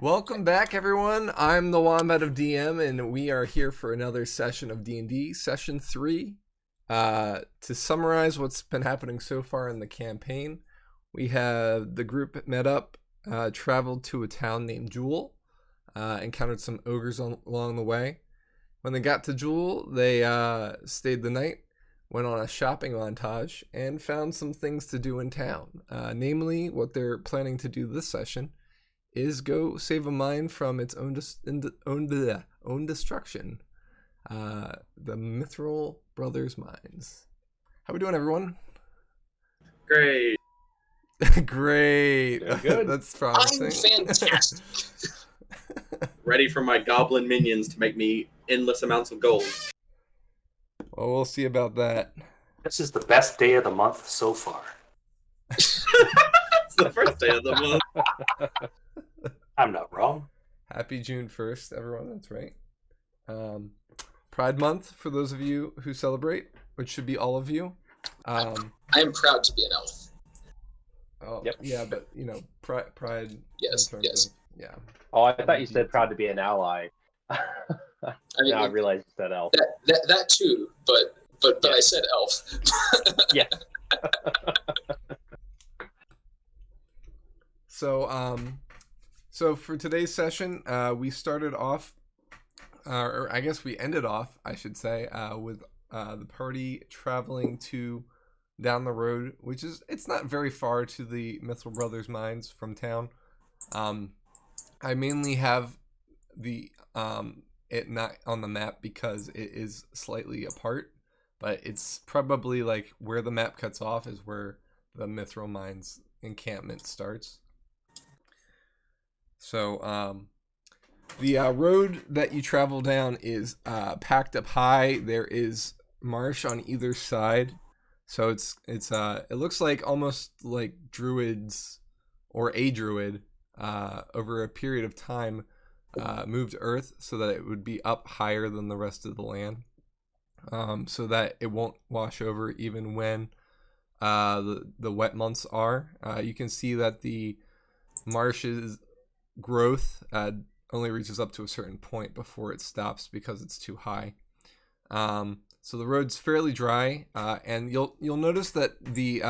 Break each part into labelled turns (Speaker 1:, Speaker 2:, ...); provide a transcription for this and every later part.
Speaker 1: Welcome back, everyone. I'm the Wombat of DM, and we are here for another session of D&D, Session 3. To summarize what's been happening so far in the campaign, we have the group met up, traveled to a town named Jewel, encountered some ogres along the way. When they got to Jewel, they stayed the night, went on a shopping montage, and found some things to do in town. Namely, what they're planning to do this session is go save a mine from its own destruction. The Mythryl Bros mines. How we doing, everyone?
Speaker 2: Great.
Speaker 1: Great.
Speaker 3: Good.
Speaker 1: That's promising.
Speaker 4: I'm fantastic.
Speaker 2: Ready for my goblin minions to make me endless amounts of gold.
Speaker 1: Well, we'll see about that.
Speaker 3: This is the best day of the month so far.
Speaker 2: It's the first day of the month.
Speaker 3: I'm not wrong.
Speaker 1: Happy June 1st, everyone. That's right. Pride Month for those of you who celebrate, which should be all of you.
Speaker 4: I am proud to be an elf.
Speaker 1: Oh,
Speaker 3: Yep.
Speaker 1: yeah, but pride.
Speaker 4: Yes,
Speaker 1: in terms
Speaker 4: yes.
Speaker 1: of- yeah.
Speaker 3: Oh, I thought you said proud to be an ally.
Speaker 4: I mean,
Speaker 3: Now I realized you said elf.
Speaker 4: that too, but I said elf.
Speaker 3: Yeah.
Speaker 1: So for today's session, we started off, or I guess we ended off, I should say, with the party traveling down the road, which it's not very far to the Mythryl Brothers mines from town. I mainly have it not on the map because it is slightly apart, but it's probably like where the map cuts off is where the Mythryl mines encampment starts. So the road that you travel down is packed up high. There is marsh on either side, so it looks like almost like druids or a druid over a period of time moved Earth so that it would be up higher than the rest of the land, so that it won't wash over even when the wet months are. You can see that the marshes growth only reaches up to a certain point before it stops because it's too high. So the road's fairly dry, and you'll notice that the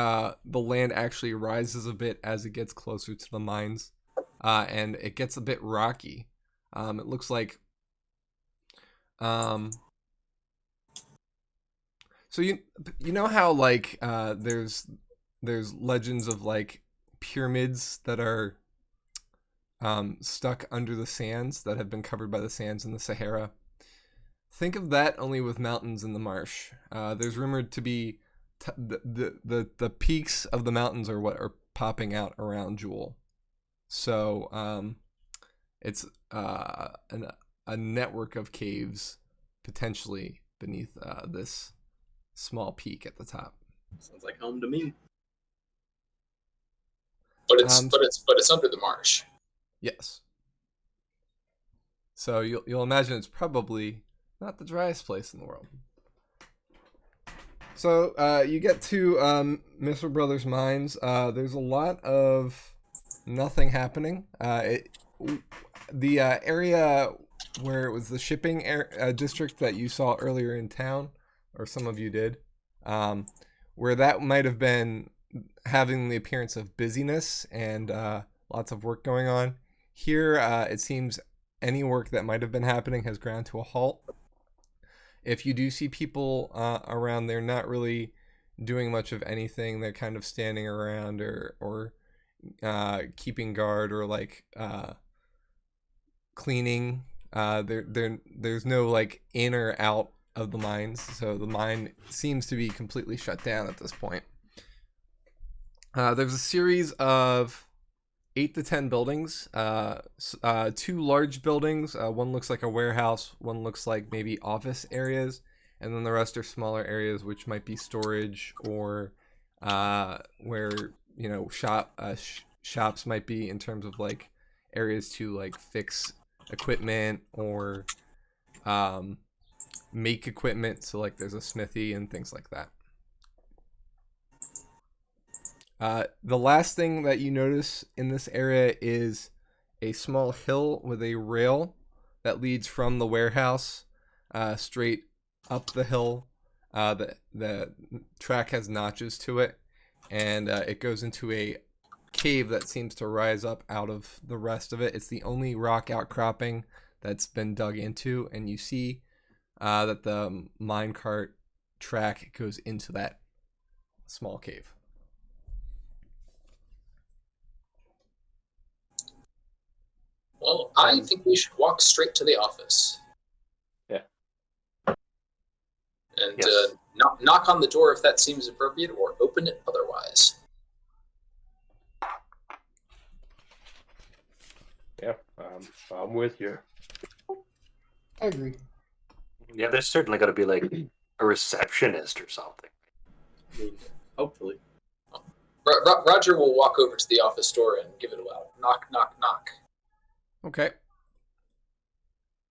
Speaker 1: land actually rises a bit as it gets closer to the mines, and it gets a bit rocky. It looks like so you know how like there's legends of like pyramids that are stuck under the sands that have been covered by the sands in the Sahara. Think of that, only with mountains in the marsh. There's rumored to be the peaks of the mountains are what are popping out around Jewel. So it's a network of caves potentially beneath this small peak at the top.
Speaker 2: Sounds like home to me.
Speaker 4: But it's under the marsh.
Speaker 1: Yes. So you'll imagine it's probably not the driest place in the world. So you get to Mythryl Brothers mines. There's a lot of nothing happening. The area where it was the shipping district that you saw earlier in town, or some of you did, where that might have been having the appearance of busyness and lots of work going on. Here, it seems any work that might have been happening has ground to a halt. If you do see people around, they're not really doing much of anything. They're kind of standing around or keeping guard or like cleaning. There's no like in or out of the mines, so the mine seems to be completely shut down at this point. There's a series of 8 to 10 buildings, 2 large buildings. One looks like a warehouse, one looks like maybe office areas, and then the rest are smaller areas which might be storage or where shops might be, in terms of like areas to like fix equipment or make equipment. So like there's a smithy and things like that. The last thing that you notice in this area is a small hill with a rail that leads from the warehouse straight up the hill. The track has notches to it, and it goes into a cave that seems to rise up out of the rest of it. It's the only rock outcropping that's been dug into, and you see that the minecart track goes into that small cave.
Speaker 4: Well, I think we should walk straight to the office.
Speaker 3: Yeah.
Speaker 4: And
Speaker 3: Yes.
Speaker 4: knock on the door if that seems appropriate, or open it otherwise.
Speaker 3: Yeah, I'm with you.
Speaker 5: I agree.
Speaker 6: Yeah, there's certainly got to be like a receptionist or something.
Speaker 2: I mean, hopefully.
Speaker 4: Roger will walk over to the office door and give it a loud knock, knock, knock.
Speaker 1: Okay.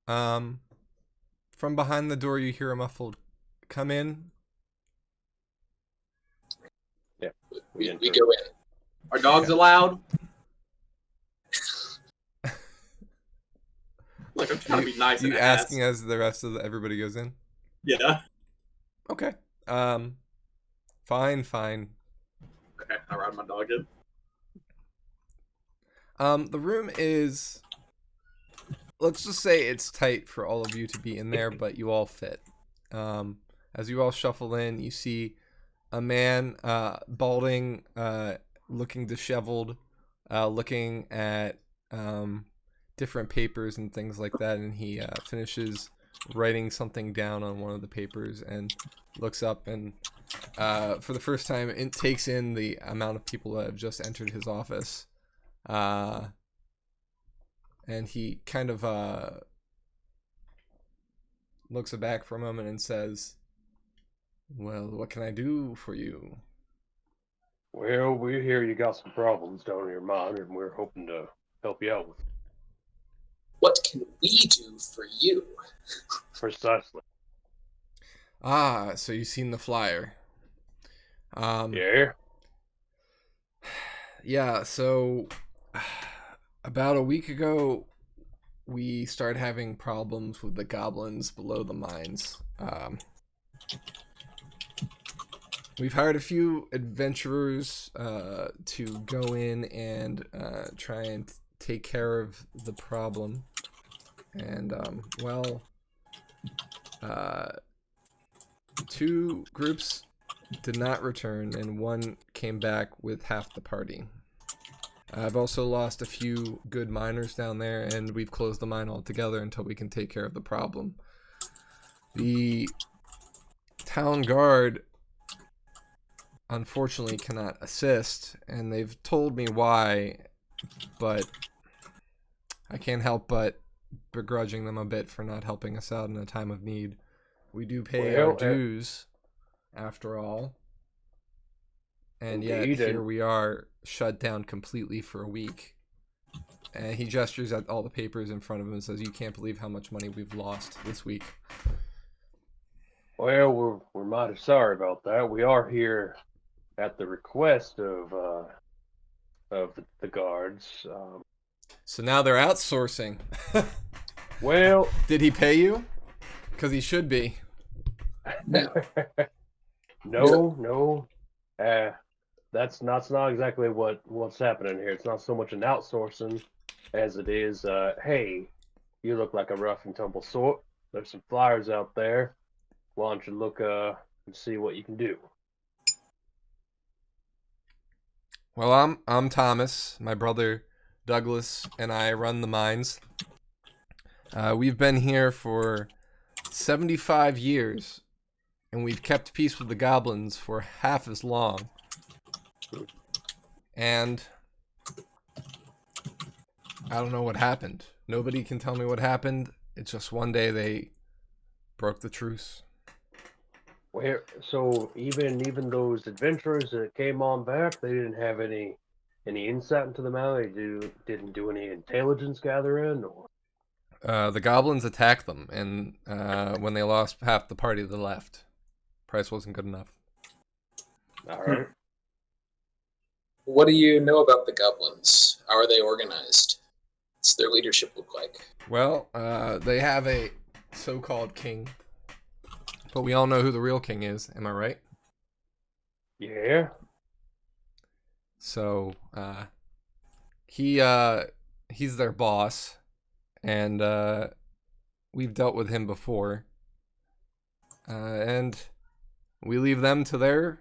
Speaker 1: From behind the door, you hear a muffled, "Come in."
Speaker 3: Yeah.
Speaker 4: We go in.
Speaker 2: Are dogs allowed? Like, I'm trying to be nice
Speaker 1: You
Speaker 2: and
Speaker 1: asking
Speaker 2: ask.
Speaker 1: as the rest of everybody goes in?
Speaker 2: Yeah.
Speaker 1: Okay. Fine.
Speaker 2: Okay, I ride my dog in.
Speaker 1: The room is, let's just say it's tight for all of you to be in there, but you all fit. As you all shuffle in, you see a man, balding, looking disheveled, looking at different papers and things like that, and he finishes writing something down on one of the papers and looks up and for the first time it takes in the amount of people that have just entered his office, and he kind of looks back for a moment and says, "Well, what can I do for you?"
Speaker 3: Well, we hear you got some problems down in your mind, and we're hoping to help you out with it.
Speaker 4: What can we do for you?
Speaker 3: Precisely.
Speaker 1: Ah, so you've seen the flyer.
Speaker 3: Yeah.
Speaker 1: Yeah, so about a week ago, we started having problems with the goblins below the mines. We've hired a few adventurers to go in and try and take care of the problem. And, two groups did not return, and one came back with half the party. I've also lost a few good miners down there, and we've closed the mine altogether until we can take care of the problem. The town guard unfortunately cannot assist, and they've told me why, but I can't help but begrudging them a bit for not helping us out in a time of need. We do pay our dues, after all. And yet,
Speaker 3: Indeed,
Speaker 1: here we are, shut down completely for a week. And he gestures at all the papers in front of him and says, "You can't believe how much money we've lost this week."
Speaker 3: Well, we're mighty sorry about that. We are here at the request of the guards.
Speaker 1: So now they're outsourcing.
Speaker 3: Well,
Speaker 1: Did he pay you? Because he should be.
Speaker 4: No.
Speaker 3: no. That's not exactly what's happening here. It's not so much an outsourcing as it is, hey, you look like a rough and tumble sort. There's some flyers out there. Why don't you look and see what you can do?
Speaker 1: Well, I'm Thomas. My brother Douglas and I run the mines. We've been here for 75 years, and we've kept peace with the goblins for half as long. And I don't know what happened. Nobody can tell me what happened. It's just one day they broke the truce.
Speaker 3: Well, so even those adventurers that came on back, they didn't have any insight into the matter. They didn't do any intelligence gathering, or
Speaker 1: The goblins attacked them, and when they lost half the party, they left. Price wasn't good enough.
Speaker 3: all right.
Speaker 4: What do you know about the goblins? How are they organized? What's their leadership look like?
Speaker 1: Well, they have a so-called king, but we all know who the real king is. Am I right?
Speaker 3: Yeah.
Speaker 1: So, he's their boss, and we've dealt with him before, and we leave them to their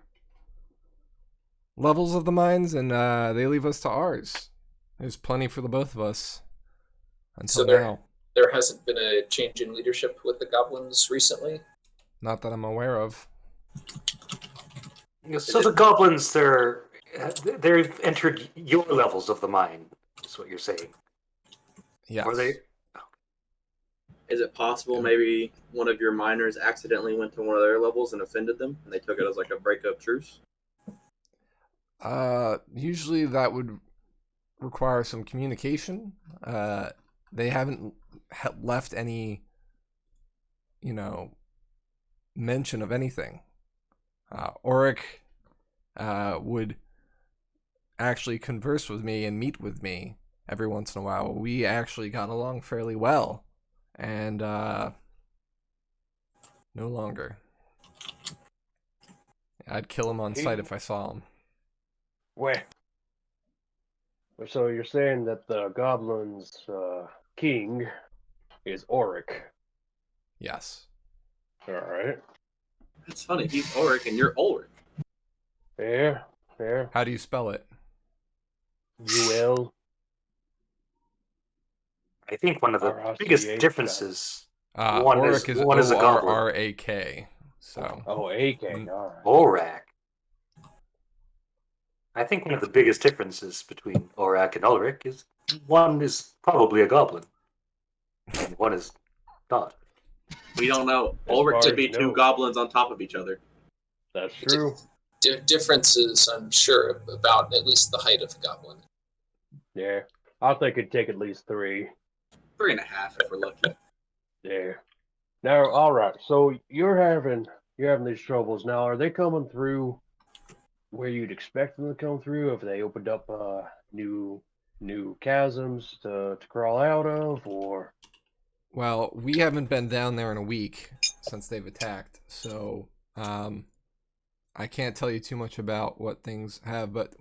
Speaker 1: levels of the mines, and they leave us to ours. There's plenty for the both of us until
Speaker 4: So
Speaker 1: now.
Speaker 4: there hasn't been a change in leadership with the goblins recently?
Speaker 1: Not that I'm aware of.
Speaker 6: So the goblins, they've entered your levels of the mine. Is what you're saying?
Speaker 1: Yes.
Speaker 6: Or they?
Speaker 2: Is it possible maybe one of your miners accidentally went to one of their levels and offended them, and they took it as like a breakup truce?
Speaker 1: Usually that would require some communication. They haven't left any, mention of anything. Orrak would actually converse with me and meet with me every once in a while. We actually got along fairly well, and no longer. I'd kill him on sight if I saw him.
Speaker 3: Where? So you're saying that the goblins' king is Orrak?
Speaker 1: Yes.
Speaker 3: All right.
Speaker 2: That's funny. He's Orrak and you're Ulrich.
Speaker 3: Yeah.
Speaker 1: How do you spell it?
Speaker 3: UL.
Speaker 6: I think one of the
Speaker 3: R-I-C-H,
Speaker 6: biggest
Speaker 3: got it.
Speaker 6: differences.
Speaker 1: Orrak is
Speaker 6: one is a goblin.
Speaker 1: ORRAK. So.
Speaker 3: Oh, AK. All right.
Speaker 6: Orrak. I think one of the biggest differences between Orrak and Ulrich is one is probably a goblin, and one is not.
Speaker 2: We don't know.
Speaker 3: As
Speaker 2: Ulrich
Speaker 3: far
Speaker 2: could
Speaker 3: as
Speaker 2: be
Speaker 3: you
Speaker 2: two
Speaker 3: know.
Speaker 2: goblins on top of each other.
Speaker 3: That's true.
Speaker 4: Differences, I'm sure, about at least the height of the goblin.
Speaker 3: Yeah. I think it'd take at least 3.
Speaker 2: 3.5 if we're lucky.
Speaker 3: Yeah. Now, all right. So you're having these troubles now. Are they coming through where you'd expect them to come through? Have they opened up new chasms to crawl out of, or?
Speaker 1: Well, we haven't been down there in a week since they've attacked, so I can't tell you too much about what things have, but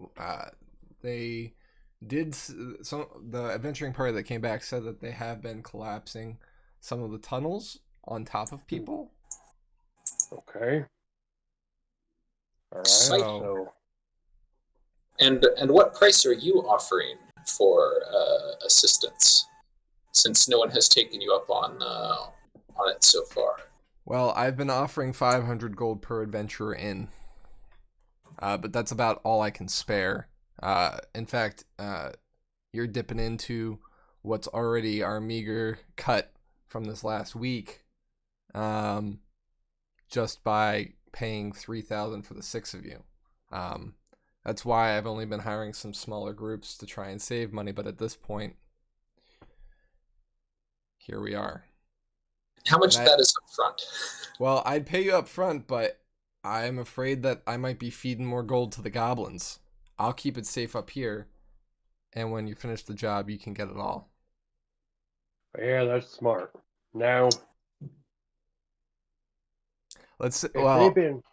Speaker 1: they did. The adventuring party that came back said that they have been collapsing some of the tunnels on top of people.
Speaker 3: Okay. All right.
Speaker 1: So,
Speaker 4: And what price are you offering for assistance? Since no one has taken you up on it so far.
Speaker 1: well, I've been offering 500 gold per adventurer in, but that's about all I can spare. In fact, you're dipping into what's already our meager cut from this last week, just by paying 3,000 for the 6 of you. That's why I've only been hiring some smaller groups to try and save money, but at this point, here we are.
Speaker 4: How much of that is up front?
Speaker 1: Well, I'd pay you up front, but I'm afraid that I might be feeding more gold to the goblins. I'll keep it safe up here, and when you finish the job, you can get it all.
Speaker 3: Yeah, that's smart. Now,
Speaker 1: Let's.
Speaker 3: if
Speaker 1: Well,
Speaker 3: they've been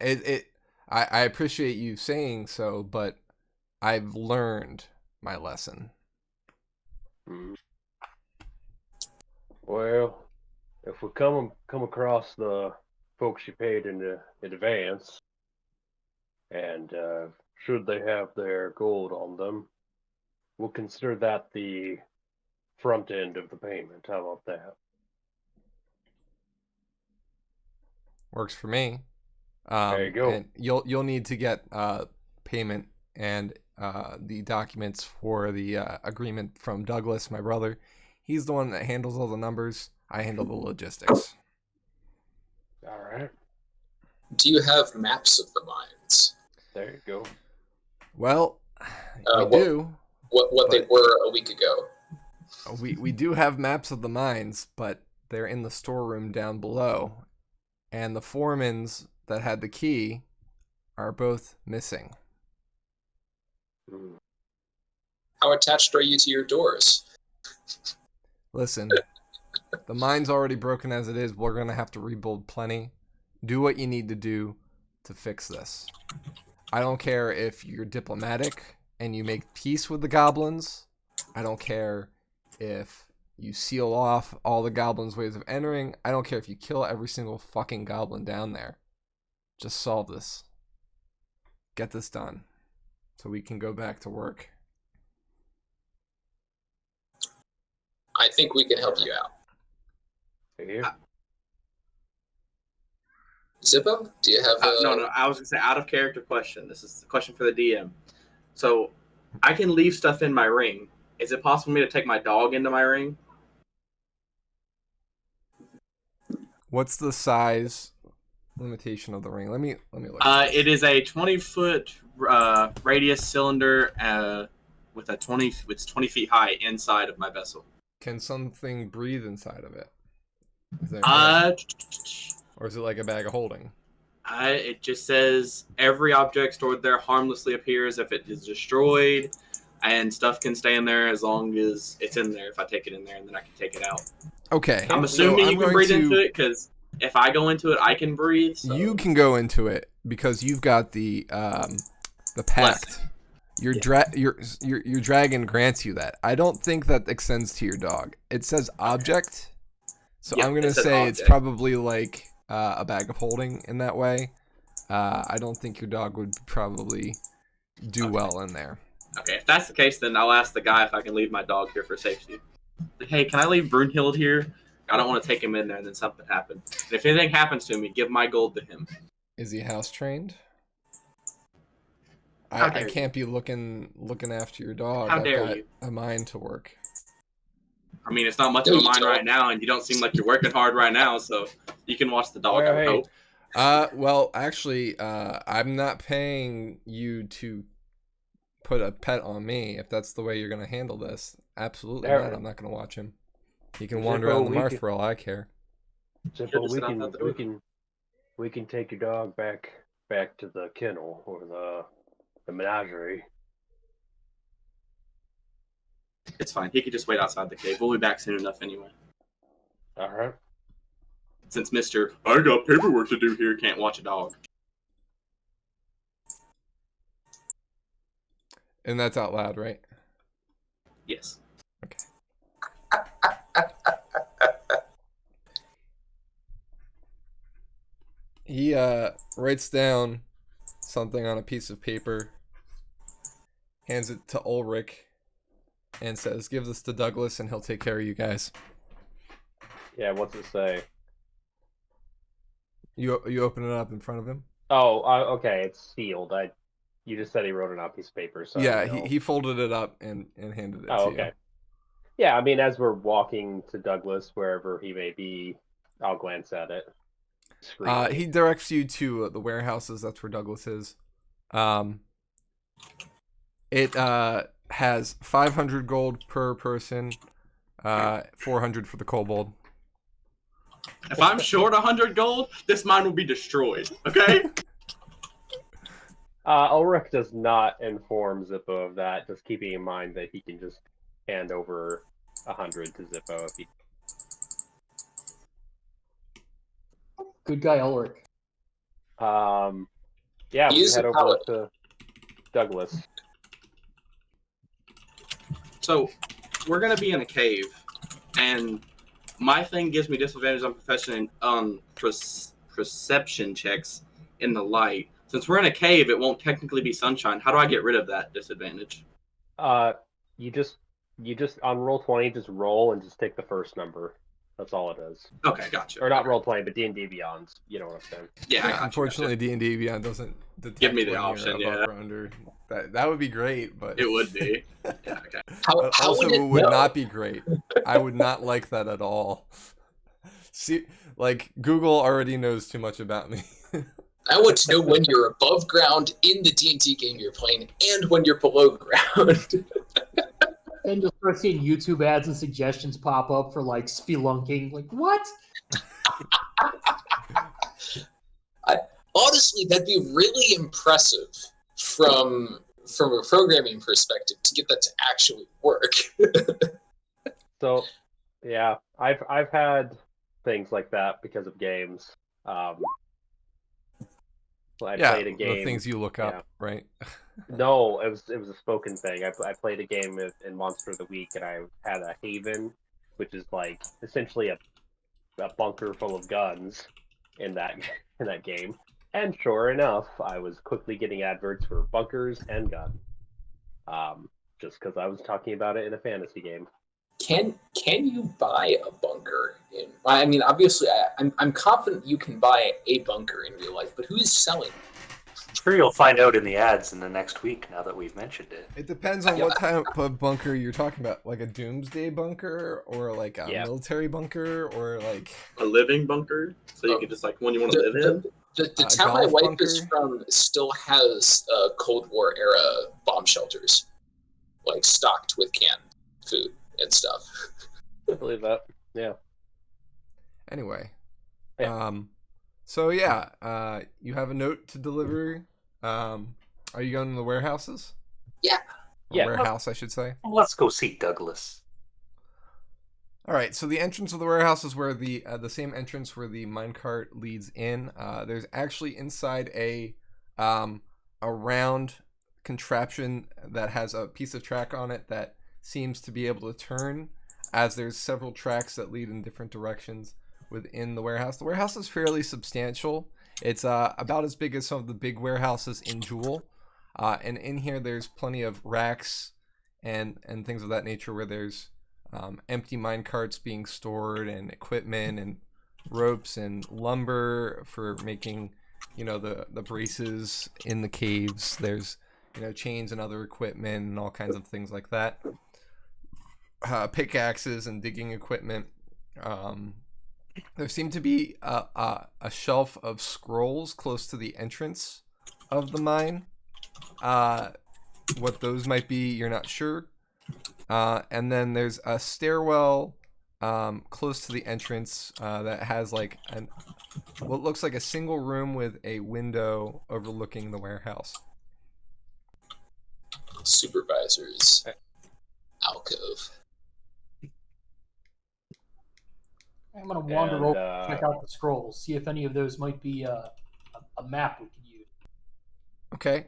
Speaker 1: I appreciate you saying so, but I've learned my lesson.
Speaker 3: well, if we come across the folks you paid in advance, and should they have their gold on them, we'll consider that the front end of the payment. How about that?
Speaker 1: Works for me.
Speaker 3: There you go.
Speaker 1: And you'll need to get payment and the documents for the agreement from Douglas, my brother. He's the one that handles all the numbers. I handle the logistics.
Speaker 3: All right.
Speaker 4: Do you have maps of the mines?
Speaker 3: There you go.
Speaker 1: Well, we
Speaker 4: What-
Speaker 1: do.
Speaker 4: What they
Speaker 1: But-
Speaker 4: were a week ago?
Speaker 1: We do have maps of the mines, but they're in the storeroom down below. And the foremans that had the key are both missing.
Speaker 3: Hmm.
Speaker 4: How attached are you to your doors?
Speaker 1: Listen, the mine's already broken as it is. We're going to have to rebuild plenty. Do what you need to do to fix this. I don't care if you're diplomatic and you make peace with the goblins. I don't care if you seal off all the goblins' ways of entering. I don't care if you kill every single fucking goblin down there. Just solve this. Get this done so we can go back to work.
Speaker 4: I think we can help you out.
Speaker 3: Here.
Speaker 4: Zippo, do you have a...
Speaker 2: No, I was going to say, out of character question. This is a question for the DM. So, I can leave stuff in my ring. Is it possible for me to take my dog into my ring?
Speaker 1: What's the size limitation of the ring? Let me look.
Speaker 2: It is a 20-foot radius cylinder with it's 20 feet high inside of my vessel.
Speaker 1: Can something breathe inside of it? Is there or is it like a bag of holding?
Speaker 2: It just says every object stored there harmlessly appears if it is destroyed, and stuff can stay in there as long as it's in there. If I take it in there, and then I can take it out.
Speaker 1: Okay.
Speaker 2: I'm assuming
Speaker 1: so
Speaker 2: you can breathe into it, because if I go into it, I can breathe. So.
Speaker 1: You can go into it because you've got the pact. Your dragon grants you that. I don't think that extends to your dog. It says object, so
Speaker 2: Yeah,
Speaker 1: I'm gonna say it's probably like a bag of holding in that way. I don't think your dog would probably do well in there.
Speaker 2: Okay, if that's the case, then I'll ask the guy if I can leave my dog here for safety. Hey, can I leave Brunhild here? I don't want to take him in there and then something happens. And if anything happens to me, give my gold to him.
Speaker 1: Is he house trained?
Speaker 2: How
Speaker 1: I
Speaker 2: dare
Speaker 1: can't be looking after your dog.
Speaker 2: How
Speaker 1: I've
Speaker 2: dare
Speaker 1: got
Speaker 2: you?
Speaker 1: a mind to work.
Speaker 2: I mean, it's not much of a mine right now, and you don't seem like you're working hard right now, so you can watch the dog. I would hope.
Speaker 1: Well, actually, I'm not paying you to put a pet on me. If that's the way you're going to handle this, absolutely not. I'm not going to watch him. He can wander around the marsh for all I care.
Speaker 3: Zippo, we can take your dog back to the kennel or the menagerie.
Speaker 2: It's fine. He could just wait outside the cave. We'll be back soon enough anyway.
Speaker 3: All right.
Speaker 2: Since Mr. I got paperwork to do here can't watch a dog.
Speaker 1: And that's out loud, right?
Speaker 2: Yes.
Speaker 1: Okay. He writes down something on a piece of paper, hands it to Orrak, and says, "Give this to Douglas, and he'll take care of you guys."
Speaker 3: Yeah, what's it say?
Speaker 1: You open it up in front of him?
Speaker 3: Oh, okay, it's sealed. You just said he wrote it on a piece of paper, so
Speaker 1: yeah, he folded it up and handed it to
Speaker 3: okay.
Speaker 1: you.
Speaker 3: Yeah, I mean, as we're walking to Douglas, wherever he may be, I'll glance at it.
Speaker 1: He directs you to the warehouses. That's where Douglas is. It has 500 gold per person, 400 for the kobold.
Speaker 2: If I'm short 100 gold, this mine will be destroyed. Okay?
Speaker 3: Orrak does not inform Zippo of that, just keeping in mind that he can just hand over 100 to Zippo if he...
Speaker 5: Good guy, Ulrich.
Speaker 3: Yeah, we
Speaker 4: Use
Speaker 3: head
Speaker 4: a
Speaker 3: over
Speaker 4: pallet.
Speaker 3: to Douglas.
Speaker 2: So, we're going to be in a cave, and my thing gives me disadvantage on perception checks in the light. Since we're in a cave, it won't technically be sunshine. How do I get rid of that disadvantage?
Speaker 3: You just on roll 20, just roll and just take the first number. That's all it is.
Speaker 2: Okay, gotcha.
Speaker 3: Or not roll 20, but D&D Beyond. You know what I'm saying?
Speaker 2: Yeah, I gotcha,
Speaker 1: Unfortunately, D&D Beyond doesn't detect
Speaker 2: give me the
Speaker 1: when you're
Speaker 2: option.
Speaker 1: above
Speaker 2: Yeah,
Speaker 1: or under. That would be great, but
Speaker 2: it would be. Yeah, okay.
Speaker 1: But
Speaker 4: How
Speaker 1: also,
Speaker 4: would
Speaker 1: it
Speaker 4: it
Speaker 1: would
Speaker 4: know?
Speaker 1: not be great. I would not like that at all. See, like Google already knows too much about me.
Speaker 4: I want to know when you're above ground in the D&D game you're playing and when you're below ground.
Speaker 5: And you'll start seeing YouTube ads and suggestions pop up for like spelunking. Like, what?
Speaker 4: Honestly, that'd be really impressive from a programming perspective to get that to actually work.
Speaker 3: So, Yeah, I've had things like that because of games. I played a
Speaker 1: The
Speaker 3: game.
Speaker 1: things you look up,
Speaker 3: Yeah.
Speaker 1: right?
Speaker 3: No, it was a spoken thing. I played a game in Monster of the Week, and I had a haven, which is like essentially a bunker full of guns in that in that game. And sure enough, I was quickly getting adverts for bunkers and guns. Just because I was talking about it in a fantasy game.
Speaker 4: Can you buy a bunker in? I mean, obviously, I'm confident you can buy a bunker in real life, but who's selling?
Speaker 6: I'm sure you'll find out in the ads in the next week. Now that we've mentioned it.
Speaker 1: It depends on what type of bunker you're talking about, like a doomsday bunker, or like a military bunker, or like
Speaker 2: a living bunker, so you can just like one you want to live in.
Speaker 4: The town my wife
Speaker 1: bunker?
Speaker 4: is from still has Cold War era bomb shelters, like stocked with canned food and stuff.
Speaker 3: I believe that. Yeah.
Speaker 1: Anyway,
Speaker 3: Yeah.
Speaker 1: so yeah, you have a note to deliver. Are you going to the warehouses?
Speaker 4: Yeah.
Speaker 1: Or warehouse, I should say.
Speaker 6: Let's go see Douglas.
Speaker 1: All right, so the entrance of the warehouse is where the same entrance where the minecart leads in. There's actually inside a round contraption that has a piece of track on it that seems to be able to turn, as there's several tracks that lead in different directions within the warehouse. The warehouse is fairly substantial. It's about as big as some of the big warehouses in Jewel. And in here there's plenty of racks and things of that nature where there's empty mine carts being stored, and equipment and ropes and lumber for making, the braces in the caves. There's, chains and other equipment and all kinds of things like that. Pickaxes and digging equipment. There seemed to be a shelf of scrolls close to the entrance of the mine. What those might be, you're not sure. And then there's a stairwell close to the entrance that has like what looks like a single room with a window overlooking the warehouse.
Speaker 4: Supervisor's alcove.
Speaker 5: I'm gonna wander over, check out the scrolls, see if any of those might be a map we could use.
Speaker 1: Okay.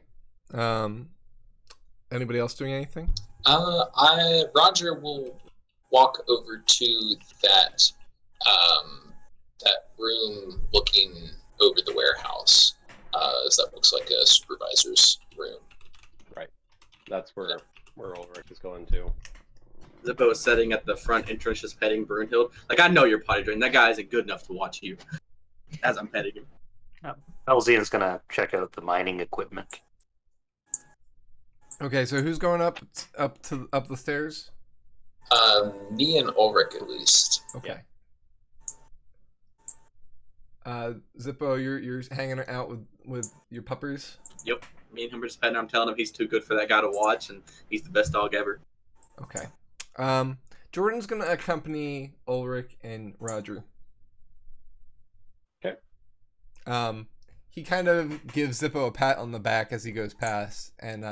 Speaker 1: Anybody else doing anything?
Speaker 4: Roger will walk over to that room looking over the warehouse. As that looks like a supervisor's room.
Speaker 3: Right. That's where Orrak is going to.
Speaker 2: Zippo is sitting at the front entrance, just petting Brunhild. Like, I know you're potty training. That guy isn't good enough to watch you as I'm petting him.
Speaker 6: Elzian's gonna check out the mining equipment.
Speaker 1: Okay, so who's going up the stairs?
Speaker 4: Me and Ulrich, at least.
Speaker 1: Okay. Zippo, you're hanging out with your puppers?
Speaker 2: Yep. Me and him are just petting. I'm telling him he's too good for that guy to watch, and he's the best dog ever.
Speaker 1: Okay. Jordan's gonna accompany Ulrich and Roger.
Speaker 3: Okay.
Speaker 1: He kind of gives Zippo a pat on the back as he goes past and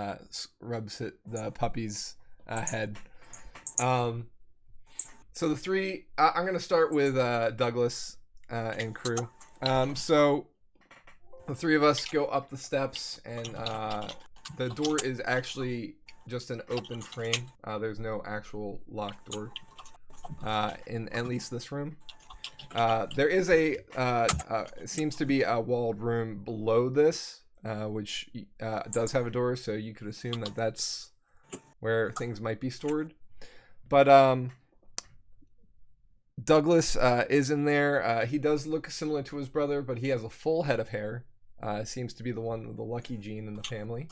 Speaker 1: rubs the puppy's head. So the three, I'm gonna start with Douglas and crew. So the three of us go up the steps, and the door is actually just an open frame. There's no actual locked door in at least this room. There is seems to be a walled room below this, which does have a door, so you could assume that that's where things might be stored. But Douglas is in there. He does look similar to his brother, but he has a full head of hair. Seems to be the one with the lucky gene in the family.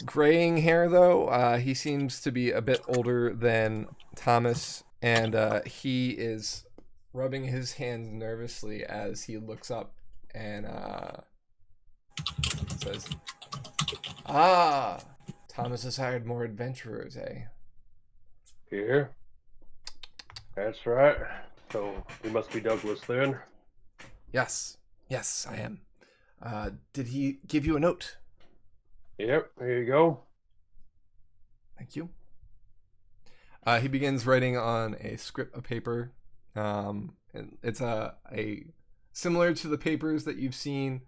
Speaker 1: Graying hair, though. He seems to be a bit older than Thomas, and he is rubbing his hands nervously as he looks up and says, Thomas has hired more adventurers, eh?
Speaker 3: Here. That's right. So you must be Douglas then.
Speaker 1: Yes, I am. Did he give you a note?
Speaker 3: Yep, here you go.
Speaker 1: Thank you. He begins writing on a script of paper. And it's a similar to the papers that you've seen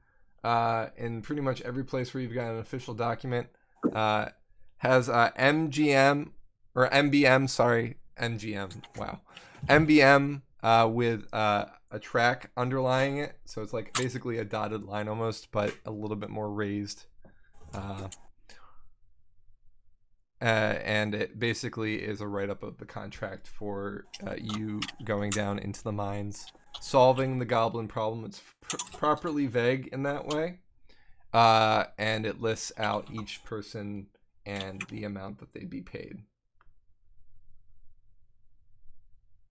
Speaker 1: in pretty much every place where you've got an official document. Has MGM or MBM, sorry, MGM. Wow, MBM with a track underlying it, so it's like basically a dotted line almost, but a little bit more raised. And it basically is a write-up of the contract for you going down into the mines, solving the goblin problem. It's properly vague in that way, and it lists out each person and the amount that they'd be paid.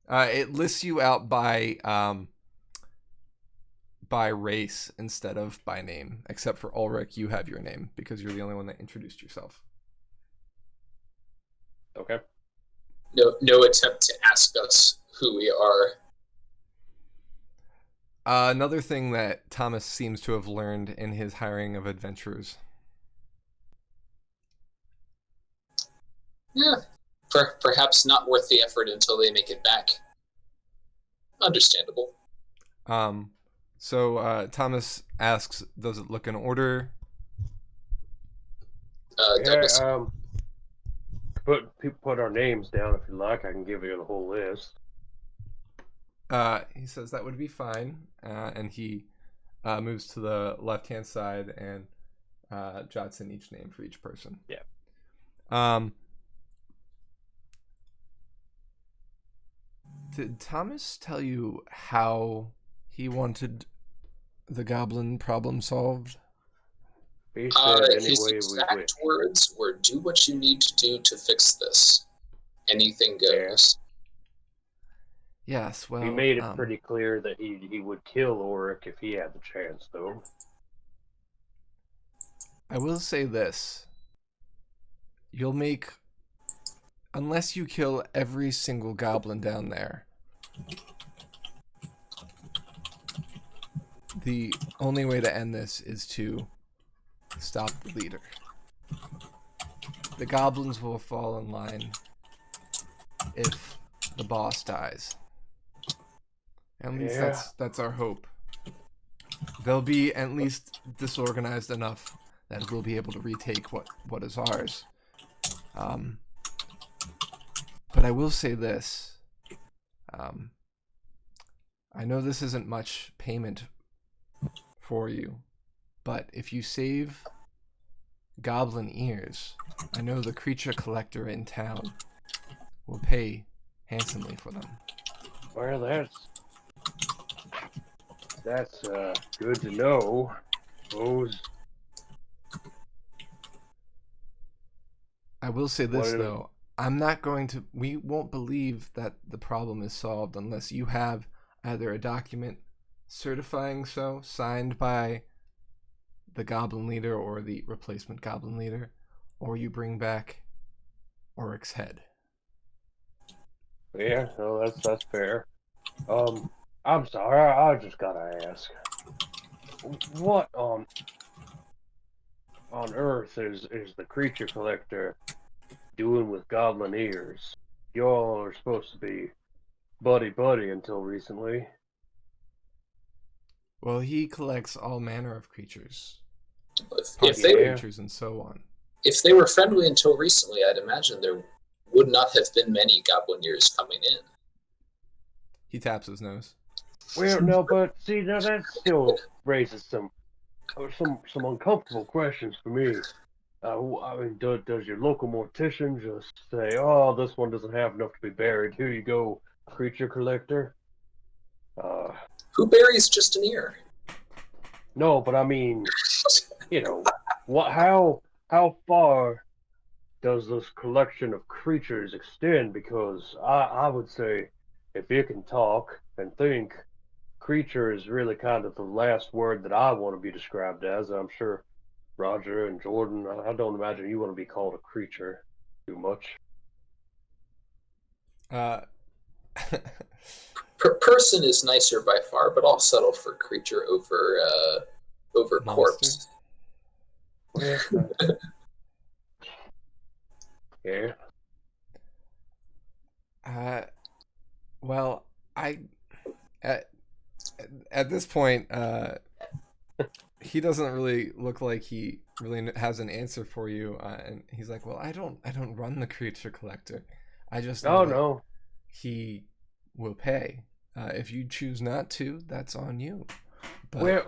Speaker 1: It lists you out by race instead of by name, except for Ulrich, you have your name because you're the only one that introduced yourself.
Speaker 3: Okay.
Speaker 4: No attempt to ask us who we are.
Speaker 1: Another thing that Thomas seems to have learned in his hiring of adventurers.
Speaker 4: Yeah, perhaps not worth the effort until they make it back. Understandable.
Speaker 1: So Thomas asks, does it look in order?
Speaker 4: Douglas.
Speaker 3: Put our names down if you like. I can give you the whole list.
Speaker 1: He says that would be fine, and he moves to the left-hand side and jots in each name for each person.
Speaker 3: Yeah.
Speaker 1: Did Thomas tell you how he wanted the goblin problem solved?
Speaker 3: He said
Speaker 4: His
Speaker 3: anyway
Speaker 4: exact words were, "Do what you need to do to fix this. Anything goes."
Speaker 1: Yes, well...
Speaker 3: He made it pretty clear that he would kill Orrak if he had the chance, though.
Speaker 1: I will say this. You'll make... Unless you kill every single goblin down there, the only way to end this is to stop the leader. The goblins will fall in line if the boss dies. At least that's our hope. They'll be at least disorganized enough that we'll be able to retake what is ours. But I will say this. I know this isn't much payment for you, but if you save goblin ears, I know the creature collector in town will pay handsomely for them.
Speaker 3: Well, that's good to know.
Speaker 1: I will say this, though. We won't believe that the problem is solved unless you have either a document certifying so, signed by the goblin leader or the replacement goblin leader, or you bring back Orrak's head.
Speaker 3: Yeah, no, that's fair. I'm sorry, I just gotta ask. What on earth is the creature collector doing with goblin ears? Y'all are supposed to be buddy until recently.
Speaker 1: Well, he collects all manner of creatures.
Speaker 4: If they
Speaker 1: creatures and so on.
Speaker 4: If they were friendly until recently, I'd imagine there would not have been many goblin ears coming in.
Speaker 1: He taps his nose.
Speaker 3: Well, no, but see, now that still raises some uncomfortable questions for me. I mean, does your local mortician just say, "Oh, this one doesn't have enough to be buried. Here you go, creature collector"?
Speaker 4: Who buries just an ear?
Speaker 3: No, but I mean, you know, how far does this collection of creatures extend? Because I would say, if you can talk and think, creature is really kind of the last word that I want to be described as. I'm sure Roger and Jordan, I don't imagine you want to be called a creature too much.
Speaker 4: Person is nicer by far, but I'll settle for creature over corpse.
Speaker 3: Yeah.
Speaker 1: Well, at this point, he doesn't really look like he really has an answer for you, and he's like, "Well, I don't run the creature collector. I just know
Speaker 3: Oh
Speaker 1: that
Speaker 3: no.
Speaker 1: he will pay. If you choose not to, that's on you." But,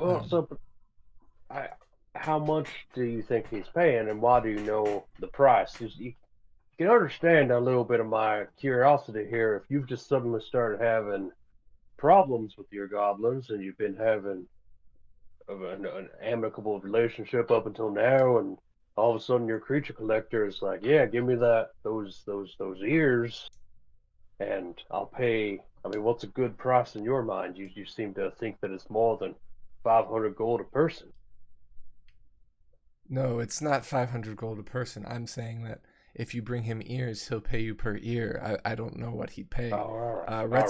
Speaker 3: how much do you think he's paying, and why do you know the price? You can understand a little bit of my curiosity here. If you've just suddenly started having problems with your goblins, and you've been having an amicable relationship up until now, and all of a sudden your creature collector is like, "Yeah, give me those ears, and I'll pay." I mean, what's a good price in your mind? You seem to think that it's more than 500 gold a person.
Speaker 1: no, it's not 500 gold a person. I'm saying that if you bring him ears, he'll pay you per ear. I don't know what he'd pay.
Speaker 3: Oh, all right.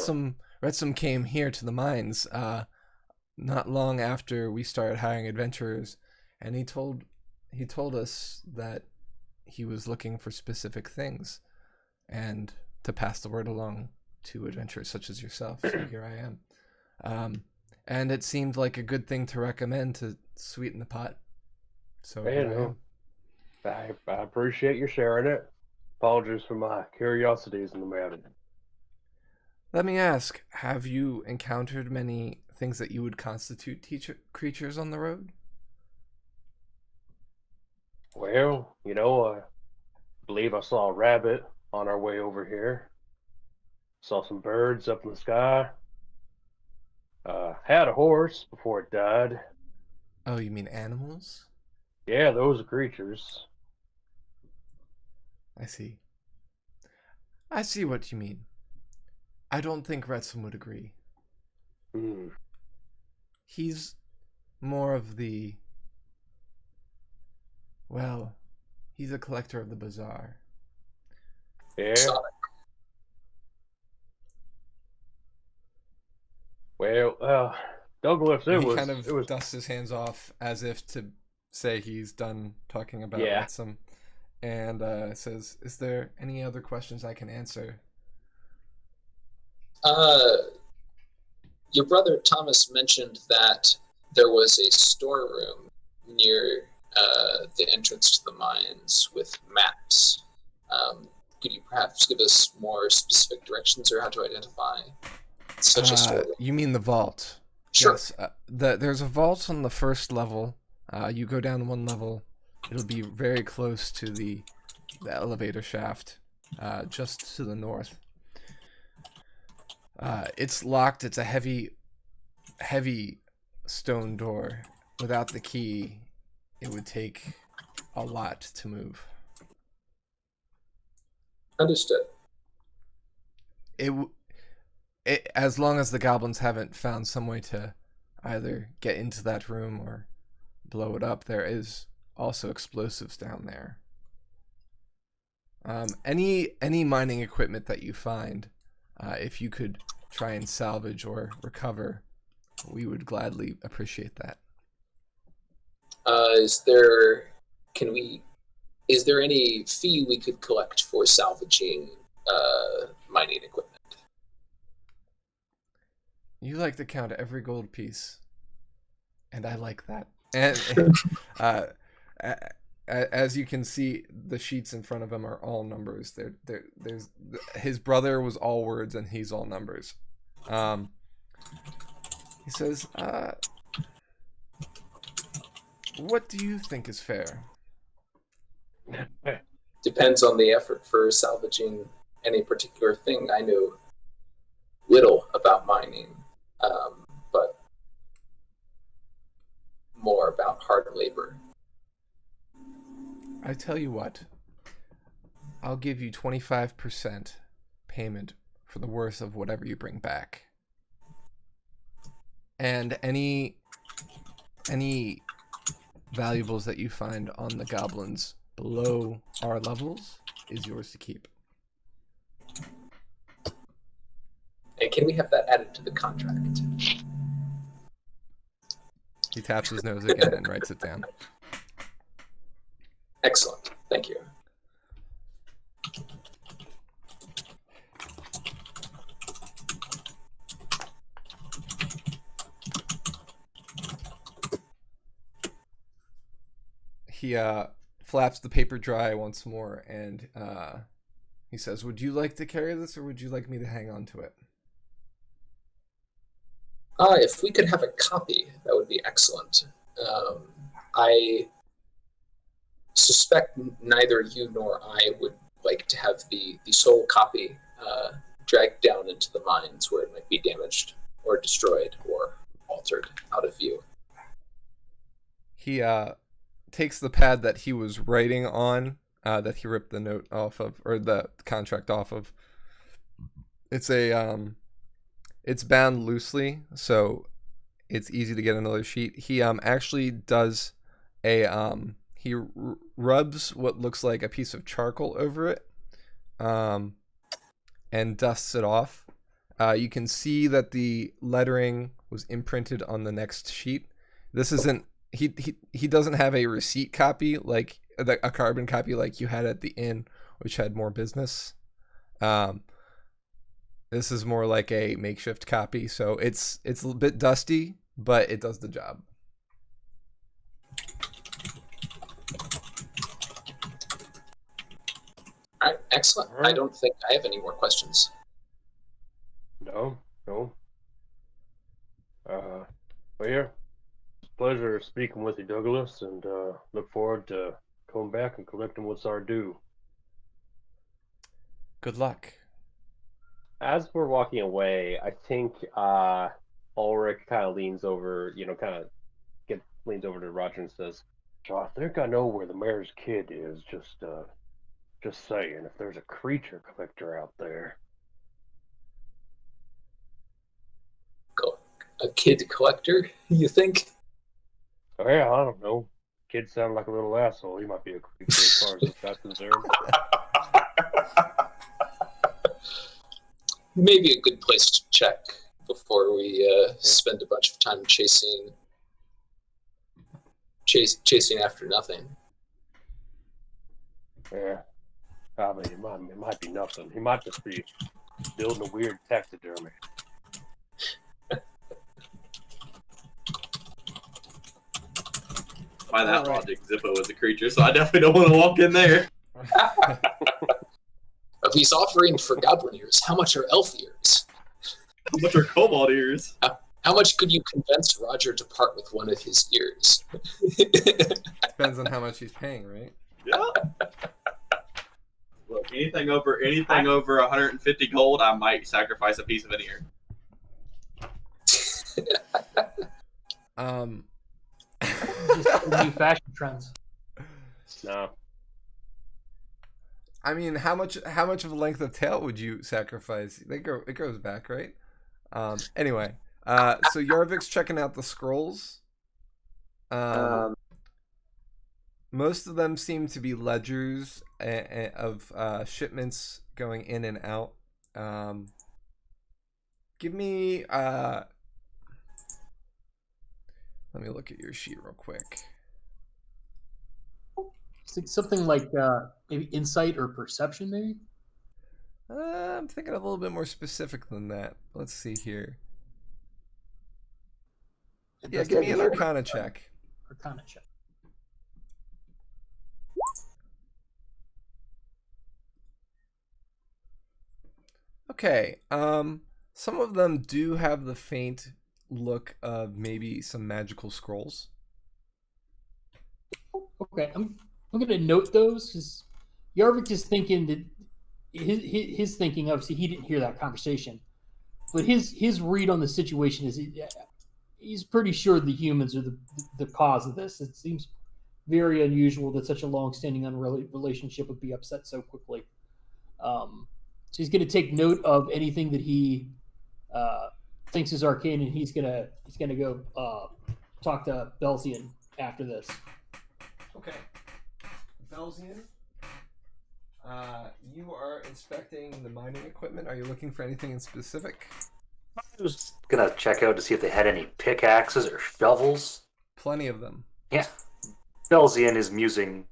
Speaker 1: Retsum came here to the mines not long after we started hiring adventurers, and he told us that he was looking for specific things and to pass the word along to adventurers such as yourself. So here I am. And it seemed like a good thing to recommend to sweeten the pot. So here I am.
Speaker 3: I appreciate you sharing it. Apologies for my curiosities in the matter.
Speaker 1: Let me ask, have you encountered many things that you would constitute creatures on the road?
Speaker 3: Well, I believe I saw a rabbit on our way over here. Saw some birds up in the sky. Had a horse before it died.
Speaker 1: Oh, you mean animals?
Speaker 3: Yeah, those are creatures.
Speaker 1: I see. I see what you mean. I don't think Retsum would agree. He's more of the... Well, he's a collector of the bazaar.
Speaker 3: Yeah. Well, Douglas,
Speaker 1: He kind of dusts his hands off as if to say he's done talking about Retsum, and says, "Is there any other questions I can answer?"
Speaker 4: Your brother Thomas mentioned that there was a storeroom near the entrance to the mines with maps. Could you perhaps give us more specific directions or how to identify such a storeroom?
Speaker 1: You mean the vault?
Speaker 4: Sure.
Speaker 1: Yes. There's a vault on the first level. You go down one level, it'll be very close to the elevator shaft, just to the north. It's locked. It's a heavy stone door. Without the key, it would take a lot to move.
Speaker 4: Understood.
Speaker 1: As long as the goblins haven't found some way to either get into that room or blow it up, there is also explosives down there. Any mining equipment that you find, if you could try and salvage or recover, we would gladly appreciate that.
Speaker 4: Is there any fee we could collect for salvaging mining equipment?
Speaker 1: You like to count every gold piece, and I like that. And as you can see, the sheets in front of him are all numbers. There's his brother was all words, and he's all numbers. He says, "What do you think is fair?"
Speaker 4: Depends on the effort for salvaging any particular thing. I know little about mining, but more about hard labor.
Speaker 1: I tell you what, I'll give you 25% payment for the worth of whatever you bring back. And any valuables that you find on the goblins below our levels is yours to keep.
Speaker 4: And can we have that added to the contract?
Speaker 1: He taps his nose again and writes it down.
Speaker 4: Excellent. Thank you.
Speaker 1: He flaps the paper dry once more, and he says, "Would you like to carry this, or would you like me to hang on to it?"
Speaker 4: If we could have a copy, that would be excellent. I suspect neither you nor I would like to have the sole copy dragged down into the mines where it might be damaged or destroyed or altered out of view.
Speaker 1: He takes the pad that he was writing on, that he ripped the note off of, or the contract off of. It's it's bound loosely, so it's easy to get another sheet. He actually does he rubs what looks like a piece of charcoal over it, and dusts it off. You can see that the lettering was imprinted on the next sheet. This isn't he doesn't have a receipt copy like a carbon copy like you had at the inn, which had more business. This is more like a makeshift copy, so it's a bit dusty, but it does the job.
Speaker 4: All right, excellent. I don't think I have any more questions.
Speaker 3: No. Well, here. It's a pleasure speaking with you, Douglas, and look forward to coming back and collecting what's our due.
Speaker 1: Good luck.
Speaker 3: As we're walking away, I think Ulrich kind of leans over, leans over to Roger and says, "So I think I know where the mayor's kid is. Just saying, if there's a creature collector out there."
Speaker 4: A kid collector, you think?
Speaker 3: Oh yeah, I don't know. Kid sounded like a little asshole. He might be a creature as far as that's concerned.
Speaker 4: Maybe a good place to check before we spend a bunch of time chasing after nothing.
Speaker 3: Yeah. I mean, it might be nothing. He might just be building a weird taxidermy.
Speaker 2: By that logic, Zippo is a creature, so I definitely don't want to walk in there.
Speaker 4: If he's offering for goblin ears, how much are elf ears?
Speaker 2: How much are cobalt ears?
Speaker 4: How much could you convince Roger to part with one of his ears?
Speaker 1: Depends on how much he's paying, right?
Speaker 2: Yeah. Look, anything over 150 gold, I might sacrifice a piece of an ear.
Speaker 5: Just new fashion trends.
Speaker 3: No.
Speaker 1: I mean, how much of a length of tail would you sacrifice? It goes back, right? Anyway, so Yarvik's checking out the scrolls. Most of them seem to be ledgers of shipments going in and out. Give me let me look at your sheet real quick.
Speaker 5: Something like maybe insight or perception, maybe?
Speaker 1: I'm thinking a little bit more specific than that. Let's see here. Yeah, give me an Arcana check.
Speaker 5: Arcana check.
Speaker 1: Okay. Some of them do have the faint look of maybe some magical scrolls.
Speaker 5: Okay, I'm going to note those because Yarvik is thinking that his thinking, obviously he didn't hear that conversation, but his read on the situation is he's pretty sure the humans are the cause of this. It seems very unusual that such a long-standing relationship would be upset so quickly. So he's going to take note of anything that he thinks is arcane, and he's gonna go talk to Belzian after this.
Speaker 1: Okay. Belzian, you are inspecting the mining equipment. Are you looking for anything in specific?
Speaker 6: I was gonna check out to see if they had any pickaxes or shovels.
Speaker 1: Plenty of them.
Speaker 6: Yeah. Belzian is musing,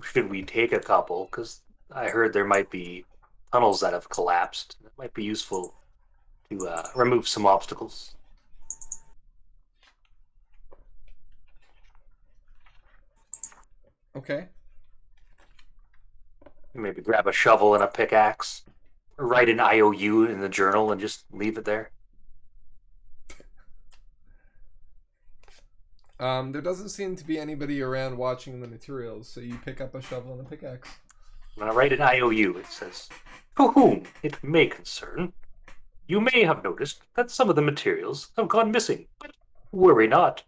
Speaker 6: should we take a couple? Because I heard there might be tunnels that have collapsed. It might be useful to remove some obstacles.
Speaker 1: Okay.
Speaker 6: Maybe grab a shovel and a pickaxe. Or write an IOU in the journal and just leave it there.
Speaker 1: There doesn't seem to be anybody around watching the materials, so you pick up a shovel and a pickaxe.
Speaker 6: When I write an IOU, it says, "To whom it may concern, you may have noticed that some of the materials have gone missing. But worry not.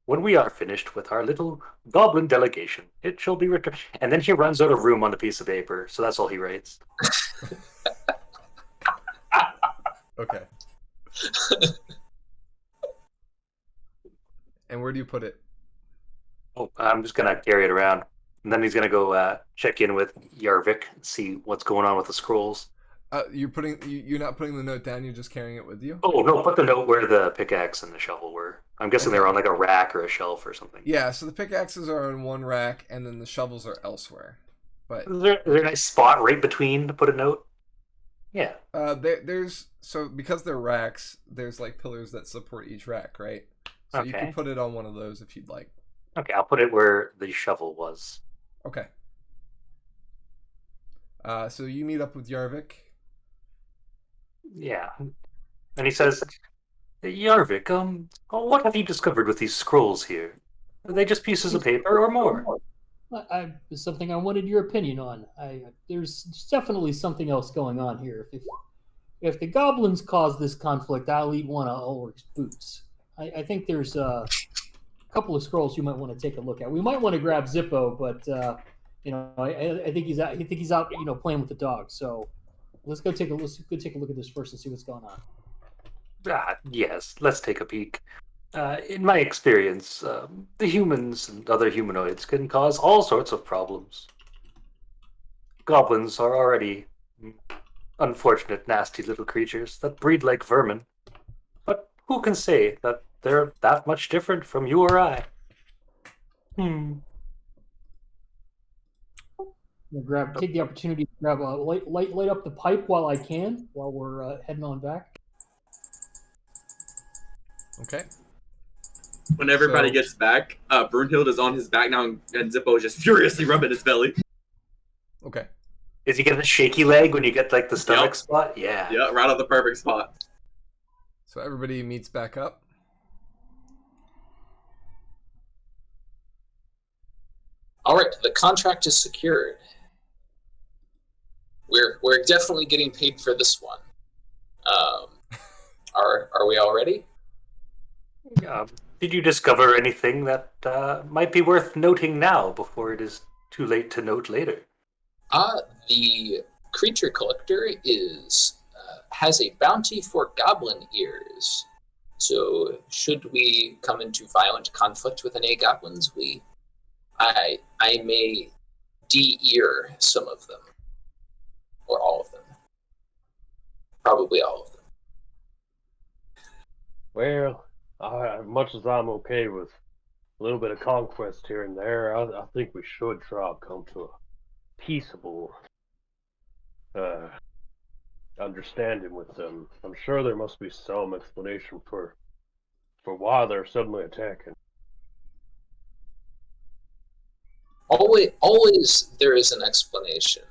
Speaker 6: When we are finished with our little goblin delegation, it shall be returned." And then he runs out of room on the piece of paper, so that's all he writes.
Speaker 1: Okay. And where do you put it?
Speaker 6: Oh, I'm just gonna carry it around, and then he's gonna go check in with Yarvik and see what's going on with the scrolls.
Speaker 1: You're not putting the note down. You're just carrying it with you.
Speaker 6: Oh no! Put the note where the pickaxe and the shovel were. I'm guessing
Speaker 1: Okay.
Speaker 6: they're on like a rack or a shelf or something.
Speaker 1: Yeah. So the pickaxes are in one rack, and then the shovels are elsewhere. But
Speaker 6: Is there a nice spot right between to put a note? Yeah.
Speaker 1: there's because they're racks. There's like pillars that support each rack, right? So you
Speaker 6: Okay.
Speaker 1: can put it on one of those if you'd like.
Speaker 6: Okay, I'll put it where the shovel was.
Speaker 1: Okay. So you meet up with Yarvik.
Speaker 6: Yeah. And he says, "Yarvik, what have you discovered with these scrolls here? Are they just pieces of paper or more?"
Speaker 5: It's something I wanted your opinion on. There's definitely something else going on here. If the goblins cause this conflict, I'll eat one of Ulrich's boots. I think there's a couple of scrolls you might want to take a look at. We might want to grab Zippo, but I think he's out. I think he's out, playing with the dog. So let's go take a look at this first and see what's going on.
Speaker 6: Yes, let's take a peek. In my experience, the humans and other humanoids can cause all sorts of problems. Goblins are already unfortunate, nasty little creatures that breed like vermin. But who can say that they're that much different from you or I?
Speaker 5: Take the opportunity to grab a light up the pipe while we're heading on back.
Speaker 1: Okay.
Speaker 2: When everybody
Speaker 1: So-
Speaker 2: gets back, Brunhild is on his back now, and Zippo is just furiously rubbing his belly.
Speaker 1: Okay.
Speaker 6: Is he getting a shaky leg when you get like the stomach
Speaker 2: Yep.
Speaker 6: spot? Yeah.
Speaker 2: Yeah, right on the perfect spot.
Speaker 1: So everybody meets back up.
Speaker 4: All right, the contract is secured. We're definitely getting paid for this one. Are we all ready?
Speaker 6: Did you discover anything that might be worth noting now before it is too late to note later?
Speaker 4: The creature collector has a bounty for goblin ears. So should we come into violent conflict with any goblins, I may de-ear some of them. Or all of them. Probably all of them.
Speaker 3: Well, as much as I'm okay with a little bit of conquest here and there, I think we should try to come to a peaceable understanding with them. I'm sure there must be some explanation for why they're suddenly attacking.
Speaker 4: Always there is an explanation.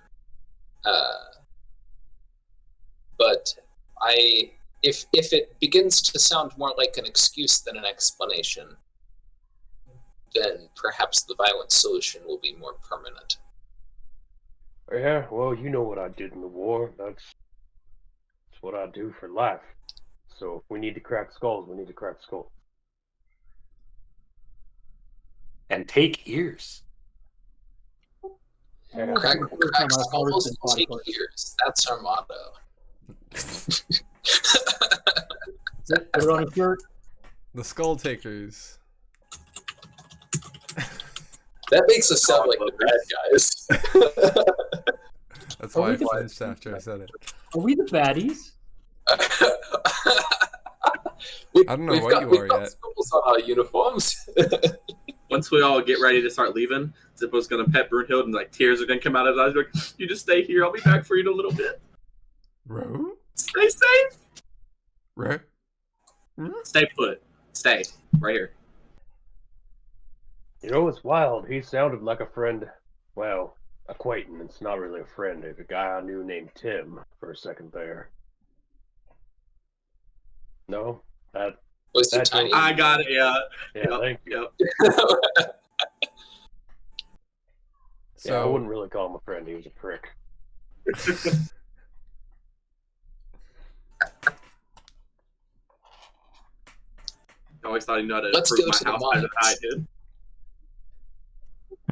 Speaker 4: But if it begins to sound more like an excuse than an explanation, then perhaps the violent solution will be more permanent.
Speaker 3: Yeah, well, you know what I did in the war. That's what I do for life. So if we need to crack skulls, we need to crack skulls.
Speaker 6: And take ears.
Speaker 3: Yeah.
Speaker 4: Crack
Speaker 5: I've
Speaker 4: skulls
Speaker 5: been
Speaker 4: and take
Speaker 5: bodyguard.
Speaker 4: ears. That's our motto.
Speaker 5: Put it on a shirt.
Speaker 1: The Skull Takers.
Speaker 4: That makes us sound like the bad guys.
Speaker 1: That's
Speaker 5: Are
Speaker 1: why
Speaker 5: we
Speaker 1: I
Speaker 5: the-
Speaker 1: flinched after I said it.
Speaker 5: Are we the baddies?
Speaker 1: I don't know what you
Speaker 4: we've
Speaker 1: are
Speaker 4: got
Speaker 1: yet.
Speaker 4: skulls on our uniforms.
Speaker 2: Once we all get ready to start leaving, Zippo's gonna pet Brunhild, and like tears are gonna come out of his eyes. Like, you just stay here. I'll be back for you in a little bit.
Speaker 1: Ro?
Speaker 2: Stay safe.
Speaker 1: Ro?
Speaker 2: Stay put. Stay right here.
Speaker 3: You know, it's wild. He sounded like a friend. Well, acquaintance, not really a friend. He's a guy I knew named Tim for a second there. No?
Speaker 4: Was he
Speaker 3: That
Speaker 4: tiny?
Speaker 2: I got it. Yeah.
Speaker 3: Yeah,
Speaker 2: Yep,
Speaker 3: thank you.
Speaker 2: Yep.
Speaker 3: Yeah, I
Speaker 1: So
Speaker 3: wouldn't really call him a friend. He was a prick.
Speaker 2: I always thought he knew how to
Speaker 4: Let's
Speaker 2: improve
Speaker 4: go
Speaker 2: my
Speaker 4: to the
Speaker 2: house better than I
Speaker 4: mines.
Speaker 2: did.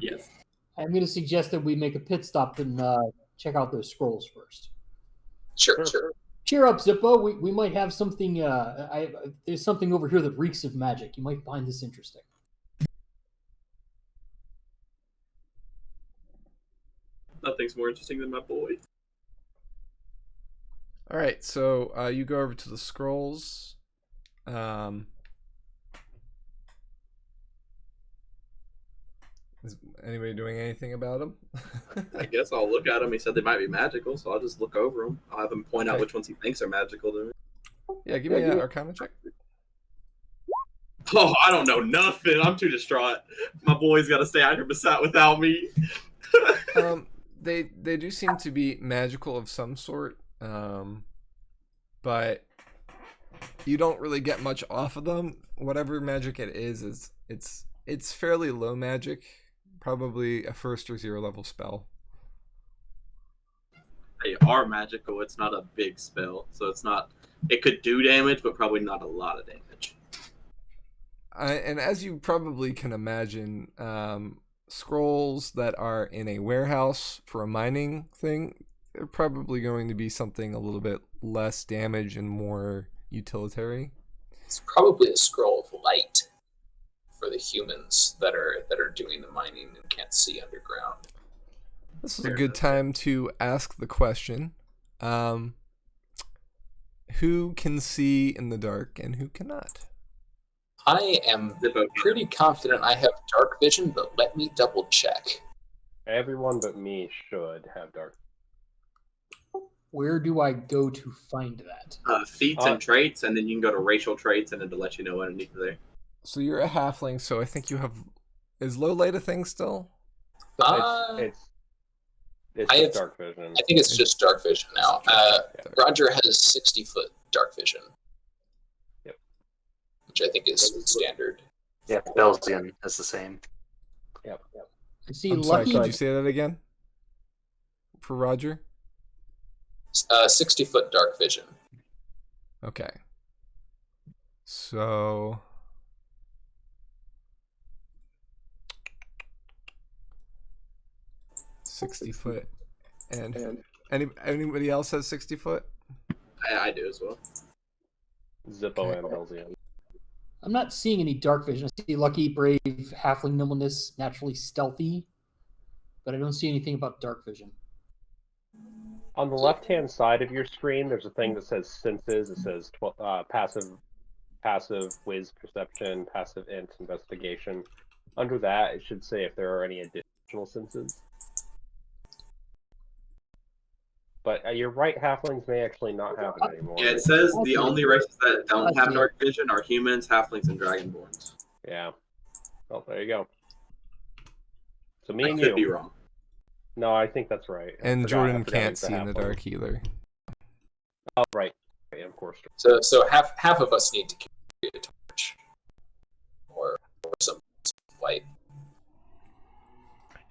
Speaker 2: Yes.
Speaker 5: I'm going to suggest that we make a pit stop and check out those scrolls first.
Speaker 4: Sure.
Speaker 5: Cheer up, Zippo. We might have something. There's something over here that reeks of magic. You might find this interesting.
Speaker 2: Nothing's more interesting than my boy.
Speaker 1: all right, so you go over to the scrolls. Is anybody doing anything about them?
Speaker 2: I guess I'll look at them. He said they might be magical, so I'll just look over them. I'll have him point out
Speaker 1: Okay.
Speaker 2: which ones he thinks are magical to me.
Speaker 1: Yeah, give me an Arcana check.
Speaker 2: Oh, I don't know nothing. I'm too distraught. My boy's got to stay out here without me.
Speaker 1: They do seem to be magical of some sort, but you don't really get much off of them. Whatever magic it is it's fairly low magic, probably a 1st or 0 level spell.
Speaker 2: They are magical. It's not a big spell, so it's not. It could do damage, but probably not a lot of damage.
Speaker 1: And as you probably can imagine, scrolls that are in a warehouse for a mining thing, they're probably going to be something a little bit less damage and more utilitarian.
Speaker 4: It's probably a scroll of light for the humans that are doing the mining and can't see underground.
Speaker 1: This is a good time to ask the question. Who can see in the dark and who cannot?
Speaker 4: I am pretty confident I have dark vision, but let me double check.
Speaker 3: Everyone but me should have dark.
Speaker 5: Where do I go to find that?
Speaker 2: Feats and traits, and then you can go to racial traits, and it'll let you know underneath there.
Speaker 1: So you're a halfling, so I think you have... Is low light a thing still?
Speaker 3: It's
Speaker 4: I
Speaker 3: just
Speaker 4: have-
Speaker 3: dark vision.
Speaker 4: I think it's just dark vision now. Roger has 60-foot dark vision.
Speaker 3: Yep.
Speaker 4: Which I think is standard.
Speaker 6: Yeah, Belzian is the same.
Speaker 3: Yep.
Speaker 5: I see
Speaker 1: I'm sorry,
Speaker 5: Lucky.
Speaker 1: could you say that again? For Roger?
Speaker 4: 60-foot dark vision.
Speaker 1: Okay. So... 60 foot. And anybody else has 60 foot?
Speaker 2: I do as well.
Speaker 3: Zippo and Belzian.
Speaker 5: I'm not seeing any dark vision. I see Lucky, Brave, Halfling Nimbleness, Naturally Stealthy, but I don't see anything about dark vision.
Speaker 3: On the left-hand side of your screen, there's a thing that says senses. It says passive whiz perception, passive int investigation. Under that, it should say if there are any additional senses. But you're right, halflings may actually not have it anymore.
Speaker 2: Yeah, it says the only races that don't have dark vision are humans, halflings, and dragonborns.
Speaker 3: Yeah. Oh, there you go. So me
Speaker 2: I
Speaker 3: and
Speaker 2: could
Speaker 3: you.
Speaker 2: be wrong.
Speaker 3: No, I think that's right.
Speaker 1: And Jordan can't
Speaker 3: he's a
Speaker 1: see in the
Speaker 3: halfling.
Speaker 1: dark either.
Speaker 3: Oh, right. Yeah, of course.
Speaker 4: So half of us need to carry a torch. Or some light.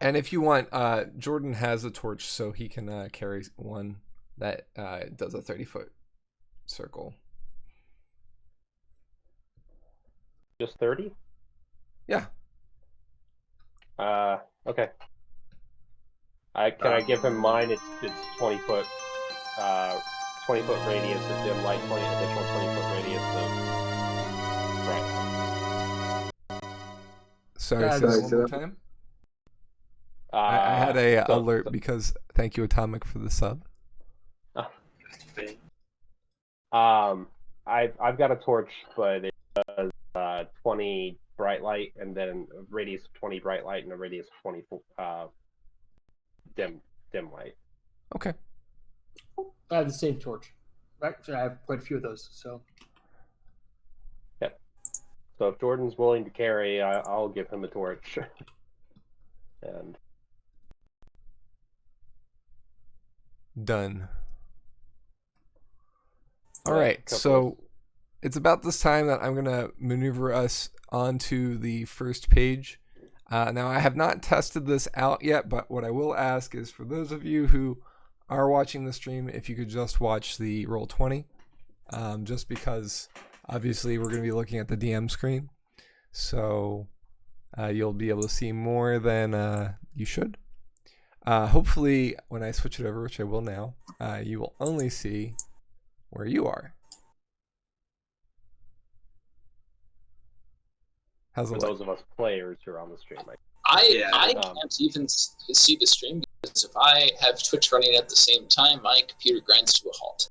Speaker 1: And if you want, Jordan has a torch, so he can carry one that does a 30-foot circle.
Speaker 3: Just 30?
Speaker 1: Yeah.
Speaker 3: Okay. Can I give him mine? It's 20 foot 20 foot radius of dim light, 20 additional 20 foot radius of bright light.
Speaker 1: Sorry, say that one more time. I had a alert because thank you Atomic for the sub.
Speaker 3: I've got a torch, but it does 20 bright light and then a radius of 20 bright light and a radius of 20 dim light.
Speaker 1: Okay.
Speaker 5: I have the same torch. Right? I have quite a few of those. So
Speaker 3: So if Jordan's willing to carry, I'll give him a torch. And
Speaker 1: Done. All
Speaker 3: Yeah,
Speaker 1: right,
Speaker 3: couple
Speaker 1: so
Speaker 3: of-
Speaker 1: it's about this time that I'm going to maneuver us onto the first page. Now, I have not tested this out yet, but what I will ask is for those of you who are watching the stream, if you could just watch the Roll20, just because obviously we're going to be looking at the DM screen. So you'll be able to see more than you should. Hopefully, when I switch it over, which I will now, you will only see where you are. How's
Speaker 3: for
Speaker 1: it
Speaker 3: those
Speaker 1: look?
Speaker 3: of us players who are on the stream,
Speaker 2: Yeah.
Speaker 4: I can't even see the stream because if I have Twitch running at the same time, my computer grinds to a halt.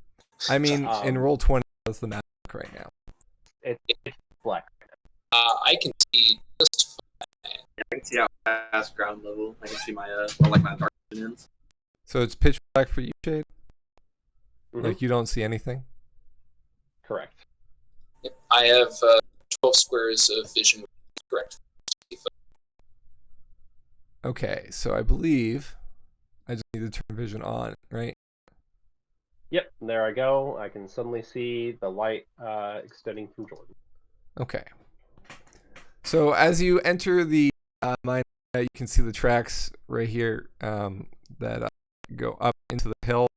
Speaker 1: I mean, in Roll20, that's the map right now.
Speaker 3: it's black.
Speaker 4: I can see just
Speaker 2: I can see how fast ground level. I can see my or like my dark vision is.
Speaker 1: So it's pitch black for you, Shade?
Speaker 3: Mhm.
Speaker 1: Like you don't see anything?
Speaker 3: Correct.
Speaker 4: I have 12 squares of vision. Correct.
Speaker 1: Okay, so I believe I just need to turn vision on, right?
Speaker 3: Yep, there I go. I can suddenly see the light extending from Jordan.
Speaker 1: Okay. So as you enter the mine, you can see the tracks right here that go up into the hill.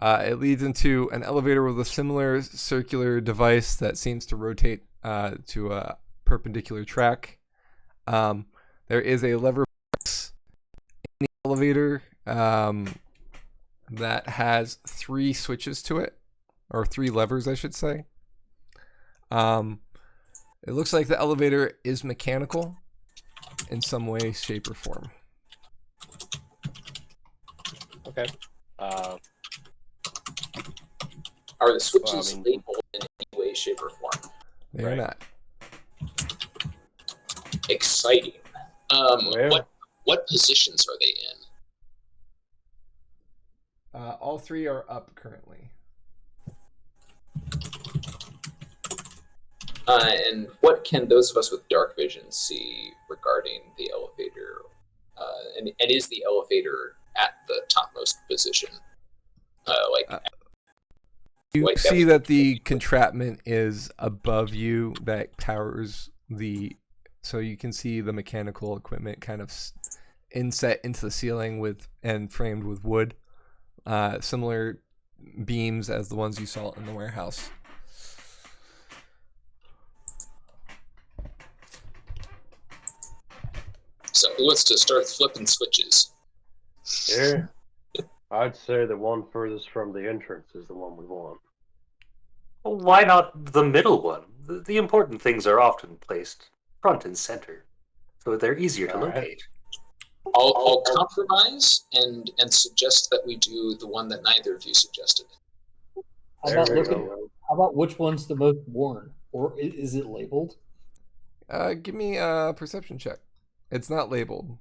Speaker 1: It leads into an elevator with a similar circular device that seems to rotate to a perpendicular track. There is a lever box in the elevator that has 3 switches to it, or 3 levers, I should say. It looks like the elevator is mechanical in some way, shape, or form.
Speaker 3: Okay.
Speaker 4: Are the switches
Speaker 3: Well, I mean-
Speaker 4: labeled in any way, shape, or form?
Speaker 1: They are
Speaker 3: Right.
Speaker 1: not.
Speaker 4: Exciting.
Speaker 3: Where?
Speaker 4: What positions are they in?
Speaker 1: All 3 are up currently.
Speaker 4: And what can those of us with dark vision see regarding the elevator? And is the elevator at the topmost position?
Speaker 1: You
Speaker 4: Like that
Speaker 1: see
Speaker 4: would-
Speaker 1: that the contraptment is above you that powers the, so you can see the mechanical equipment kind of inset into the ceiling with and framed with wood, similar beams as the ones you saw in the warehouse.
Speaker 4: So who wants to start flipping switches?
Speaker 3: Here. I'd say the one furthest from the entrance is the one we want.
Speaker 6: Well, why not the middle one? The important things are often placed front and center, so they're easier to
Speaker 3: All right.
Speaker 6: locate.
Speaker 4: I'll compromise and suggest that we do the one that neither of you suggested.
Speaker 5: How
Speaker 3: There
Speaker 5: about
Speaker 3: we
Speaker 5: looking?
Speaker 3: go.
Speaker 5: How about which one's the most worn, or is it labeled?
Speaker 1: Give me a perception check. It's not labeled.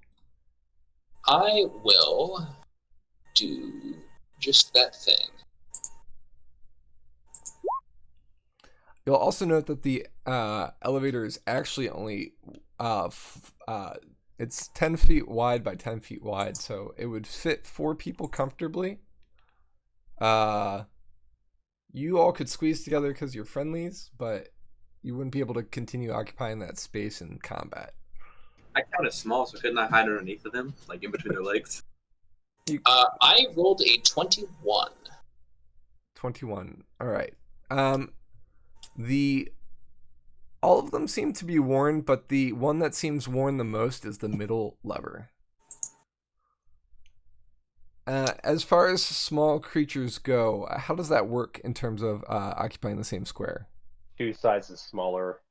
Speaker 4: I will do just that thing.
Speaker 1: You'll also note that the elevator is actually only it's 10 feet wide by 10 feet wide, so it would fit 4 people comfortably. You all could squeeze together because you're friendlies, but you wouldn't be able to continue occupying that space in combat.
Speaker 2: I counted small, so couldn't I hide underneath of them, like in between their legs?
Speaker 4: I rolled a 21.
Speaker 1: 21. All right. All of them seem to be worn, but the one that seems worn the most is the middle lever. As far as small creatures go, how does that work in terms of occupying the same square?
Speaker 3: 2 sizes smaller.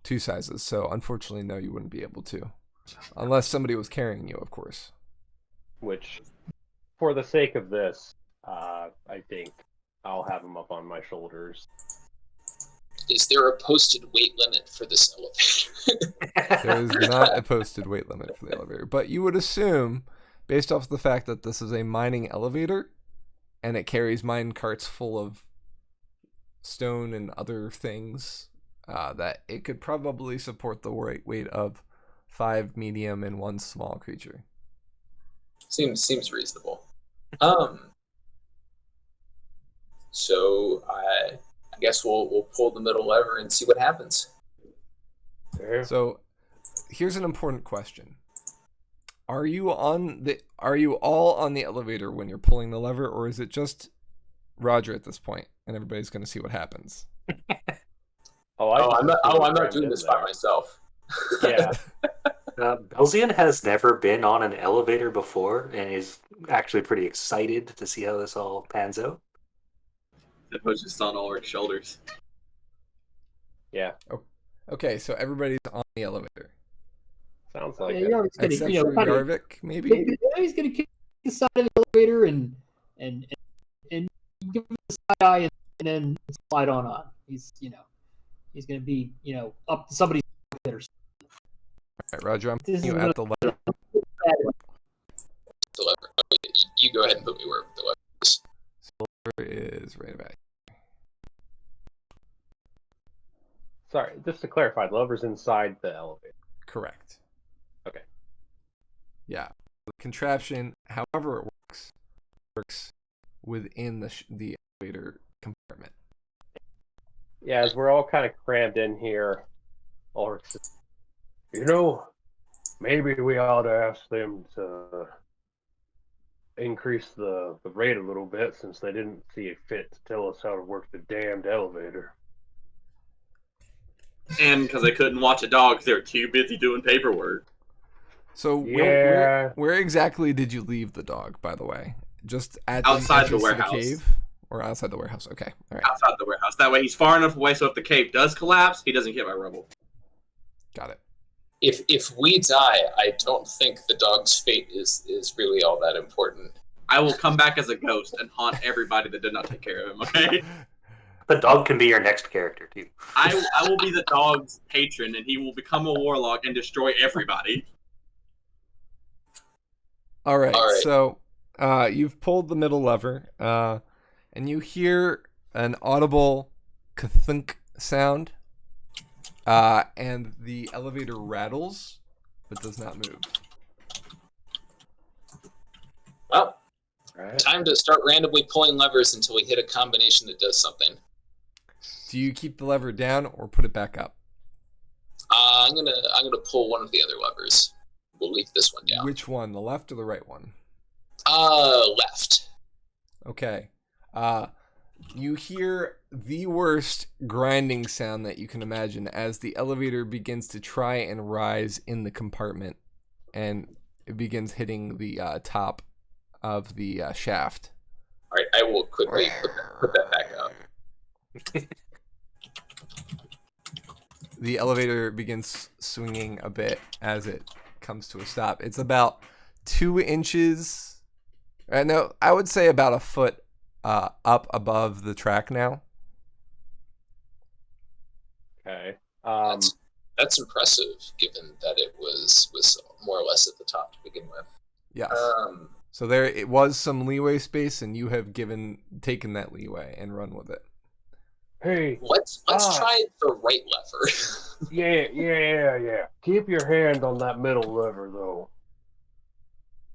Speaker 1: 2 sizes. So unfortunately, no, you wouldn't be able to, unless somebody was carrying you, of course.
Speaker 3: Which, for the sake of this, I think I'll have them up on my shoulders.
Speaker 4: Is there a posted weight limit for this elevator?
Speaker 1: There is not a posted weight limit for the elevator, but you would assume, based off the fact that this is a mining elevator and it carries mine carts full of stone and other things, that it could probably support the weight of 5 medium and 1 small creature.
Speaker 4: Seems reasonable. So I guess we'll pull the middle lever and see what happens.
Speaker 3: Yeah.
Speaker 1: So here's an important question. Are you all on the elevator when you're pulling the lever, or is it just Roger at this point and everybody's going to see what happens?
Speaker 4: I'm not doing this by myself.
Speaker 3: Yeah.
Speaker 6: Belzian has never been on an elevator before and is actually pretty excited to see how this all pans out.
Speaker 2: It was just on Ulrich's shoulders.
Speaker 3: Yeah.
Speaker 1: Okay, so everybody's on the elevator.
Speaker 3: Sounds like
Speaker 5: Yeah,
Speaker 3: it.
Speaker 5: Yarvik's gonna,
Speaker 1: Except
Speaker 5: you know,
Speaker 1: for
Speaker 5: kind of,
Speaker 1: Yarvik, maybe?
Speaker 5: he's gonna kick the side of the elevator and give him the side eye and then slide on. He's gonna be, up to somebody's there.
Speaker 1: All right, Roger, I'm
Speaker 5: This
Speaker 1: putting you
Speaker 5: is
Speaker 1: at the lever.
Speaker 4: The lever. Okay, you go ahead and put me where the lever is.
Speaker 1: Is right about.
Speaker 3: Sorry, just to clarify, the lever's inside the elevator.
Speaker 1: Correct.
Speaker 3: Okay.
Speaker 1: Yeah. The contraption, however it works within the elevator compartment.
Speaker 3: Yeah, as we're all kind of crammed in here, Ulrich says, maybe we ought to ask them to increase the rate a little bit since they didn't see it fit to tell us how to work the damned elevator.
Speaker 2: And because they couldn't watch a dog because they were too busy doing paperwork.
Speaker 1: So
Speaker 3: Yeah.
Speaker 1: where exactly did you leave the dog, by the way? Just at
Speaker 2: Outside the
Speaker 1: entrance to
Speaker 2: warehouse.
Speaker 1: cave? Or outside the warehouse? Okay, all right.
Speaker 2: Outside the warehouse. That way he's far enough away so if the cave does collapse, he doesn't get by rubble.
Speaker 1: Got it.
Speaker 4: If we die, I don't think the dog's fate is really all that important.
Speaker 2: I will come back as a ghost and haunt everybody that did not take care of him, okay?
Speaker 6: The dog can be your next character, too.
Speaker 2: I will be the dog's patron, and he will become a warlock and destroy everybody.
Speaker 1: All right.
Speaker 4: All right.
Speaker 1: So you've pulled the middle lever, and you hear an audible ka-thunk sound, and the elevator rattles, but does not move.
Speaker 4: Well,
Speaker 3: Right.
Speaker 4: time to start randomly pulling levers until we hit a combination that does something.
Speaker 1: Do you keep the lever down or put it back up?
Speaker 4: I'm gonna pull one of the other levers. We'll leave this one down.
Speaker 1: Which one, the left or the right one?
Speaker 4: Left.
Speaker 1: Okay. You hear the worst grinding sound that you can imagine as the elevator begins to try and rise in the compartment, and it begins hitting the top of the shaft.
Speaker 4: All right, I will quickly put that back up.
Speaker 1: The elevator begins swinging a bit as it comes to a stop. It's about 2 inches. No, I would say about a foot up above the track now.
Speaker 3: Okay.
Speaker 4: That's impressive, given that it was more or less at the top to begin with.
Speaker 1: Yes. So there it was some leeway space, and you have taken that leeway and run with it.
Speaker 3: Hey.
Speaker 4: Let's try the right lever.
Speaker 3: Yeah. Keep your hand on that middle lever, though.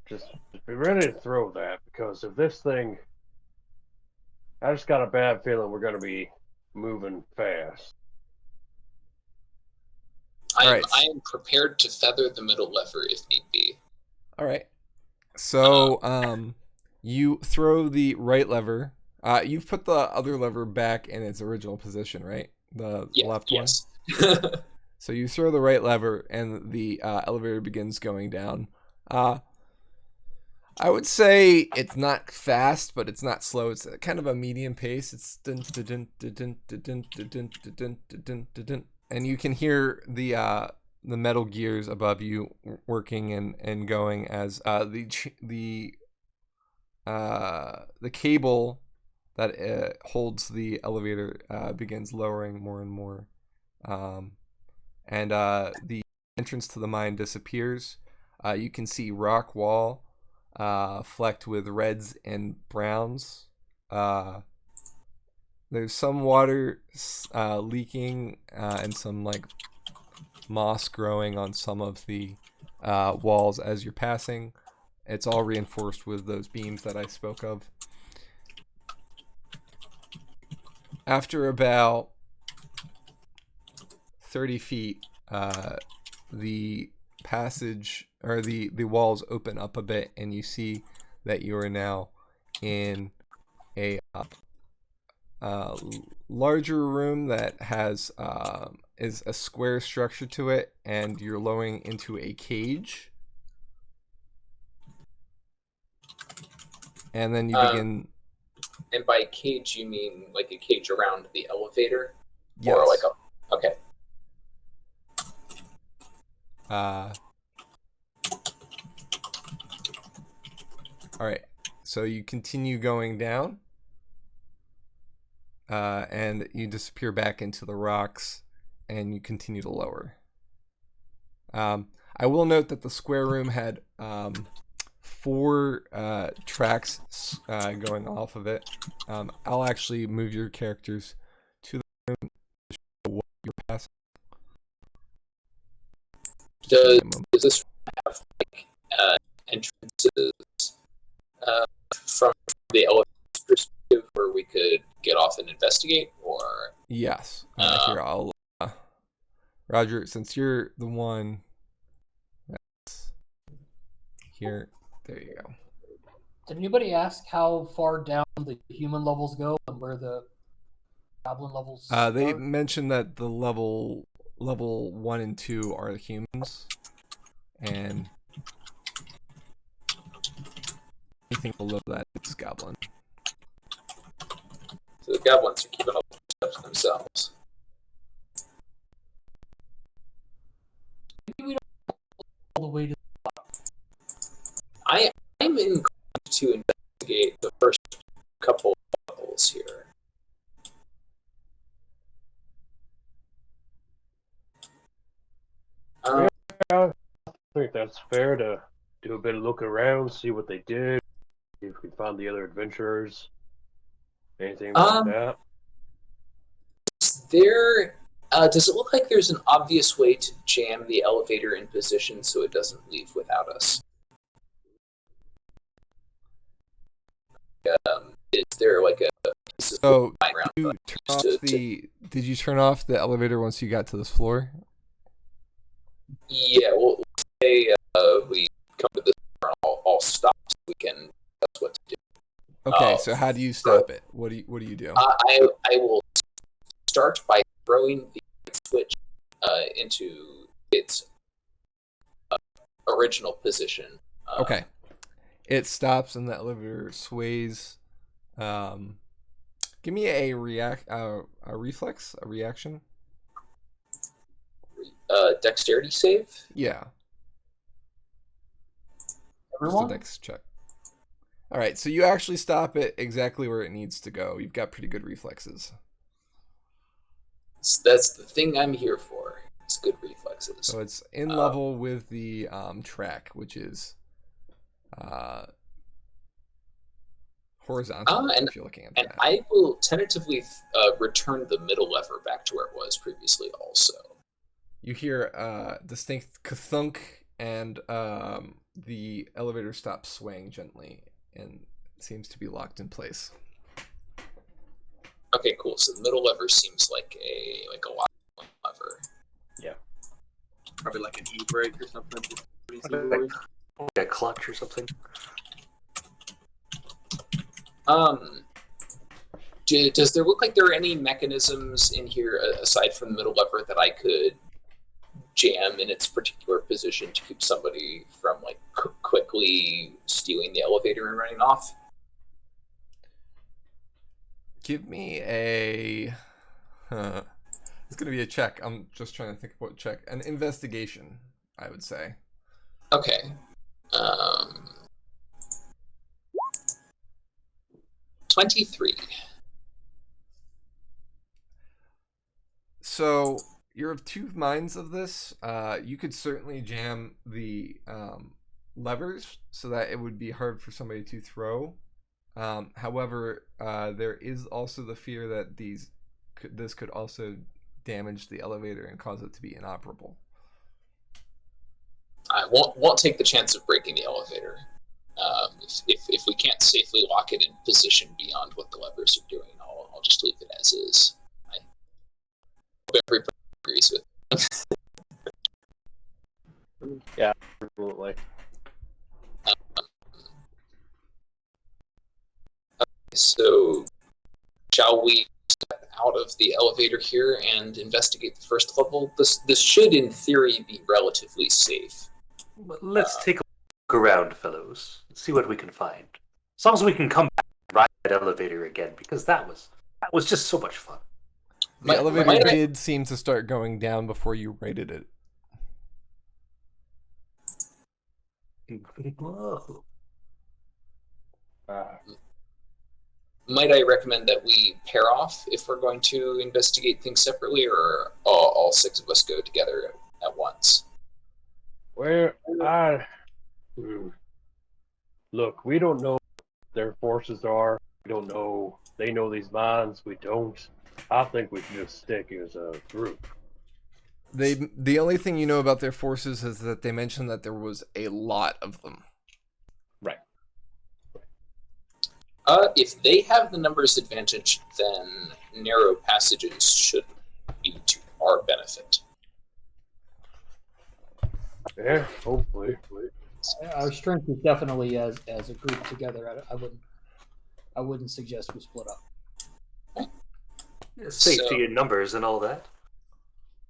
Speaker 3: Just be ready to throw that, because if this thing... I just got a bad feeling we're going to be moving fast.
Speaker 4: I am prepared to feather the middle lever if need be.
Speaker 1: All right. So you throw the right lever. You've put the other lever back in its original position, right? The left one?
Speaker 4: Yes.
Speaker 1: So you throw the right lever, and the elevator begins going down. I would say it's not fast, but it's not slow. It's kind of a medium pace. It's and you can hear the metal gears above you working and going as the cable that holds the elevator begins lowering more and more, and the entrance to the mine disappears. You can see rock wall flecked with reds and browns, there's some water leaking and some like moss growing on some of the walls as you're passing. It's all reinforced with those beams that I spoke of. After about 30 feet, the passage or the walls open up a bit, and you see that you are now in a larger room that has is a square structure to it, and you're lowering into a cage. And then you begin.
Speaker 4: And by cage, you mean like a cage around the elevator?
Speaker 1: Yes.
Speaker 4: Or like a... Okay.
Speaker 1: All right. So you continue going down. And you disappear back into the rocks, and you continue to lower. I will note that the square room had 4 tracks going off of it. I'll actually move your characters to the room to show what you're passing.
Speaker 4: Does this have like entrances from the elevator perspective where we could get off and investigate, or?
Speaker 1: Yes. Here, I'll Roger, since you're the one that's here, there you go.
Speaker 5: Did anybody ask how far down the human levels go and where the goblin levels
Speaker 1: They
Speaker 5: start?
Speaker 1: mentioned that the level 1 and 2 are humans, and anything below that is goblin.
Speaker 4: So the goblins are keeping up with stuff themselves.
Speaker 5: Maybe we don't go all the way to
Speaker 4: I'm inclined to investigate the first couple of levels here.
Speaker 3: I think that's fair to do a bit of looking around, see what they did, see if we can find the other adventurers, anything like that.
Speaker 4: Does it look like there's an obvious way to jam the elevator in position so it doesn't leave without us? Is there like a piece of
Speaker 1: So
Speaker 4: line around
Speaker 1: you turn off did you turn off the elevator once you got to this floor?
Speaker 4: Yeah, well, let's say we come to this floor and all stop so we can that's what to do.
Speaker 1: Okay, so how do you stop it? What do you do?
Speaker 4: I will start by throwing the switch into its original position.
Speaker 1: Okay. It stops and the elevator sways. Give me a reflex, a reaction.
Speaker 4: Dexterity save?
Speaker 1: Yeah.
Speaker 5: everyone.
Speaker 1: Just a dex check. All right, so you actually stop it exactly where it needs to go. You've got pretty good reflexes.
Speaker 4: So that's the thing I'm here for. It's good reflexes.
Speaker 1: So it's in level with the track, which is horizontal. If you're looking at that.
Speaker 4: And I will tentatively return the middle lever back to where it was previously also.
Speaker 1: You hear distinct ka-thunk, and the elevator stops swaying gently and seems to be locked in place.
Speaker 4: Okay, cool. So the middle lever seems like a lock lever.
Speaker 3: Yeah.
Speaker 2: Probably like an e-brake or something.
Speaker 6: Like a clutch or something.
Speaker 4: Does there look like there are any mechanisms in here aside from the middle lever that I could jam in its particular position to keep somebody from like quickly stealing the elevator and running off?
Speaker 1: Give me a. It's gonna be a check. I'm just trying to think of what check. An investigation, I would say.
Speaker 4: Okay. 23.
Speaker 1: So you're of two minds of this. You could certainly jam the levers so that it would be hard for somebody to throw However, there is also the fear that this could also damage the elevator and cause it to be inoperable.
Speaker 4: I won't take the chance of breaking the elevator. If we can't safely lock it in position beyond what the levers are doing, I'll just leave it as is. I hope everybody agrees with.
Speaker 3: Yeah, absolutely.
Speaker 4: So, shall we step out of the elevator here and investigate the first level? This should, in theory, be relatively safe.
Speaker 6: Let's take a look around, fellows. See what we can find. As long as we can come back and ride that elevator again, because that was just so much fun.
Speaker 1: The elevator did seem to start going down before you rated it.
Speaker 6: Whoa.
Speaker 4: Might I recommend that we pair off if we're going to investigate things separately, or all six of us go together at once?
Speaker 3: Well, look, we don't know what their forces are. We don't know. They know these mines. We don't. I think we should just stick as a group.
Speaker 1: The only thing you know about their forces is that they mentioned that there was a lot of them.
Speaker 3: Right.
Speaker 4: If they have the numbers advantage, then narrow passages should be to our benefit.
Speaker 3: Yeah, hopefully.
Speaker 5: Our strength is definitely as a group together. I wouldn't suggest we split up.
Speaker 6: Safety in numbers and all that.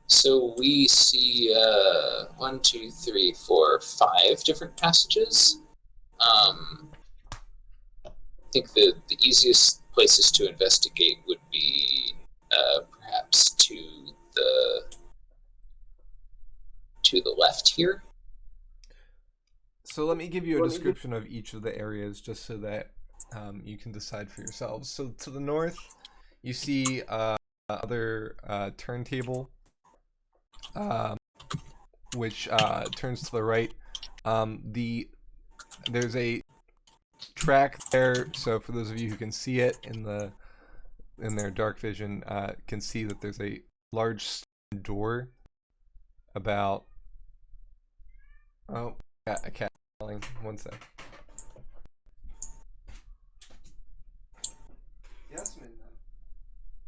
Speaker 4: So we see 1, 2, 3, 4, 5 different passages. I think the easiest places to investigate would be perhaps to the left here.
Speaker 1: So let me give you a description of each of the areas just so that you can decide for yourselves. So to the north, you see other turntable, which turns to the right. There's a track there, so for those of you who can see it in their dark vision, can see that there's a large door about. Oh, yeah, a cat calling. One sec. Yes, Midnight.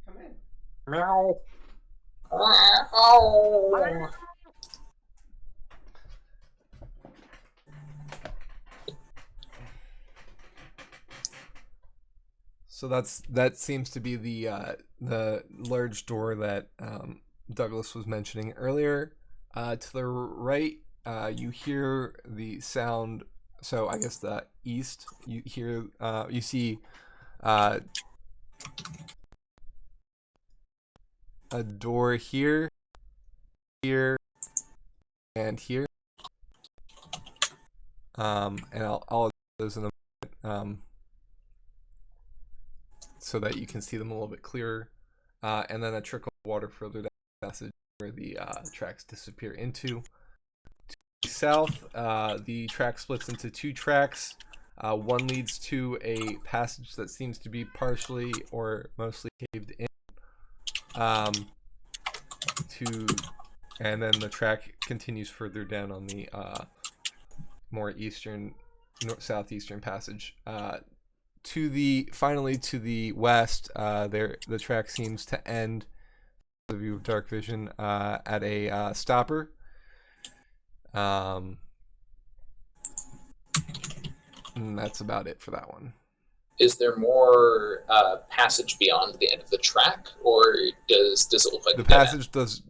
Speaker 1: Come in.
Speaker 6: Meow.
Speaker 1: So that seems to be the large door that Douglas was mentioning earlier. To the right, you hear the sound. So I guess the east, you hear, you see a door here, and here. And I'll add those in a moment, so that you can see them a little bit clearer. And then a trickle of water further down the passage where the tracks disappear into. To the south, the track splits into 2 tracks. One leads to a passage that seems to be partially or mostly caved in. And then the track continues further down on the more southeastern passage. Finally to the west, the track seems to end, the view of dark vision, at a stopper. And that's about it for that one.
Speaker 4: Is there more passage beyond the end of the track, or does it look like
Speaker 1: the passage does?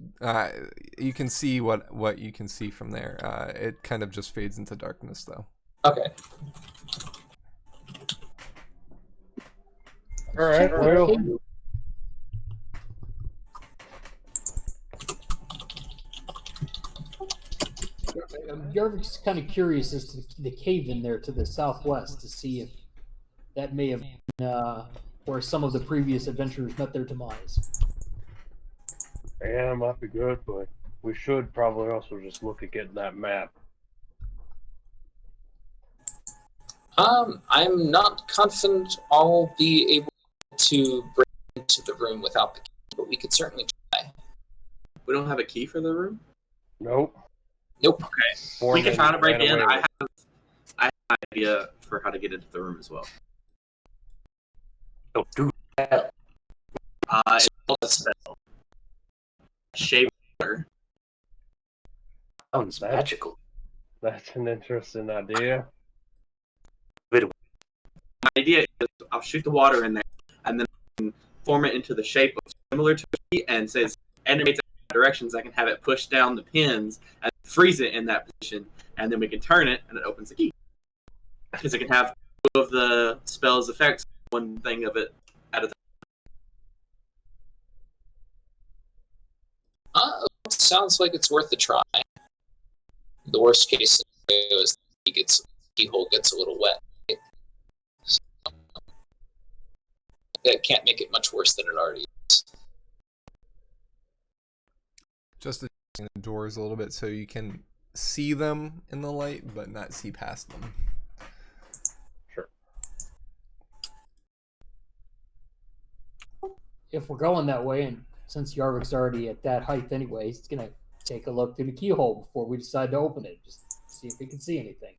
Speaker 1: You can see what you can see from there. It kind of just fades into darkness, though.
Speaker 4: Okay.
Speaker 3: All right, well.
Speaker 5: Jarvik's kind of curious as to the cave in there to the southwest to see if that may have been where some of the previous adventurers met their demise.
Speaker 3: Yeah, might be good, but we should probably also just look at getting that map.
Speaker 4: I'm not confident I'll be able to break into the room without the key, but we could certainly try.
Speaker 2: We don't have a key for the room?
Speaker 3: Nope.
Speaker 4: Nope.
Speaker 2: Okay. We can try to break in.
Speaker 3: I
Speaker 2: I have an idea for how to get into the room as well.
Speaker 6: Don't do that.
Speaker 2: It's called a spell. Shape water.
Speaker 6: Sounds magical.
Speaker 3: That's an interesting idea.
Speaker 2: My idea is I'll shoot the water in there and then form it into the shape of similar to a key, and says animates directions. I can have it push down the pins and freeze it in that position, and then we can turn it and it opens the key. Because it can have two of the spell's effects, one thing of it at a time.
Speaker 4: Sounds like it's worth a try. The worst case scenario is the keyhole gets a little wet. So, that can't make it much worse than it already is.
Speaker 1: Just adjusting the doors a little bit so you can see them in the light, but not see past them.
Speaker 3: Sure.
Speaker 5: If we're going that way, and since Yarvik's already at that height anyway, he's going to take a look through the keyhole before we decide to open it. Just see if we can see anything.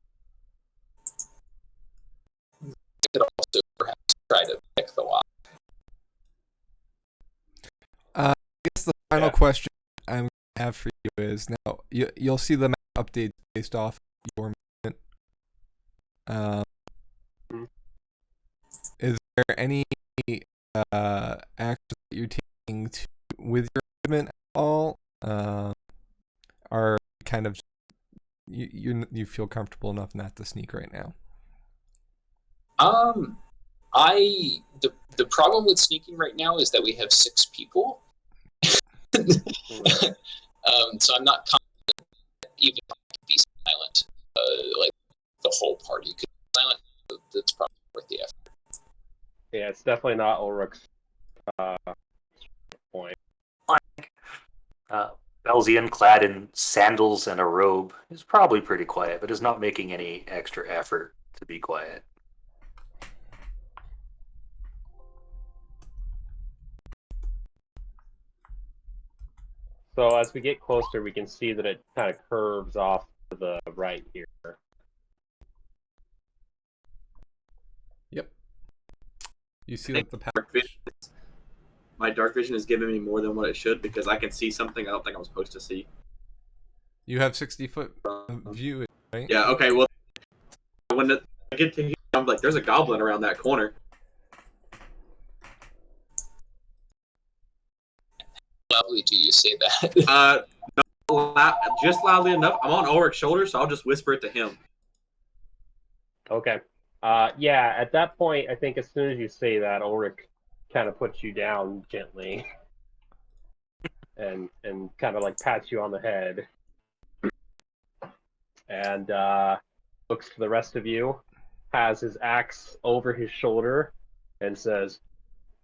Speaker 4: You could also perhaps try to pick the lock.
Speaker 1: I guess the final question I'm going to have for you is, now you'll see the map updates based off your movement. Is there any action that you're taking with your movement at all? Are kind of you feel comfortable enough not to sneak right now?
Speaker 4: The problem with sneaking right now is that we have 6 people. So I'm not confident that even if I can be silent, like the whole party could be silent. That's probably worth the effort.
Speaker 3: Yeah, it's definitely not Orrak's point.
Speaker 6: Belzian, clad in sandals and a robe, is probably pretty quiet, but is not making any extra effort to be quiet.
Speaker 3: So as we get closer, we can see that it kind of curves off to the right here.
Speaker 1: Yep. You see like the path.
Speaker 2: My dark vision is giving me more than what it should, because I can see something I don't think I'm supposed to see.
Speaker 1: You have 60-foot view, right?
Speaker 2: Yeah, okay, well, when I get to here, I'm like, there's a goblin around that corner.
Speaker 4: Lovely, do you say that?
Speaker 2: No, just loudly enough. I'm on Orrak's shoulder, so I'll just whisper it to him.
Speaker 3: Okay. Yeah, at that point, I think as soon as you say that, Orrak kind of puts you down gently and kind of like pats you on the head and looks to the rest of you, has his axe over his shoulder, and says,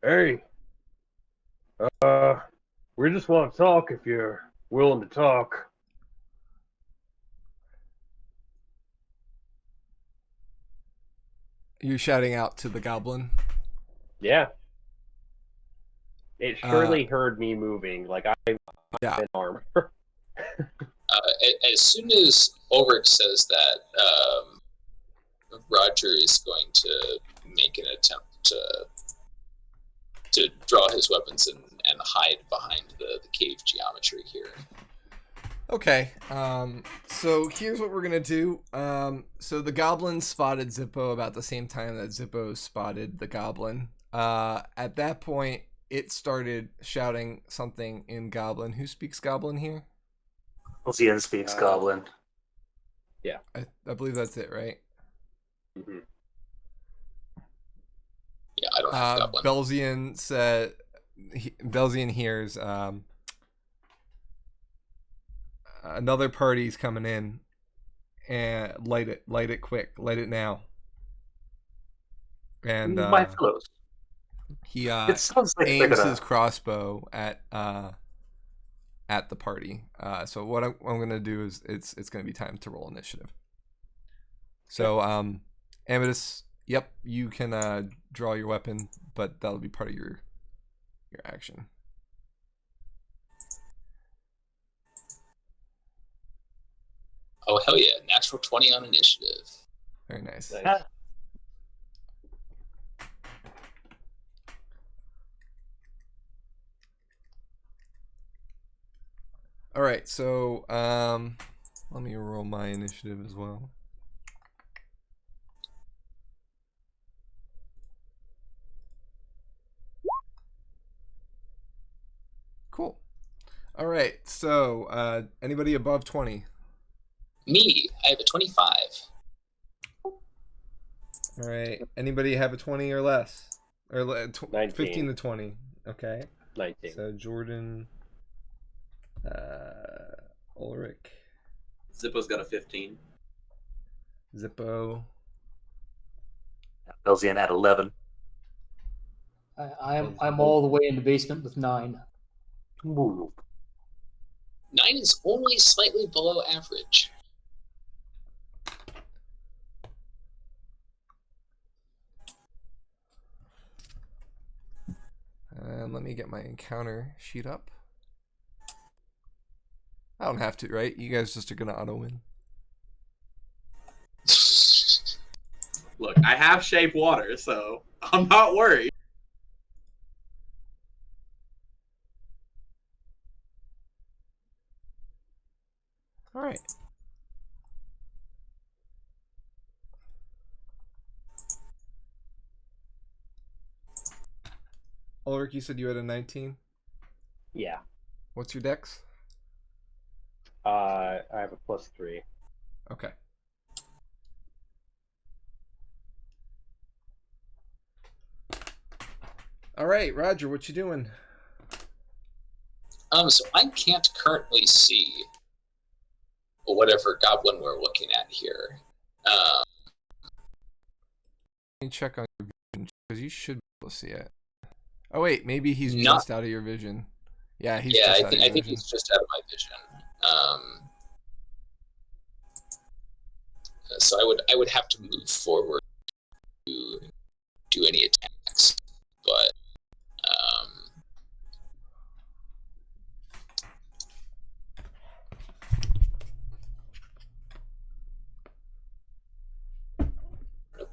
Speaker 3: "Hey, we just want to talk if you're willing to talk."
Speaker 1: You're shouting out to the goblin?
Speaker 3: Yeah. It surely heard me moving. Like, I'm in armor.
Speaker 4: As soon as Orrak says that, Roger is going to make an attempt to draw his weapons and hide behind the cave geometry here.
Speaker 1: Okay, so here's what we're gonna do. So the goblin spotted Zippo about the same time that Zippo spotted the goblin. At that point, it started shouting something in Goblin. Who speaks Goblin here?
Speaker 6: Belzian speaks Goblin.
Speaker 3: Yeah.
Speaker 1: I believe that's it, right?
Speaker 3: Mm-hmm.
Speaker 4: Yeah, I don't have Goblin.
Speaker 1: Belzian hears another party's coming in, and light it quick, light it now. And
Speaker 6: my fellows.
Speaker 1: He
Speaker 6: it sounds like
Speaker 1: aims his crossbow at the party. So what I'm gonna do is it's gonna be time to roll initiative. So Amethyst, yep, you can draw your weapon, but that'll be part of your action.
Speaker 4: Oh, hell yeah. Natural 20 on initiative.
Speaker 1: Very nice.
Speaker 3: Nice.
Speaker 1: All right, so let me roll my initiative as well. Cool. All right, so anybody above 20?
Speaker 4: Me, I have a 25.
Speaker 1: All right, anybody have a 20 or less? Or
Speaker 3: 19.
Speaker 1: 15 to 20. Okay.
Speaker 3: 19.
Speaker 1: So Jordan, Ulrich,
Speaker 2: Zippo's got a 15.
Speaker 1: Zippo,
Speaker 6: Belzian at 11.
Speaker 5: I'm all the way in the basement with 9.
Speaker 6: Ooh.
Speaker 4: 9 is only slightly below average.
Speaker 1: let me get my encounter sheet up. I don't have to, right? You guys just are gonna auto win.
Speaker 2: Look, I have shape water, so I'm not worried.
Speaker 1: All right. Ulrich, you said you had a 19.
Speaker 3: Yeah.
Speaker 1: What's your dex?
Speaker 3: I have a +3.
Speaker 1: Okay. All right, Roger, what you doing?
Speaker 4: So I can't currently see whatever goblin we're looking at here.
Speaker 1: Let me check on your vision because you should be able to see it. Oh wait, maybe he's just out of your vision. Yeah, he's just out of your
Speaker 4: I think
Speaker 1: vision.
Speaker 4: he's just out of my vision. So I would have to move forward to do any attacks, but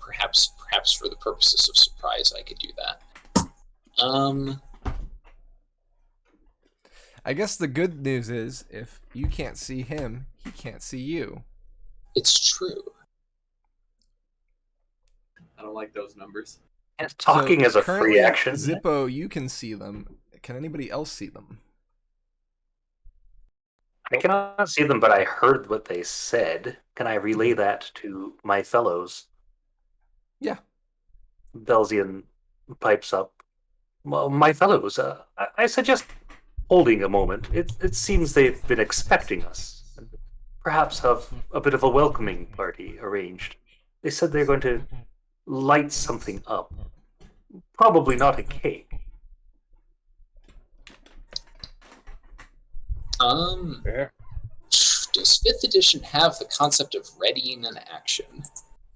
Speaker 4: perhaps for the purposes of surprise, I could do that.
Speaker 1: I guess the good news is if you can't see him, he can't see you.
Speaker 4: It's true.
Speaker 2: I don't like those numbers.
Speaker 6: And talking
Speaker 1: So
Speaker 6: is a free
Speaker 1: currently,
Speaker 6: action.
Speaker 1: Zippo, you can see them. Can anybody else see them?
Speaker 6: I cannot see them, but I heard what they said. Can I relay that to my fellows?
Speaker 1: Yeah.
Speaker 6: Belzian pipes up. Well, my fellows, I suggest holding a moment. It seems they've been expecting us. Perhaps have a bit of a welcoming party arranged. They said they're going to light something up. Probably not a cake.
Speaker 3: Fair.
Speaker 4: Does 5th edition have the concept of readying an action?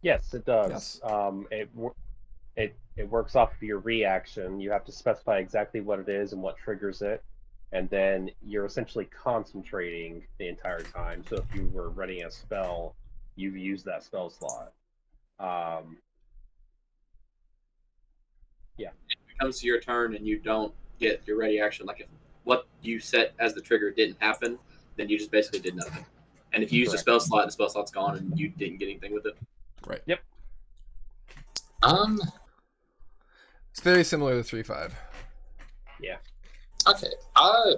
Speaker 3: Yes, it does.
Speaker 1: Yes.
Speaker 3: It works off of your reaction. You have to specify exactly what it is and what triggers it, and then you're essentially concentrating the entire time. So if you were readying a spell, you've used that spell slot.
Speaker 2: If it comes to your turn and you don't get your ready action, like if what you set as the trigger didn't happen, then you just basically did nothing. And if you use a spell slot, the spell slot's gone and you didn't get anything with it.
Speaker 1: Right.
Speaker 3: Yep.
Speaker 1: It's very similar to 3-5.
Speaker 3: Yeah.
Speaker 4: Okay. I'm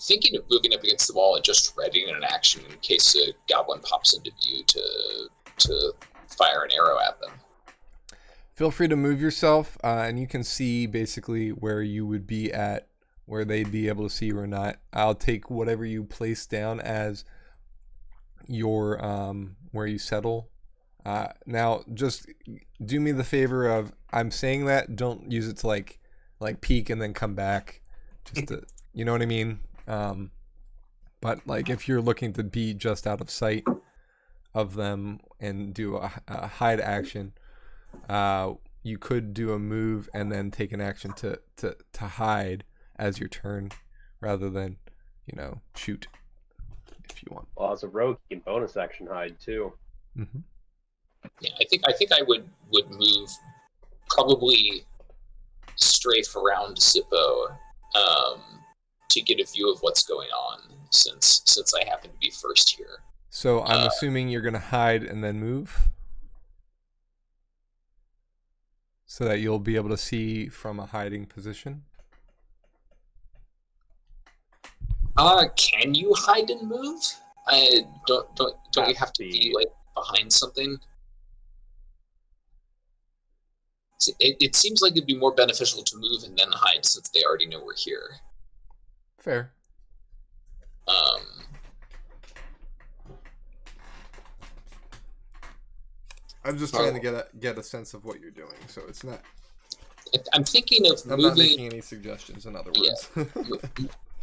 Speaker 4: thinking of moving up against the wall and just readying an action in case a goblin pops into view to fire an arrow at them.
Speaker 1: Feel free to move yourself, and you can see basically where you would be at, where they'd be able to see you or not. I'll take whatever you place down as your where you settle. Now, just do me the favor of I'm saying that. Don't use it to like peek and then come back. Just to, you know what I mean. But like if you're looking to be just out of sight, of them and do a hide action, you could do a move and then take an action to hide as your turn, rather than, shoot if you want.
Speaker 3: Well, as a rogue, you can bonus action hide too.
Speaker 1: Mm-hmm.
Speaker 4: Yeah, I think I would move probably strafe around Zippo to get a view of what's going on, since I happen to be first here.
Speaker 1: So I'm assuming you're going to hide and then move, so that you'll be able to see from a hiding position.
Speaker 4: Can you hide and move? I don't you have to be like behind something? See, it seems like it'd be more beneficial to move and then hide, since they already know we're here.
Speaker 1: Fair. I'm just trying to get a sense of what you're doing, so it's not.
Speaker 4: I'm thinking of moving.
Speaker 1: I'm not making any suggestions. In other words.
Speaker 4: Yeah.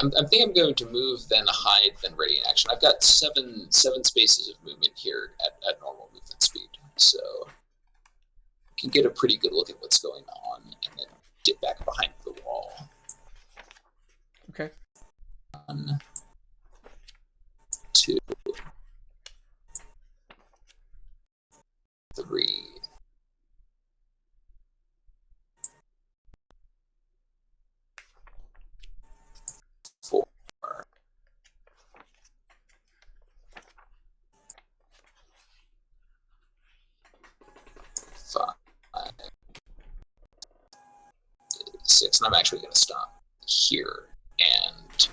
Speaker 4: I think I'm going to move, then hide, then ready in action. I've got seven spaces of movement here at normal movement speed, so I can get a pretty good look at what's going on, and then get back behind the wall.
Speaker 1: Okay.
Speaker 4: 1, 2, 3. 4. 5. 6. And I'm actually going to stop here and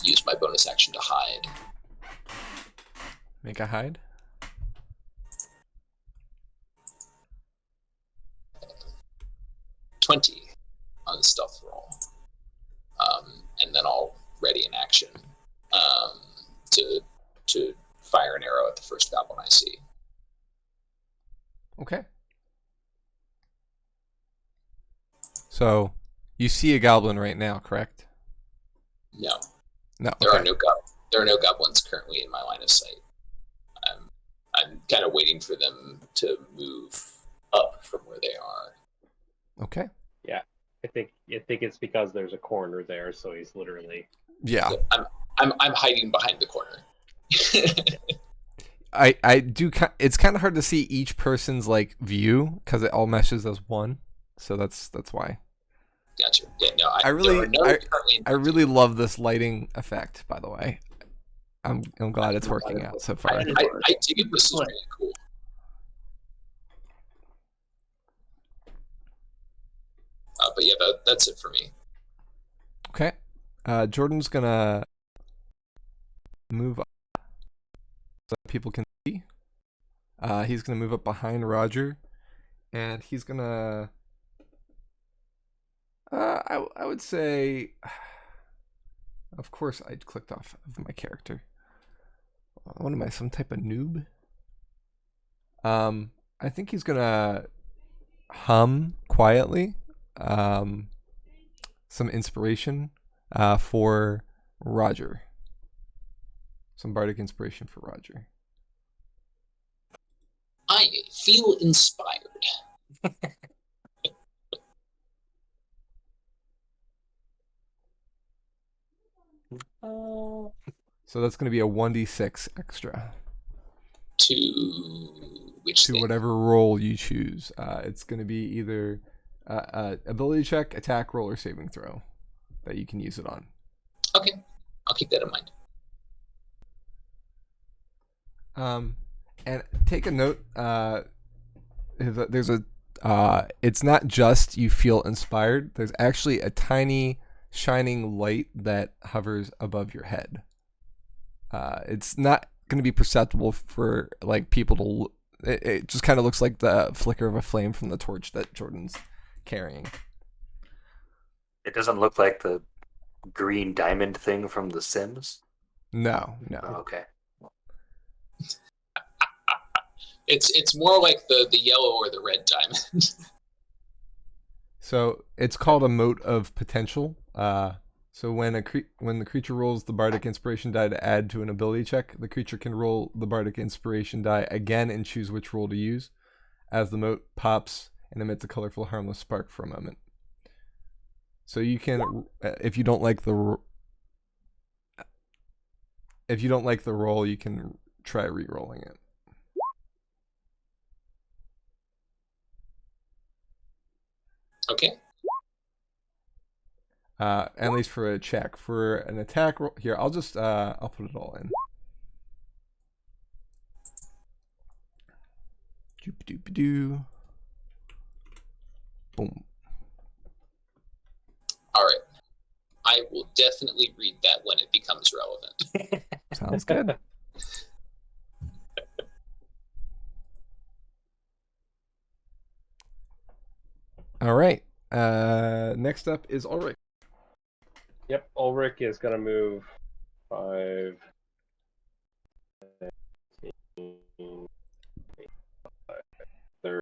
Speaker 4: use my bonus action to hide.
Speaker 1: Make a hide.
Speaker 4: 20 on the stealth roll, and then I'll ready in action to fire an arrow at the first goblin I see.
Speaker 1: Okay. So you see a goblin right now, correct?
Speaker 4: No,
Speaker 1: No.
Speaker 4: there
Speaker 1: okay.
Speaker 4: are no goblins currently in my line of sight. I'm kind of waiting for them to move up from where they are.
Speaker 1: Okay.
Speaker 3: Yeah, I think it's because there's a corner there, so he's literally.
Speaker 1: Yeah.
Speaker 4: So I'm hiding behind the corner.
Speaker 1: I do. It's kind of hard to see each person's like view because it all meshes as one. So that's why.
Speaker 4: Gotcha. Yeah. No.
Speaker 1: I really love this lighting effect. By the way, I'm glad it's working out so far.
Speaker 4: I think this is really cool. But yeah, that's it for me.
Speaker 1: Okay. Jordan's gonna move up so people can see. He's gonna move up behind Roger, and he's gonna. I would say. Of course, I clicked off of my character. What am I? Some type of noob? I think he's gonna hum quietly. Some inspiration for Roger. Some bardic inspiration for Roger.
Speaker 4: I feel inspired.
Speaker 1: So that's going to be a 1d6 extra.
Speaker 4: To which thing?
Speaker 1: Whatever roll you choose. It's going to be either ability check, attack roll, or saving throw that you can use it on. Okay,
Speaker 4: I'll keep that in mind.
Speaker 1: And take a note. There's it's not just you feel inspired. There's actually a tiny shining light that hovers above your head. It's not going to be perceptible for like people to. It just kind of looks like the flicker of a flame from the torch that Jordan's carrying.
Speaker 6: It doesn't look like the green diamond thing from The Sims?
Speaker 1: No.
Speaker 6: Oh, okay.
Speaker 4: It's more like the yellow or the red diamond.
Speaker 1: So it's called a mote of potential. So when the creature rolls the bardic inspiration die to add to an ability check, the creature can roll the bardic inspiration die again and choose which roll to use, as the mote pops and emits a colorful, harmless spark for a moment. So you can, if you don't like the roll, you can try re-rolling it.
Speaker 4: Okay.
Speaker 1: At least for a check. For an attack roll, here I'll just I'll put it all in. Doop doop doo. Boom.
Speaker 4: All right. I will definitely read that when it becomes relevant.
Speaker 1: Sounds good. All right. Next up is Orrak.
Speaker 3: Yep, Ulrich is going to move 5, 15, 30.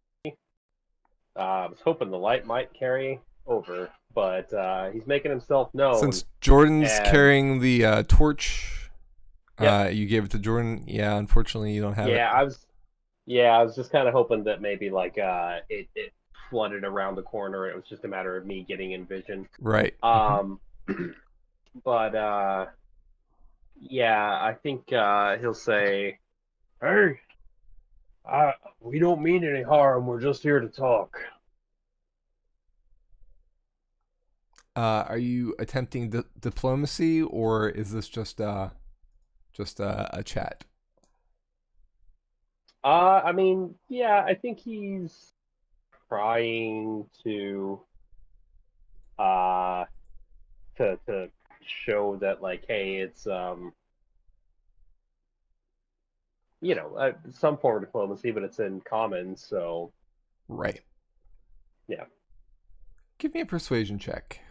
Speaker 3: I was hoping the light might carry over, but he's making himself known.
Speaker 1: Since Jordan's
Speaker 3: and-
Speaker 1: carrying the torch,
Speaker 3: Yep.
Speaker 1: you gave it to Jordan. Yeah, unfortunately, you don't have it.
Speaker 3: I was just kind of hoping that maybe like it flooded around the corner. It was just a matter of me getting in vision.
Speaker 1: Right.
Speaker 3: But yeah, I think he'll say, "Hey, we don't mean any harm. We're just here to talk."
Speaker 1: Are you attempting diplomacy, or is this just a chat?
Speaker 3: I mean, yeah, I think he's trying to show that, like, hey, it's some form of diplomacy, but it's in common, so
Speaker 1: Right.
Speaker 3: Yeah.
Speaker 1: Give me a persuasion check.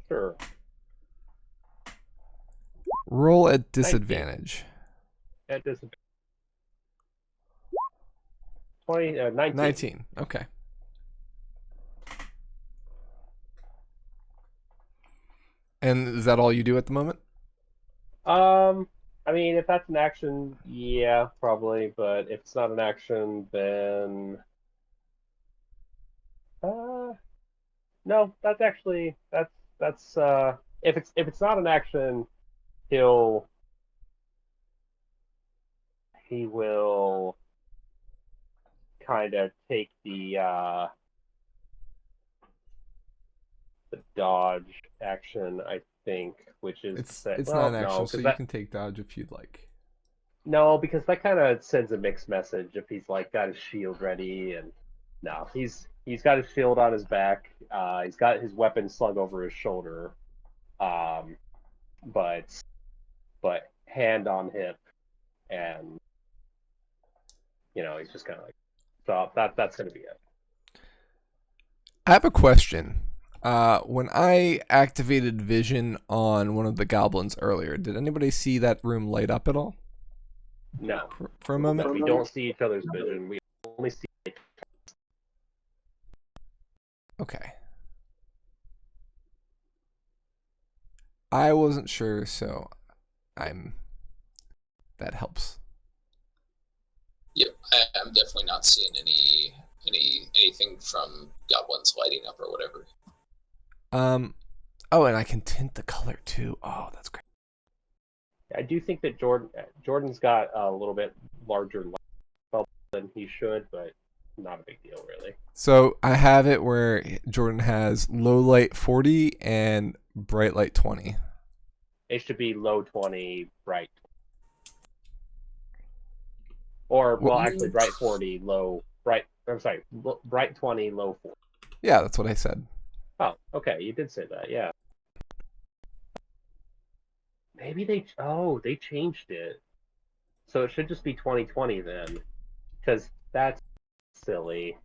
Speaker 3: sure.
Speaker 1: Roll at disadvantage.
Speaker 3: At this 19.
Speaker 1: 19. Okay. And is that all you do at the moment?
Speaker 3: I mean, if that's an action, yeah, probably. But if it's not an action, then no, that's actually that's if it's not an action, he will kind of take the dodge action, I think, which is
Speaker 1: It's not an action, so you
Speaker 3: that,
Speaker 1: can take dodge if you'd like.
Speaker 3: no, because that kind of sends a mixed message if he's like got his shield ready, and no, he's got his shield on his back. He's got his weapon slung over his shoulder, but hand on hip, and he's just kind of like, so that's gonna be it.
Speaker 1: I have a question. When I activated vision on one of the goblins earlier, did anybody see that room light up at all?
Speaker 3: No,
Speaker 1: For a moment?
Speaker 3: we don't see each other's vision. We only see.
Speaker 1: Okay. I wasn't sure, so that helps.
Speaker 4: Yep, I'm definitely not seeing anything from goblins lighting up or whatever.
Speaker 1: Oh, and I can tint the color too. Oh, that's great.
Speaker 3: I do think that Jordan's got a little bit larger light bulb than he should, but not a big deal really.
Speaker 1: So I have it where Jordan has low light 40 and bright light 20.
Speaker 3: It should be low 20, bright. Or, well, actually, bright 40, bright 20, low 40.
Speaker 1: Yeah, that's what I said.
Speaker 3: Oh, okay, you did say that, yeah. Maybe they changed it. So it should just be 2020 then. Because that's silly.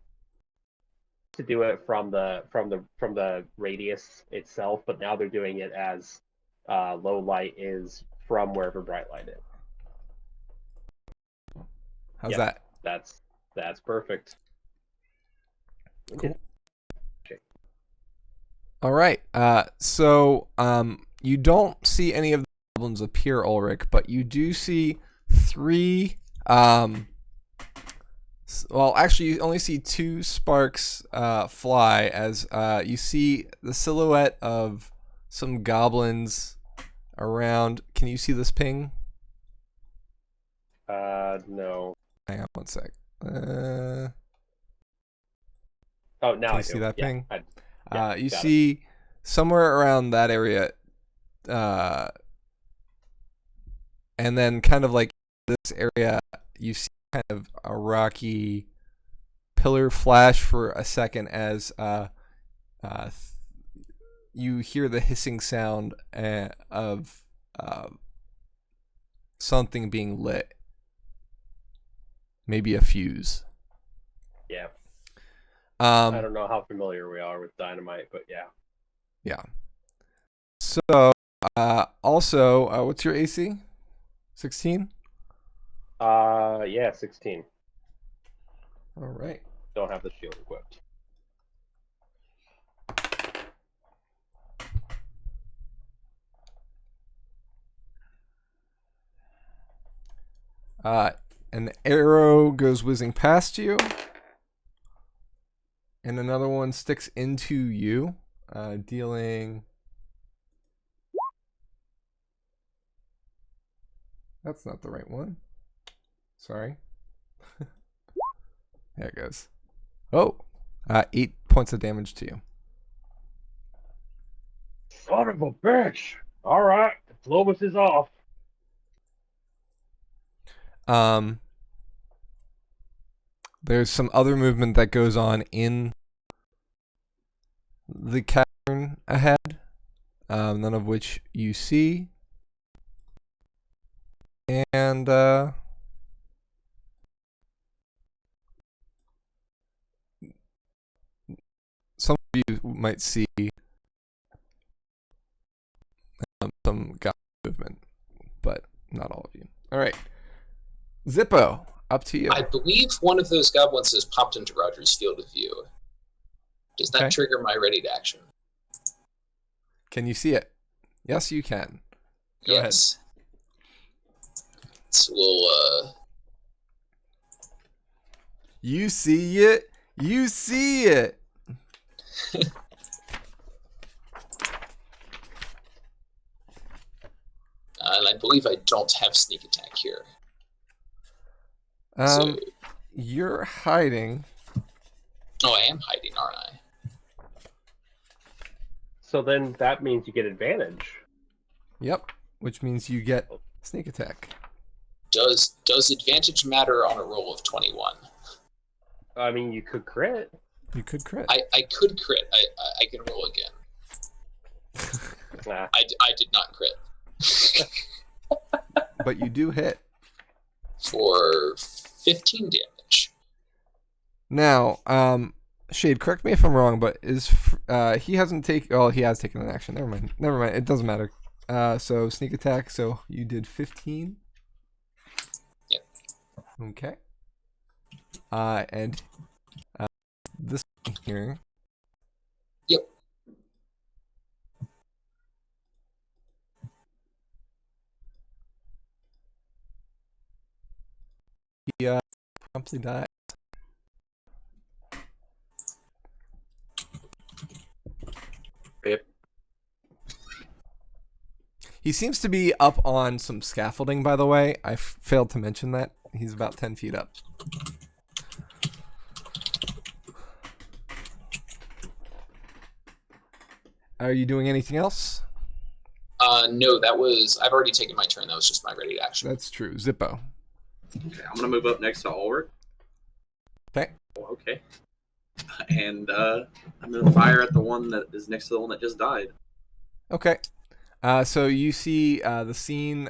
Speaker 3: To do it from the radius itself, but now they're doing it as low light is from wherever bright light is.
Speaker 1: How's that?
Speaker 3: That's perfect.
Speaker 1: Cool. All right. So You don't see any of the goblins appear, Ulrich, but you do see 3. Well, actually, you only see 2 sparks fly as you see the silhouette of some goblins around. Can you see this ping?
Speaker 3: No.
Speaker 1: Hang on one sec.
Speaker 3: Oh, now
Speaker 1: Can
Speaker 3: I
Speaker 1: you see
Speaker 3: do.
Speaker 1: that
Speaker 3: Yeah,
Speaker 1: ping? You
Speaker 3: got
Speaker 1: see somewhere around that area, and then kind of like this area, you see kind of a rocky pillar flash for a second as you hear the hissing sound of something being lit. Maybe a fuse.
Speaker 3: Yeah.
Speaker 1: I
Speaker 3: don't know how familiar we are with dynamite, but yeah.
Speaker 1: Yeah. So, also, what's your AC? 16?
Speaker 3: Yeah, 16.
Speaker 1: All right.
Speaker 3: Don't have the shield equipped.
Speaker 1: An arrow goes whizzing past you, and another one sticks into you, dealing... That's not the right one. Sorry. There it goes. Oh, 8 points of damage to you.
Speaker 3: Son of a bitch! Alright, Globus is off.
Speaker 1: There's some other movement that goes on in the cavern ahead, none of which you see. And some of you might see some goblin movement, but not all of you. All right, Zippo, up to you.
Speaker 4: I believe one of those goblins has popped into Roger's field of view. Does that
Speaker 1: Okay.
Speaker 4: trigger my ready to action?
Speaker 1: Can you see it? Yes, you can. Go ahead.
Speaker 4: Yes. So we'll
Speaker 1: You see it. You see it.
Speaker 4: and I believe I don't have sneak attack here.
Speaker 1: You're hiding.
Speaker 4: Oh, I am hiding, aren't I?
Speaker 3: So then that means you get advantage.
Speaker 1: Yep, which means you get sneak attack.
Speaker 4: Does advantage matter on a roll of 21?
Speaker 3: I mean, you could crit.
Speaker 1: You could crit.
Speaker 4: I could crit. I can roll again.
Speaker 3: Nah.
Speaker 4: I did not crit.
Speaker 1: But you do hit.
Speaker 4: For 15 damage.
Speaker 1: Now, Shade, correct me if I'm wrong, but he hasn't taken... Oh, he has taken an action. Never mind. It doesn't matter. So, sneak attack. So, you did 15.
Speaker 4: Yep.
Speaker 1: Okay. And this one here...
Speaker 4: Yep.
Speaker 1: He promptly died.
Speaker 6: Yep.
Speaker 1: He seems to be up on some scaffolding, by the way. I failed to mention that. He's about 10 feet up. Are you doing anything else?
Speaker 4: No, I've already taken my turn. That was just my ready to action.
Speaker 1: That's true. Zippo.
Speaker 2: Okay, I'm gonna move up next to Ulrich.
Speaker 1: Okay.
Speaker 2: Okay. And I'm gonna fire at the one that is next to the one that just died.
Speaker 1: Okay. So you see the scene.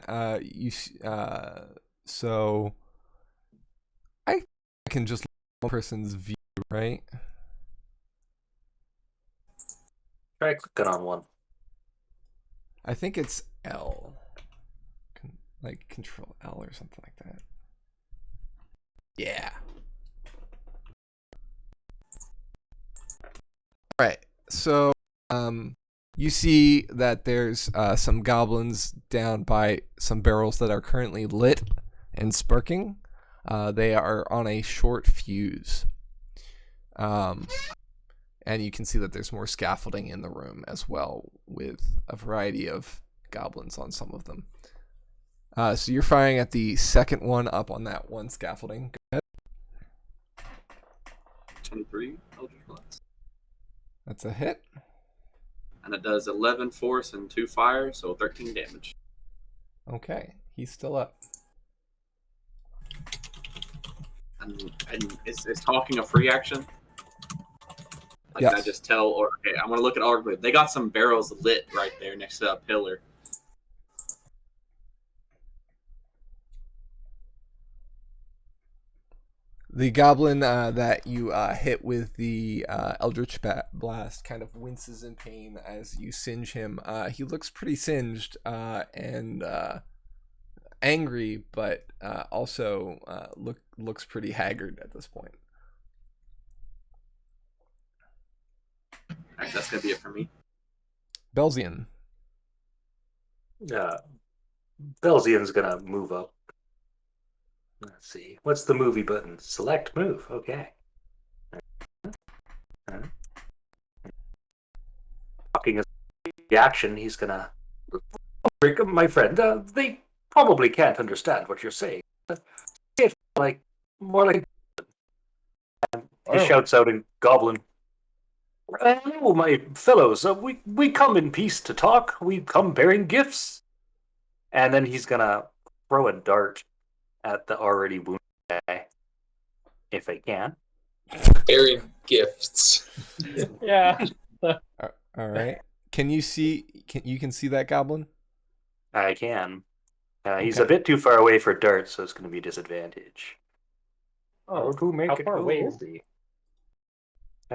Speaker 1: So I can just look at one person's view, right?
Speaker 6: Try clicking on one.
Speaker 1: I think it's L. Like Control L or something like that. Yeah. All right. So You see that there's some goblins down by some barrels that are currently lit and sparking. They are on a short fuse. And you can see that there's more scaffolding in the room as well, with a variety of goblins on some of them. So you're firing at the second one up on that one scaffolding. Go ahead.
Speaker 2: 23 Eldritch Blast.
Speaker 1: That's a hit.
Speaker 2: And it does 11 force and 2 fire, so 13 damage.
Speaker 1: Okay, he's still up.
Speaker 2: And is talking a free action? Like,
Speaker 1: yes.
Speaker 2: Can I just tell, or okay, I'm gonna look at Orrak. They got some barrels lit right there next to that pillar.
Speaker 1: The goblin that you hit with the Eldritch Blast kind of winces in pain as you singe him. He looks pretty singed and angry, but also looks pretty haggard at this point.
Speaker 2: Alright, that's gonna be it for me.
Speaker 1: Belzian.
Speaker 6: Belzian's gonna move up. Let's see. What's the movie button? Select move. Okay. Talking as the action, he's gonna. My friend, they probably can't understand what you're saying. It's like more like. And he shouts out in Goblin. Hello, my fellows. We come in peace to talk. We come bearing gifts. And then he's gonna throw a dart at the already wounded guy, if I can.
Speaker 4: Bearing gifts.
Speaker 3: Yeah.
Speaker 1: All right. Can you see? You can see that goblin?
Speaker 6: I can. He's
Speaker 1: Okay.
Speaker 6: a bit too far away for darts, so it's going to be a disadvantage.
Speaker 3: Oh,
Speaker 6: to make
Speaker 3: how
Speaker 6: it
Speaker 3: far
Speaker 6: go.
Speaker 3: away is he?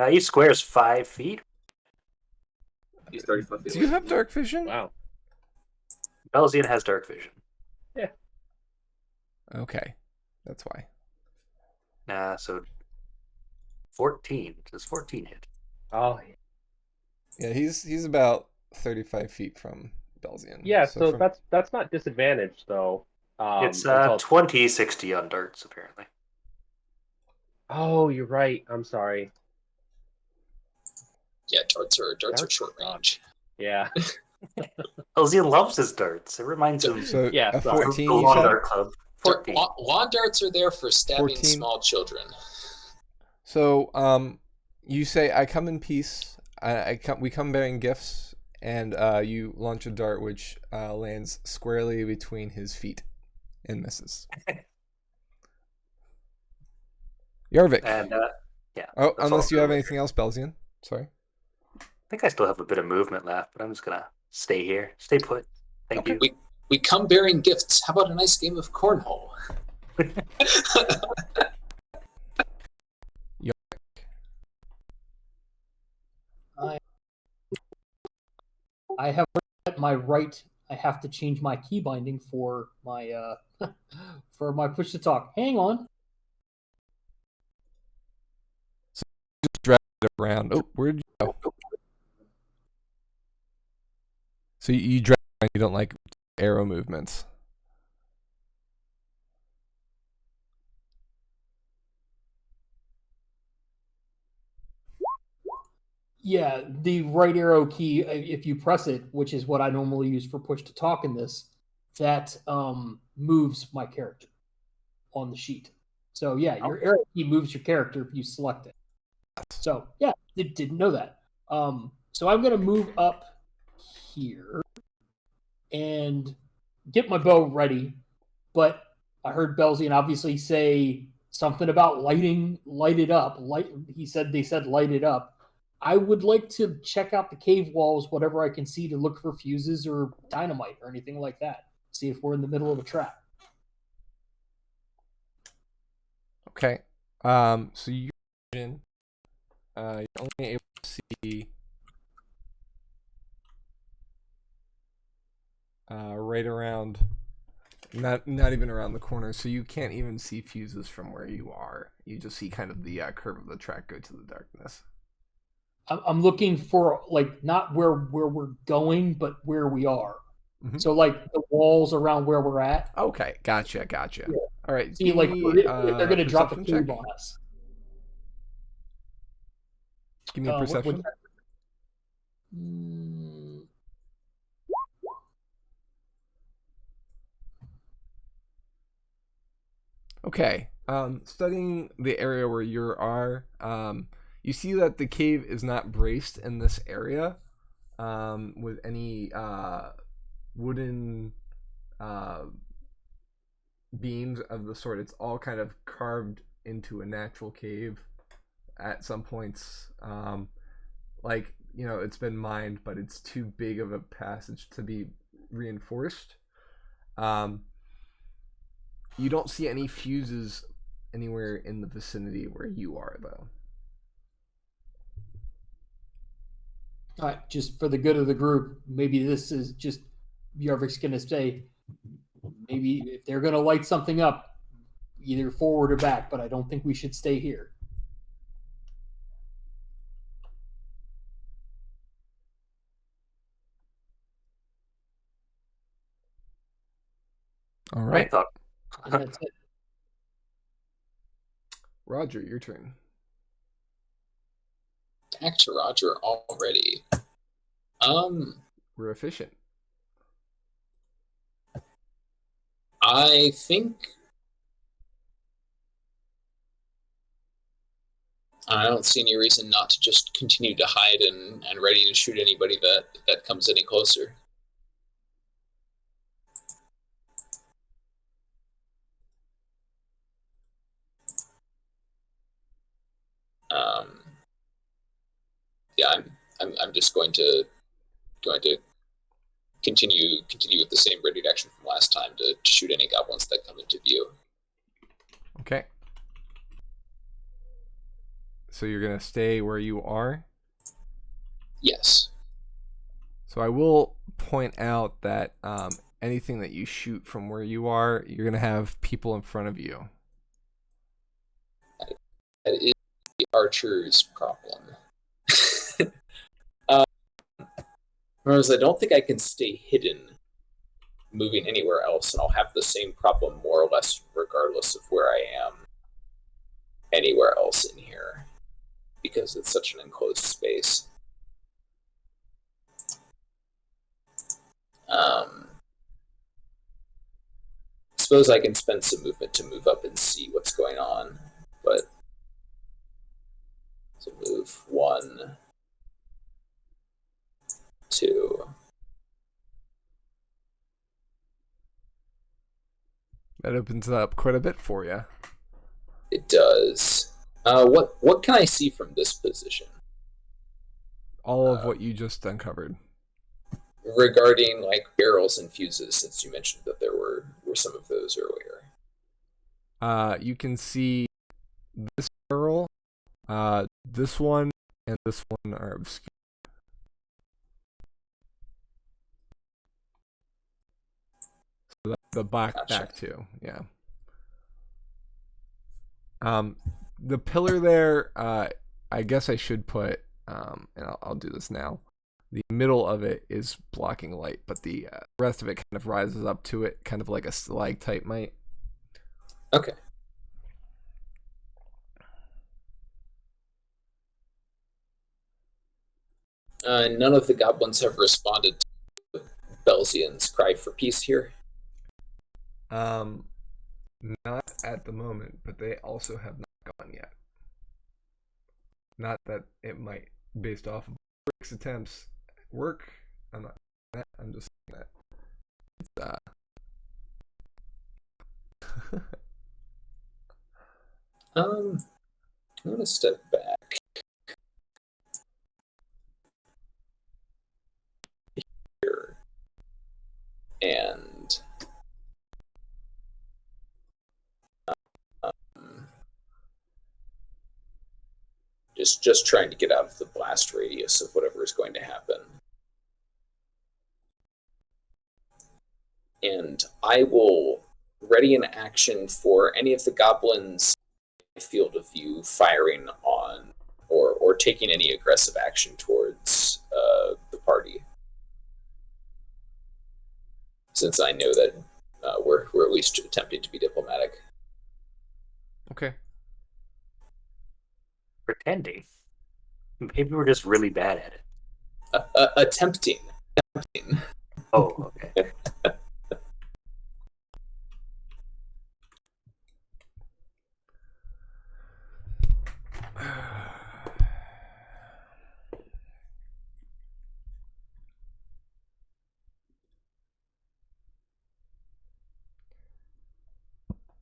Speaker 6: He squares 5 feet.
Speaker 2: He's 35 feet
Speaker 1: Do you
Speaker 2: away.
Speaker 1: have dark vision?
Speaker 3: Wow.
Speaker 6: Belzian has dark vision.
Speaker 1: Okay, that's why.
Speaker 6: So 14. Does 14 hit?
Speaker 3: Oh,
Speaker 1: Yeah, he's about 35 feet from Belzian.
Speaker 3: yeah. So
Speaker 1: from...
Speaker 3: that's not disadvantage though.
Speaker 6: It's
Speaker 3: until-
Speaker 6: 20/60 on darts, apparently.
Speaker 3: Oh, you're right. I'm sorry.
Speaker 4: Yeah, darts are
Speaker 3: Darts
Speaker 4: short
Speaker 3: suck.
Speaker 4: range.
Speaker 3: Yeah.
Speaker 6: Belzian loves his darts. It reminds him
Speaker 1: So
Speaker 3: Yeah,
Speaker 1: a
Speaker 3: sorry.
Speaker 1: 14,
Speaker 6: the
Speaker 1: you
Speaker 6: Lawn
Speaker 1: said?
Speaker 6: Dart Club. 14.
Speaker 4: Lawn darts are there for stabbing
Speaker 1: 14.
Speaker 4: small children.
Speaker 1: So you say, "I come in peace. We come bearing gifts," and you launch a dart which lands squarely between his feet and misses. Yarvik.
Speaker 6: And yeah.
Speaker 1: Oh,
Speaker 6: that's
Speaker 1: unless
Speaker 6: all
Speaker 1: you have
Speaker 6: really.
Speaker 1: anything else, Belzian. Sorry.
Speaker 6: I think I still have a bit of movement left, but I'm just gonna stay here. Stay put. Thank
Speaker 1: Okay.
Speaker 6: you.
Speaker 4: We come bearing gifts. How about a nice game of cornhole?
Speaker 5: I have at my right. I have to change my key binding for my for my push to talk. Hang on.
Speaker 1: Just drag it around. Oh, where did you go? So you drag around, you don't like arrow movements.
Speaker 5: Yeah, the right arrow key, if you press it, which is what I normally use for push to talk in this, that moves my character on the sheet. So yeah, your arrow key moves your character if you select it. So yeah, didn't know that. So I'm gonna move up here and get my bow ready, but I heard Belzian obviously say something about light it up. They said light it up. I would like to check out the cave walls, whatever I can see, to look for fuses or dynamite or anything like that. See if we're in the middle of a trap.
Speaker 1: Okay. So you're only able to see right around, not even around the corner, so you can't even see fuses from where you are. You just see kind of the curve of the track go to the darkness.
Speaker 5: I'm looking for like not where we're going, but where we are.
Speaker 1: Mhm.
Speaker 5: So like the walls around where we're at.
Speaker 1: Okay, gotcha.
Speaker 5: Yeah.
Speaker 1: All right,
Speaker 5: See,
Speaker 1: give
Speaker 5: like
Speaker 1: me
Speaker 5: if they're going to drop a
Speaker 1: perception
Speaker 5: cube
Speaker 1: check.
Speaker 5: on us.
Speaker 1: Give me a perception.
Speaker 5: Mm,
Speaker 1: Okay. Studying the area where you are, you see that the cave is not braced in this area, with any wooden uh, beams of the sort. It's all kind of carved into a natural cave at some points. Like, it's been mined, but it's too big of a passage to be reinforced. Um, you don't see any fuses anywhere in the vicinity where you are, though.
Speaker 5: all right, just for the good of the group, maybe this is just Yarvik's going to say, maybe if they're going to light something up, either forward or back, but I don't think we should stay here.
Speaker 1: All
Speaker 6: I
Speaker 1: right,
Speaker 6: thought
Speaker 5: And that's it.
Speaker 1: Roger, your turn.
Speaker 4: Back to Roger already.
Speaker 1: We're efficient.
Speaker 4: I think I don't see any reason not to just continue to hide and ready to shoot anybody that comes any closer. Yeah, I'm just going to continue with the same ready action from last time to shoot any goblins that come into view.
Speaker 1: Okay. So you're gonna stay where you are.
Speaker 4: Yes.
Speaker 1: So I will point out that anything that you shoot from where you are, you're gonna have people in front of you.
Speaker 4: That is the archer's problem. Whereas I don't think I can stay hidden moving anywhere else, and I'll have the same problem more or less regardless of where I am anywhere else in here, because it's such an enclosed space. Suppose I can spend some movement to move up and see what's going on, but to move 1, 2.
Speaker 1: That opens up quite a bit for you.
Speaker 4: It does. What can I see from this position?
Speaker 1: All of what you just uncovered.
Speaker 4: Regarding like barrels and fuses, since you mentioned that there were some of those earlier.
Speaker 1: You can see this barrel, this one, and this one are obscure. So the back two, yeah. The pillar there, I guess I should put, and I'll do this now. The middle of it is blocking light, but the rest of it kind of rises up to it, kind of like a stalactite might.
Speaker 4: Okay. None of the goblins have responded to Belzian's cry for peace here.
Speaker 1: Not at the moment, but they also have not gone yet. Not that it might, based off of Rick's attempts, work. I'm not. I'm just saying that. It's,
Speaker 4: I'm gonna step back here and just trying to get out of the blast radius of whatever is going to happen. And I will ready an action for any of the goblins field of view firing on or or taking any aggressive action towards the party. Since I know that we're at least attempting to be diplomatic.
Speaker 1: Okay.
Speaker 6: Pretending. Maybe we're just really bad at it.
Speaker 4: Attempting.
Speaker 6: Oh, okay.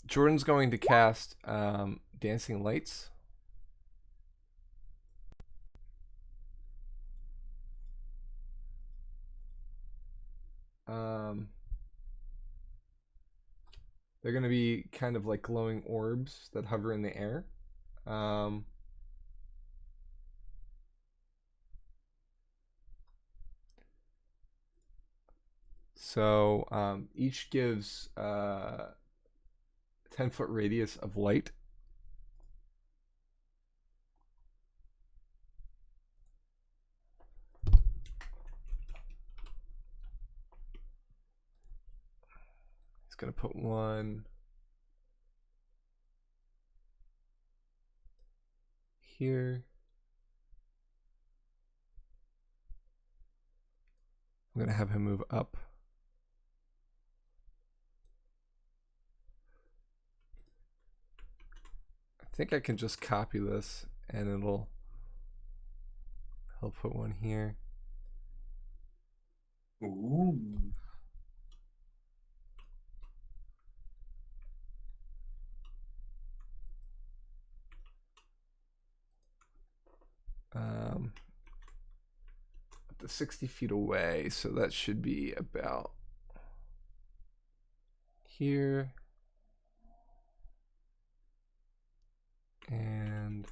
Speaker 1: Jordan's going to cast Dancing Lights. They're going to be kind of like glowing orbs that hover in the air. So each gives 10-foot radius of light. He's going to put one here. I'm going to have him move up. I think I can just copy this and he'll put one here.
Speaker 6: Ooh.
Speaker 1: Up to 60 feet away, so that should be about here. And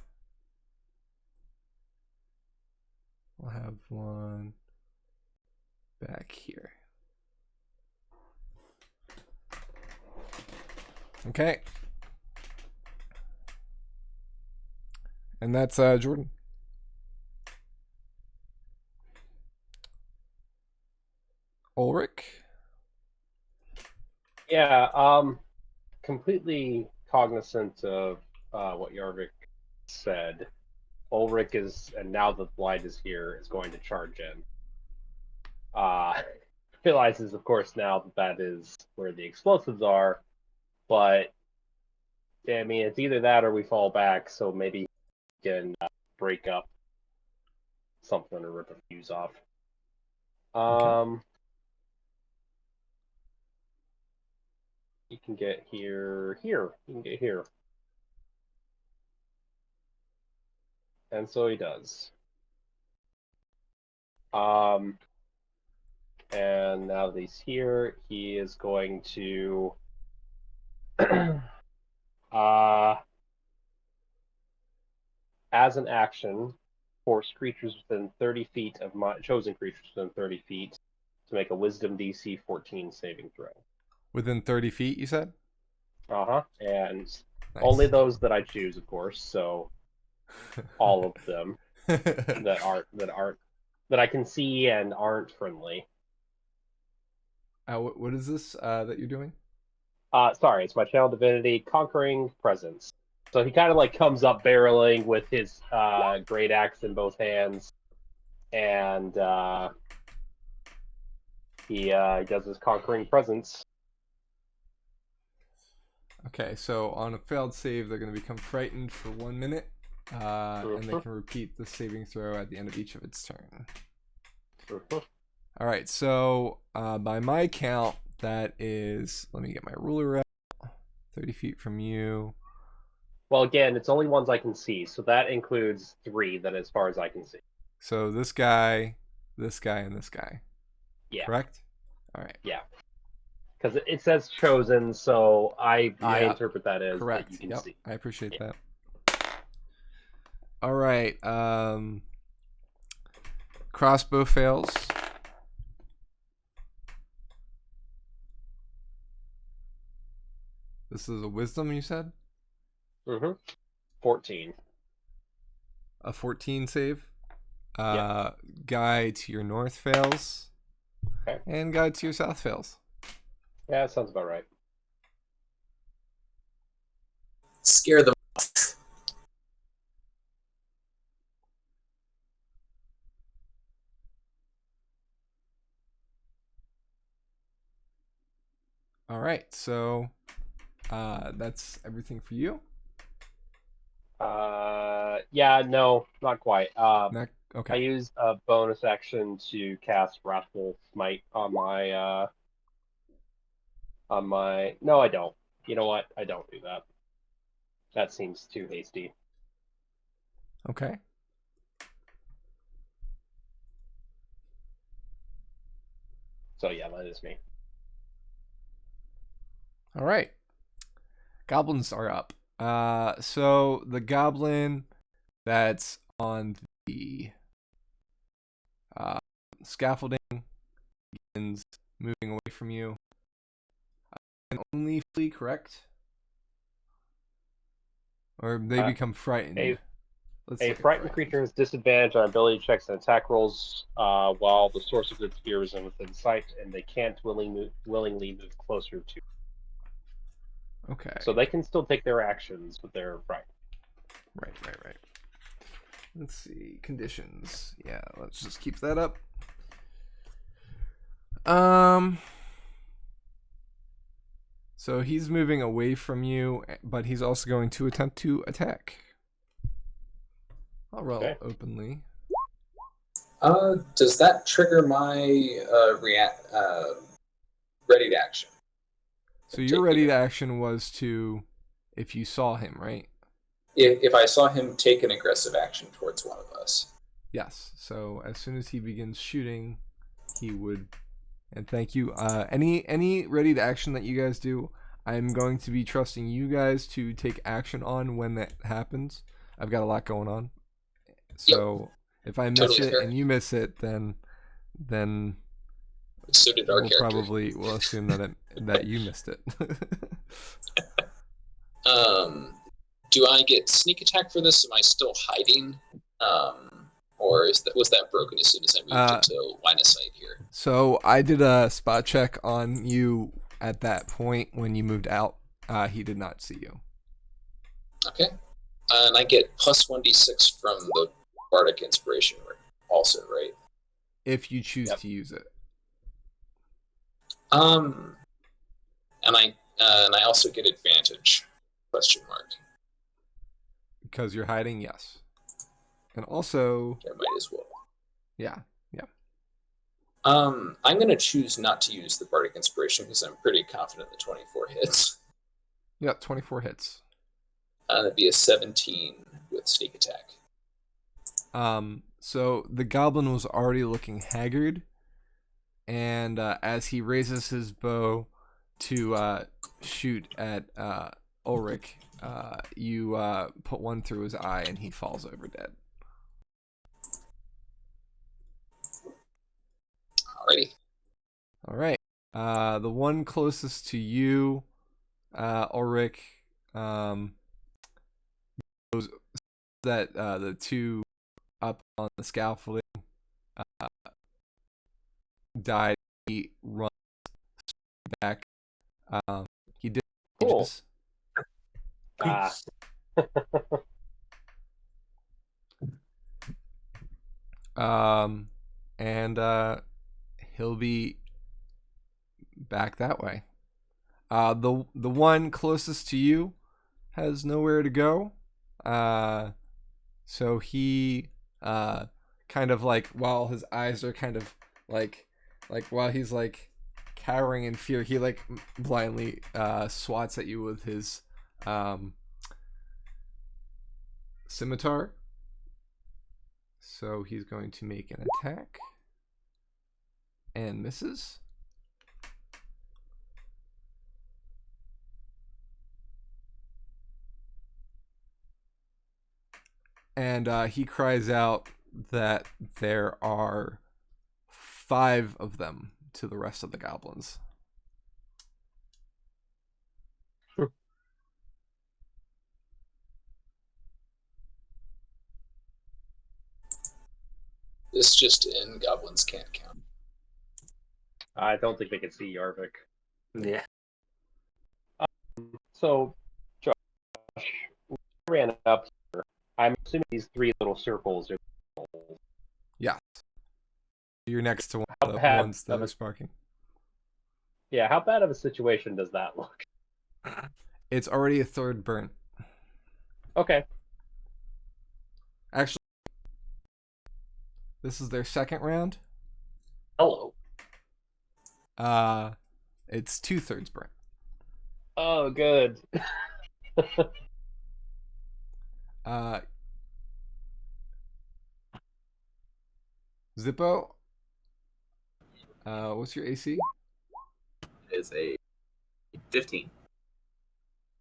Speaker 1: we'll have one back here. Okay. And that's Jordan. Ulrich?
Speaker 3: Yeah, completely cognizant of what Yarvik said. Ulrich is, and now that the light is here, is going to charge in. Realizes, of course, now that that is where the explosives are, but I mean, it's either that or we fall back, so maybe he can break up something or rip a fuse off.
Speaker 1: Okay.
Speaker 3: You can get here. You can get here. And so he does. And now that he's here, he is going to as an action, force creatures within 30 feet of my chosen creatures within 30 feet to make a Wisdom DC 14 saving throw.
Speaker 1: Within 30 feet, you said?
Speaker 3: And
Speaker 1: Nice.
Speaker 3: only those that I choose, of course. So all of them that I can see and aren't friendly.
Speaker 1: What is this that you're doing?
Speaker 3: Sorry, it's my Channel Divinity, Conquering Presence. So he kind of like comes up barreling with his great axe in both hands, and he does his Conquering Presence.
Speaker 1: Okay, so on a failed save, they're going to become frightened for 1 minute, and they can repeat the saving throw at the end of each of its turn. All right, so by my count, that is, let me get my ruler out, 30 feet from you.
Speaker 3: Well, again, it's only ones I can see, so that includes 3, then as far as I can see.
Speaker 1: So this guy, and this guy.
Speaker 3: Yeah.
Speaker 1: Correct? All right.
Speaker 3: Yeah. Because it says chosen, so I interpret that as
Speaker 1: correct.
Speaker 3: That you can see.
Speaker 1: I appreciate that. All right. Crossbow fails. This is a wisdom, you said?
Speaker 3: 14.
Speaker 1: a 14 save. Guy to your north fails.
Speaker 3: Okay.
Speaker 1: And guy to your south fails.
Speaker 3: Yeah, that sounds about right.
Speaker 4: Scare them.
Speaker 1: All right, so that's everything for you.
Speaker 3: Yeah, no, not quite. I
Speaker 1: Okay.
Speaker 3: used a bonus action to cast Wrathful Smite on my. No, I don't. You know what? I don't do that. That seems too hasty.
Speaker 1: Okay.
Speaker 3: So yeah, that is me.
Speaker 1: All right. Goblins are up. So the goblin that's on the scaffolding begins moving away from you. And only flee, correct? Or they become frightened.
Speaker 3: A frightened creature has disadvantage on ability checks and attack rolls while the source of its fear is within sight, and they can't willingly move closer to.
Speaker 1: Okay.
Speaker 3: So they can still take their actions, but they're frightened.
Speaker 1: Right. Let's see. Conditions. Yeah, let's just keep that up. So he's moving away from you, but he's also going to attempt to attack. I'll roll openly.
Speaker 4: Does that trigger my ready to action?
Speaker 1: So your ready to action was to, if you saw him, right?
Speaker 4: If I saw him take an aggressive action towards one of us.
Speaker 1: Yes. So as soon as he begins shooting, he would. And thank you. Any ready to action that you guys do, I'm going to be trusting you guys to take action on when that happens. I've got a lot going on. So if I miss it and you miss it, then
Speaker 4: so did our character.
Speaker 1: We'll assume that you missed it.
Speaker 4: Do I get sneak attack for this? Am I still hiding? Or was that broken as soon as I moved into line of sight here?
Speaker 1: So I did a spot check on you at that point when you moved out. He did not see you.
Speaker 4: Okay. And I get plus 1d6 from the Bardic Inspiration also, right?
Speaker 1: If you choose to use it.
Speaker 4: And I also get advantage? Question mark.
Speaker 1: Because you're hiding, yes. And also,
Speaker 4: I might as well.
Speaker 1: Yeah.
Speaker 4: I'm gonna choose not to use the Bardic Inspiration because I'm pretty confident the 24 hits.
Speaker 1: Yeah, 24 hits.
Speaker 4: That'd be a 17 with sneak attack.
Speaker 1: So the goblin was already looking haggard, and as he raises his bow to shoot at Orrak, you put one through his eye, and he falls over dead.
Speaker 4: Alrighty.
Speaker 1: All right. The one closest to you, Orrak, goes that the two up on the scaffolding died. He runs back. He did.
Speaker 3: Cool.
Speaker 1: And he'll be back that way. The one closest to you has nowhere to go. So he kind of like, while his eyes are kind of like while he's like cowering in fear, he like blindly swats at you with his scimitar. So he's going to make an attack and misses. And he cries out that there are 5 of them to the rest of the goblins.
Speaker 4: This just in, goblins can't count.
Speaker 3: I don't think they can see Yarvik.
Speaker 6: Yeah.
Speaker 3: So, Josh, when I ran up here, I'm assuming these three little circles are.
Speaker 1: Yeah. You're next to one
Speaker 3: How
Speaker 1: of the
Speaker 3: bad
Speaker 1: ones that
Speaker 3: of
Speaker 1: are
Speaker 3: a-
Speaker 1: sparking.
Speaker 3: Yeah, how bad of a situation does that look?
Speaker 1: It's already a third burn.
Speaker 3: Okay.
Speaker 1: Actually, this is their second round.
Speaker 6: Hello.
Speaker 1: It's 2/3 burn.
Speaker 3: Oh, good.
Speaker 1: Zippo. What's your AC?
Speaker 2: Is a 15.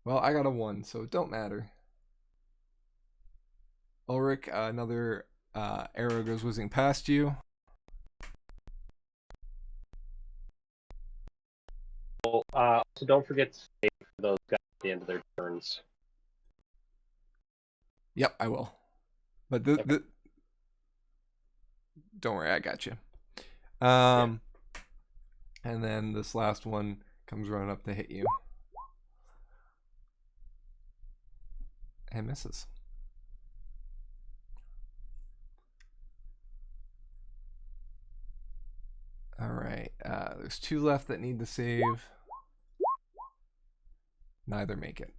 Speaker 1: Well, I got a 1, so it don't matter. Ulrich, another arrow goes whizzing past you.
Speaker 3: So don't forget to save for those guys at the end of their turns.
Speaker 1: Yep, I will. But
Speaker 3: Okay.
Speaker 1: don't worry, I got you. And then this last one comes running up to hit you. And misses. Alright, there's 2 left that need to save. Neither make it.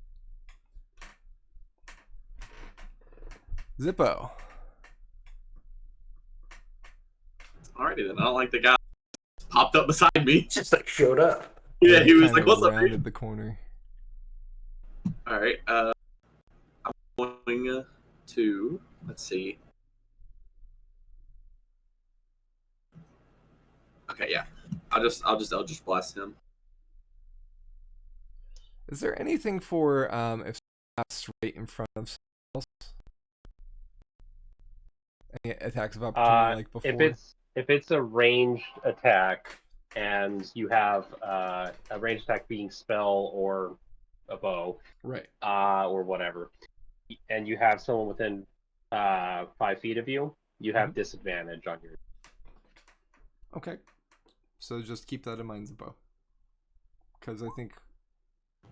Speaker 1: Zippo.
Speaker 2: Alrighty then. I don't like the guy popped up beside me.
Speaker 6: Just like showed up.
Speaker 2: Yeah, he was
Speaker 1: Kinda
Speaker 2: like, "What's up,
Speaker 1: rounded
Speaker 2: dude?"
Speaker 1: the corner.
Speaker 2: All right. I'm going to let's see. Okay, yeah. I'll just blast him.
Speaker 1: Is there anything for if that's right in front of someone else? Any attacks of opportunity like before?
Speaker 3: If it's a ranged attack and you have a ranged attack being spell or a bow,
Speaker 1: Right.
Speaker 3: or whatever, and you have someone within 5 feet of you, you have disadvantage on your.
Speaker 1: Okay. So just keep that in mind, Zippo. Because I think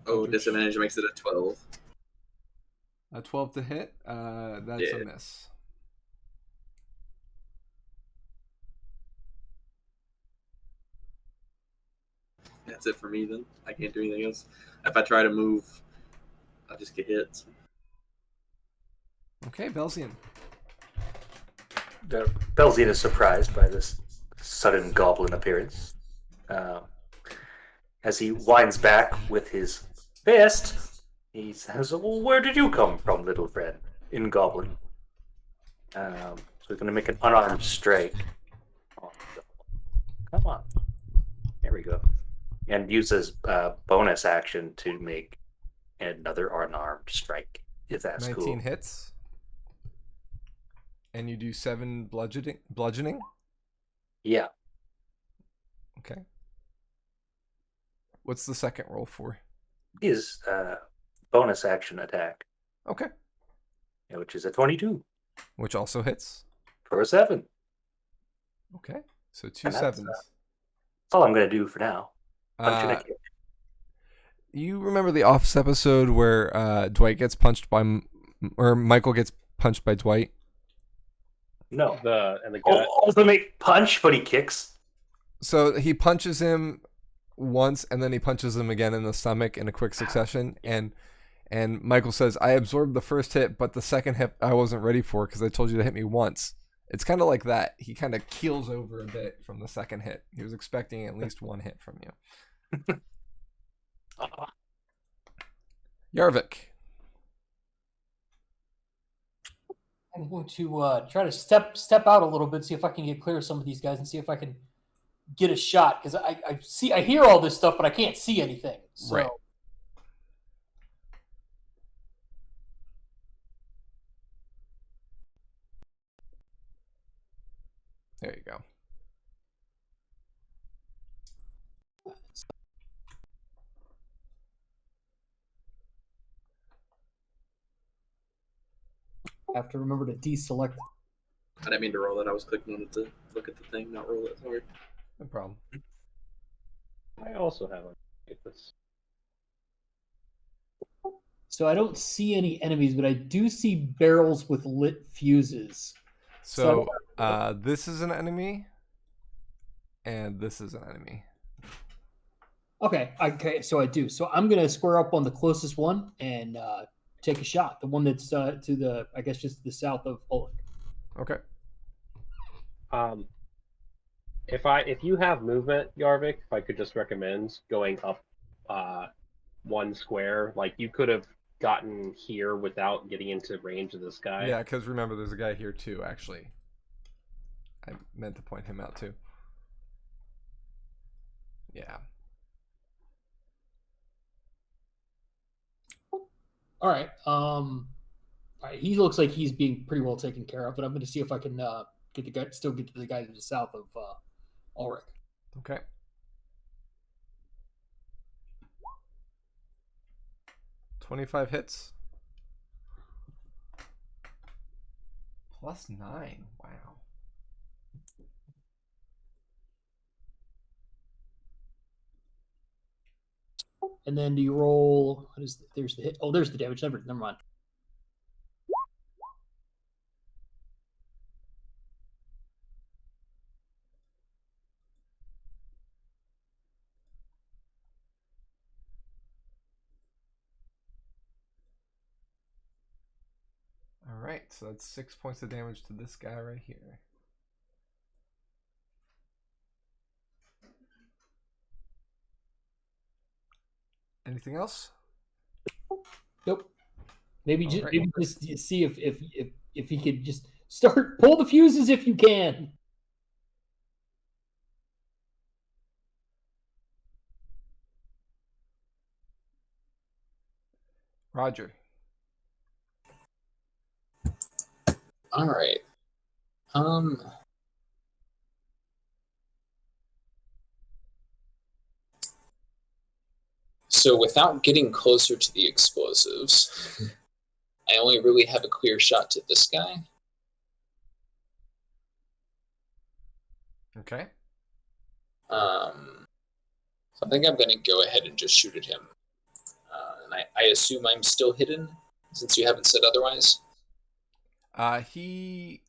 Speaker 2: Oh, disadvantage makes it a 12.
Speaker 1: a 12 to hit. That's
Speaker 2: Yeah.
Speaker 1: a miss.
Speaker 2: That's it for me then. I can't do anything else. If I try to move, I just get hit.
Speaker 1: Okay, Belzian.
Speaker 6: Belzian is surprised by this sudden goblin appearance. As he winds back with his fist, he says, "Well, where did you come from, little friend?" In goblin. So he's going to make an unarmed strike. Oh, come on. There we go. And uses bonus action to make another unarmed strike, if that's
Speaker 1: 19
Speaker 6: cool.
Speaker 1: hits. And you do 7 bludgeoning?
Speaker 6: Yeah.
Speaker 1: Okay. What's the second roll for?
Speaker 6: Is bonus action attack,
Speaker 1: Okay.
Speaker 6: which is a 22
Speaker 1: Which also hits.
Speaker 6: for a 7.
Speaker 1: Okay. So 2
Speaker 6: And that's,
Speaker 1: 7s.
Speaker 6: That's all I'm going to do for now. Punch and a kick.
Speaker 1: You remember the Office episode where Dwight gets punched by, or Michael gets punched by Dwight?
Speaker 6: No.
Speaker 3: The guy.
Speaker 6: Ultimate punch, but he kicks.
Speaker 1: So he punches him once, and then he punches him again in the stomach in a quick succession. And Michael says, "I absorbed the first hit, but the second hit I wasn't ready for because I told you to hit me once." It's kind of like that. He kind of keels over a bit from the second hit. He was expecting at least one hit from you. Yarvik.
Speaker 5: I'm going to try to step out a little bit, see if I can get clear of some of these guys, and see if I can get a shot. Because I hear all this stuff, but I can't see anything. So.
Speaker 1: Right. There you go.
Speaker 5: I have to remember to deselect
Speaker 2: I didn't mean to roll that. I was clicking on it to look at the thing, not roll it. Sorry.
Speaker 1: No problem.
Speaker 3: I also have this.
Speaker 5: So I don't see any enemies, but I do see barrels with lit fuses.
Speaker 1: So this is an enemy, and this is an enemy.
Speaker 5: Okay, so I do. So I'm gonna square up on the closest one and take a shot. The one that's to the, I guess, just to the south of Orrak.
Speaker 1: Okay.
Speaker 3: If you have movement, Yarvik, if I could just recommend going up one square, like you could have gotten here without getting into range of this guy.
Speaker 1: Yeah, because remember, there's a guy here too. Actually, I meant to point him out too. Yeah.
Speaker 5: All right. All right. He looks like he's being pretty well taken care of, but I'm going to see if I can get to the guy to the south of Orrak.
Speaker 1: Okay. +25 hits. +9. Wow.
Speaker 5: And then do you roll? There's the hit. Oh, there's the damage. Never mind.
Speaker 1: All right, so that's 6 points of damage to this guy right here. Anything else?
Speaker 5: Nope. Maybe
Speaker 1: All
Speaker 5: just
Speaker 1: right.
Speaker 5: maybe just see if he could just pull the fuses if you can.
Speaker 1: Roger.
Speaker 4: All right. So without getting closer to the explosives, I only really have a clear shot to this guy.
Speaker 1: Okay.
Speaker 4: So I think I'm going to go ahead and just shoot at him. And I assume I'm still hidden, since you haven't said otherwise.
Speaker 1: He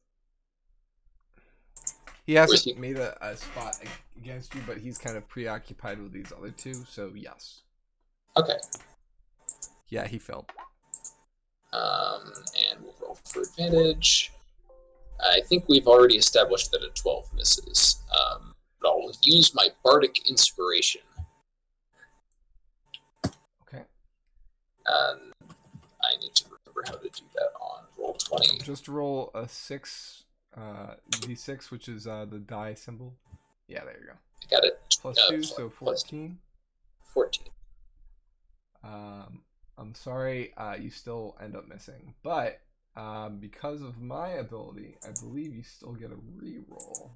Speaker 1: hasn't made a spot against you, but he's kind of preoccupied with these other two, so yes.
Speaker 4: Okay.
Speaker 1: Yeah, he failed.
Speaker 4: And we'll roll for advantage. I think we've already established that a 12 misses. But I'll use my bardic inspiration.
Speaker 1: Okay.
Speaker 4: And I need to remember how to do that on roll 20.
Speaker 1: Just roll a 6 d6, which is the die symbol. Yeah, there you go.
Speaker 4: I got it.
Speaker 1: +2, so 14.
Speaker 4: 14.
Speaker 1: I'm sorry, you still end up missing, but because of my ability, I believe you still get a reroll.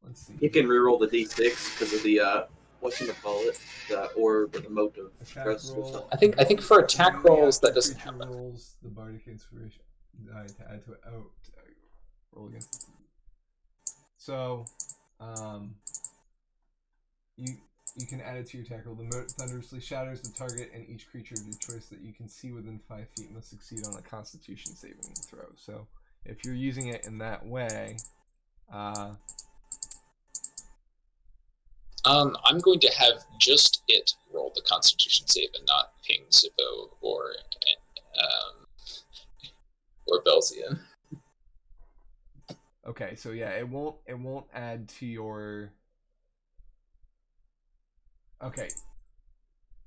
Speaker 1: Let's see.
Speaker 2: You can reroll the d6 because of the whatchamacallit, the orb or the motive.
Speaker 1: Roll,
Speaker 4: I think for attack rolls that doesn't
Speaker 1: creature
Speaker 4: happen.
Speaker 1: rolls the bardic inspiration die to add to it. Oh, roll against it. So, you can add it to your attack roll. The mote thunderously shatters the target, and each creature of your choice that you can see within 5 feet must succeed on a Constitution saving throw. So, if you're using it in that way,
Speaker 4: I'm going to have just it roll the Constitution save and not Ping, Zippo, or Belzian.
Speaker 1: okay. So yeah, it won't add to your. Okay.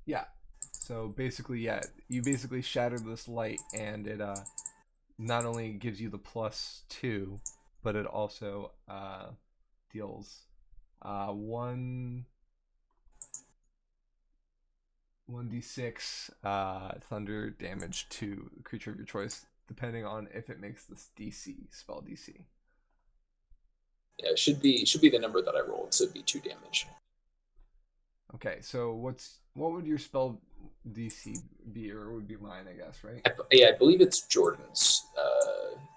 Speaker 1: Yeah. So basically, yeah, you basically shatter this light, and it not only gives you the +2, but it also deals 1d6 thunder damage to the creature of your choice, depending on if it makes this DC spell DC.
Speaker 4: Yeah, it should be the number that I rolled, so it'd be 2 damage.
Speaker 1: Okay, so what would your spell DC be, or it would be mine, I guess, right?
Speaker 4: I believe it's Jordan's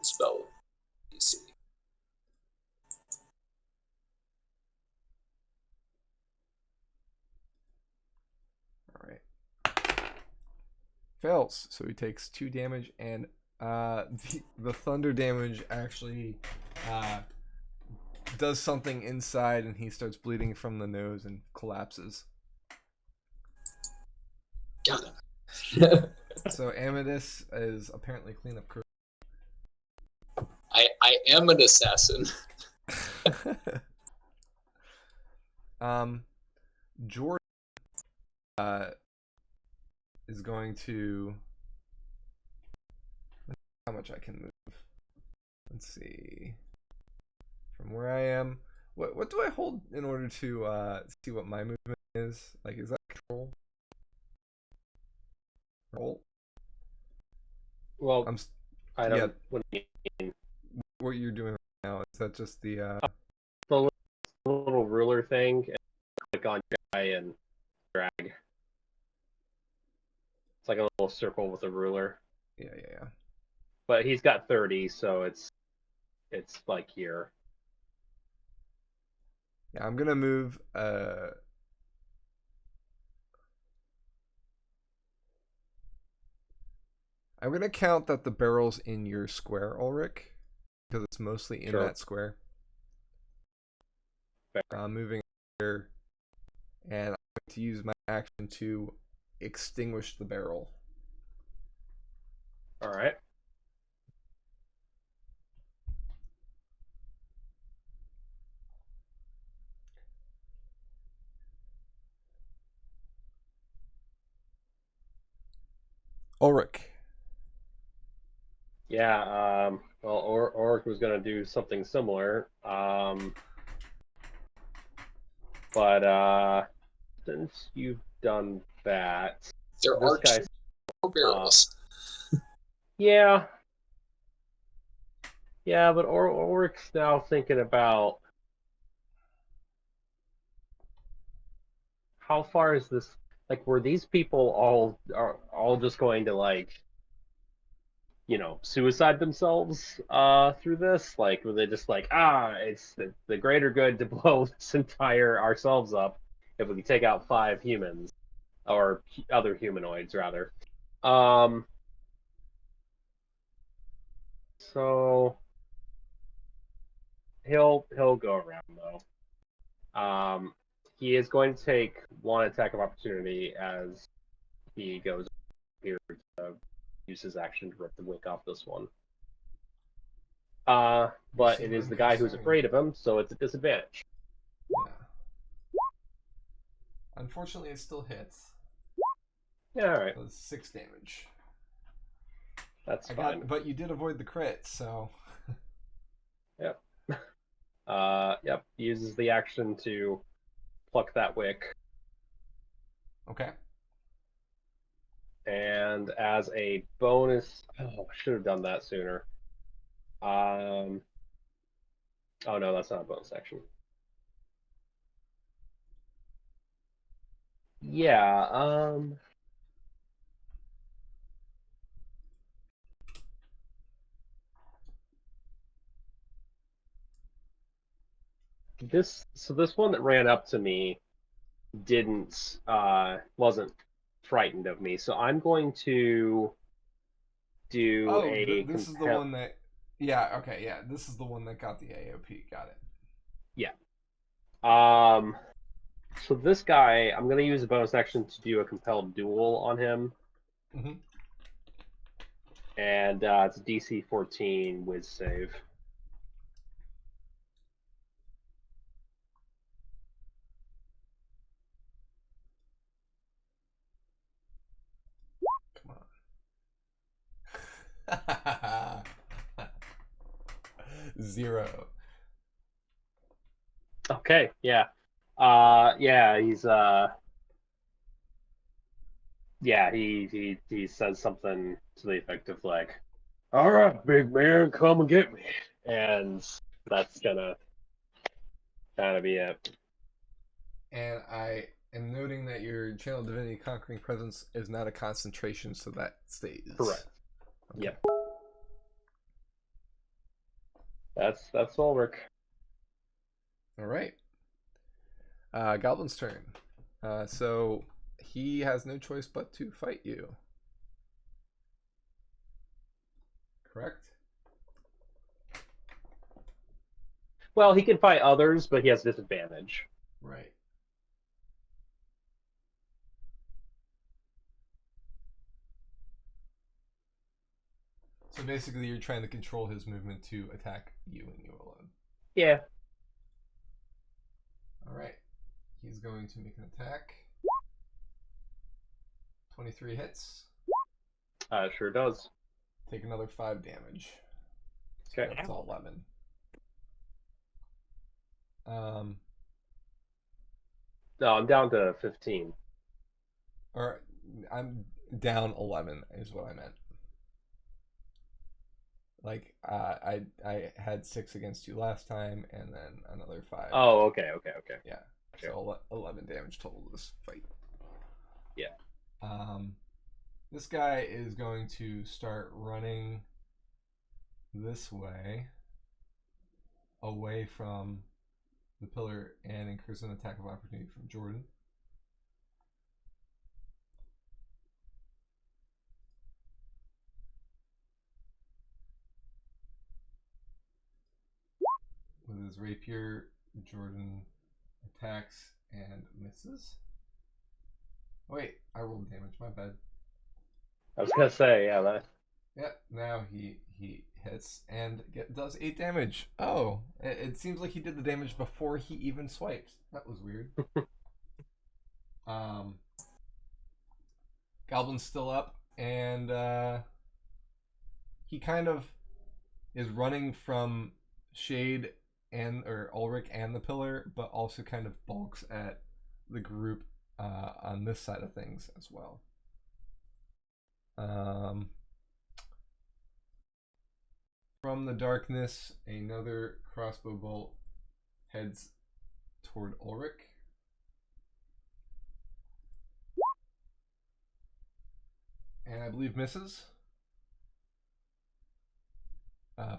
Speaker 4: spell
Speaker 1: Fails, so he takes 2 damage, and the thunder damage actually does something inside, and he starts bleeding from the nose and collapses.
Speaker 4: Got him.
Speaker 1: So Amethyst is apparently cleanup crew.
Speaker 4: I am an assassin.
Speaker 1: Jordan is going to. Let's see how much I can move. Let's see. From where I am, what do I hold in order to see what my movement is? Like, is that control? Roll.
Speaker 3: Well, I don't.
Speaker 1: Yeah.
Speaker 3: What do you mean?
Speaker 1: What you're doing right now, is that just the
Speaker 3: The little ruler thing, and click on guy and drag. It's like a little circle with a ruler.
Speaker 1: yeah.
Speaker 3: But he's got 30, so it's like here.
Speaker 1: Yeah, I'm gonna move I'm gonna count that the barrel's in your square, Ulrich, because it's mostly in
Speaker 3: Sure.
Speaker 1: that square. Moving here, and I'm going to use my action to extinguish the barrel.
Speaker 3: All right.
Speaker 1: Ulrich.
Speaker 3: Yeah. Well, Orrak was gonna do something similar. But since you've done that,
Speaker 4: There
Speaker 3: this
Speaker 4: are
Speaker 3: guy.
Speaker 4: 2 barrels.
Speaker 3: Yeah. Yeah, but Orrick's now thinking about how far is this? Like, were these people all just going to, like, suicide themselves through this? Like, were they just like, it's the greater good to blow this entire ourselves up if we can take out 5 humans or other humanoids rather. So he'll go around though. He is going to take 1 attack of opportunity as he goes here to use his action to rip the wick off this one. But it is the guy who's afraid of him, so it's a disadvantage.
Speaker 1: Yeah. Unfortunately, it still hits.
Speaker 3: Yeah, all right.
Speaker 1: So it's 6 damage.
Speaker 3: That's fine.
Speaker 1: But you did avoid the crit, so.
Speaker 3: Yep. Yep. He uses the action to pluck that wick.
Speaker 1: Okay.
Speaker 3: And as a bonus, should have done that sooner. Oh no, that's not a bonus action. Yeah. This one that ran up to me wasn't frightened of me, so I'm going to do
Speaker 1: this is the one that. Yeah. Okay. Yeah. This is the one that got the AOP. Got it.
Speaker 3: Yeah. So this guy, I'm going to use a bonus action to do a compelled duel on him.
Speaker 1: Mm-hmm.
Speaker 3: And it's a DC 14 whiz save.
Speaker 1: Come on. 0.
Speaker 3: Okay, yeah. He's he says something to the effect of like, "All right, big man, come and get me," and that's gonna kind of be it.
Speaker 1: And I am noting that your Channel Divinity Conquering Presence is not a concentration, so that stays.
Speaker 3: Correct.
Speaker 1: Okay.
Speaker 3: Yep. That's Ulrich.
Speaker 1: All right. Goblin's turn. So he has no choice but to fight you. correct?
Speaker 3: Well, he can fight others, but he has disadvantage.
Speaker 1: Right. So basically, you're trying to control his movement to attack you and you alone.
Speaker 3: Yeah.
Speaker 1: All right. He's going to make an attack. 23 hits.
Speaker 3: Sure does.
Speaker 1: Take another 5 damage. So
Speaker 3: Okay.
Speaker 1: up to 11.
Speaker 3: No, I'm down to 15.
Speaker 1: Or I'm down 11 is what I meant. Like I had 6 against you last time, and then another 5.
Speaker 3: Oh, okay.
Speaker 1: Yeah. So 11 damage total this fight.
Speaker 3: Yeah.
Speaker 1: This guy is going to start running this way, away from the pillar, and incurs an attack of opportunity from Jordan. With his rapier, Jordan attacks and misses. Oh, wait, I rolled damage. My bad.
Speaker 3: I was gonna say, yeah, that.
Speaker 1: Yeah, now he hits and does 8 damage. Oh, it seems like he did the damage before he even swiped. That was weird. Goblin's still up, and he kind of is running from Shade or Ulrich and the pillar, but also kind of balks at the group on this side of things as well. From the darkness, another crossbow bolt heads toward Ulrich. And I believe misses.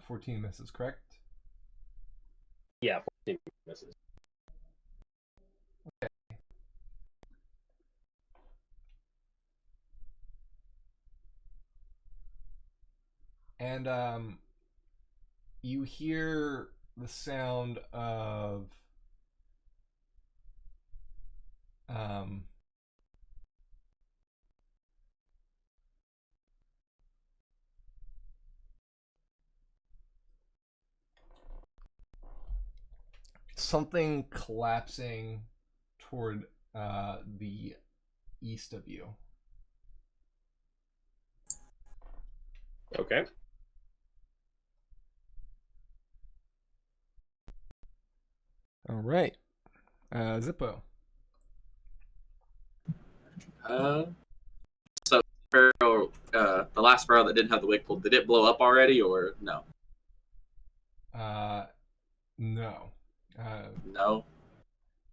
Speaker 1: 14 misses, correct?
Speaker 3: Yeah, 14 misses.
Speaker 1: Okay. And you hear the sound of something collapsing toward the east of you.
Speaker 3: Okay.
Speaker 1: All right. Zippo.
Speaker 2: So barrel, the last barrel that didn't have the wick pulled, did it blow up already or no?
Speaker 1: No.
Speaker 2: No.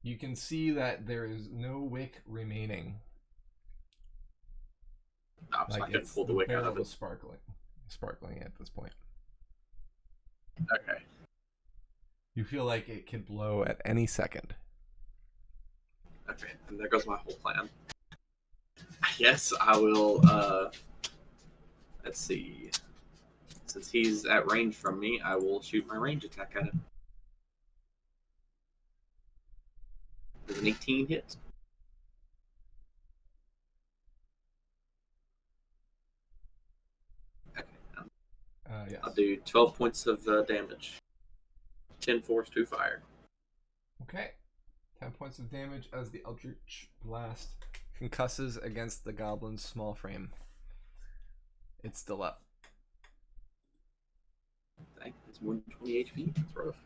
Speaker 1: You can see that there is no wick remaining.
Speaker 2: No, so I couldn't pull the wick out
Speaker 1: barrel
Speaker 2: of it.
Speaker 1: was sparkling at this point.
Speaker 2: Okay.
Speaker 1: You feel like it could blow at any second.
Speaker 2: Okay, and there goes my whole plan. Yes, I will. Let's see. Since he's at range from me, I will shoot my range attack at him. Does an 18 hit? Okay.
Speaker 1: Yes.
Speaker 2: I'll do 12 points of damage. 10 force, 2 fire.
Speaker 1: Okay. 10 points of damage as the Eldritch Blast concusses against the goblin's small frame. It's still up.
Speaker 2: Dang, it's 120 HP. That's rough.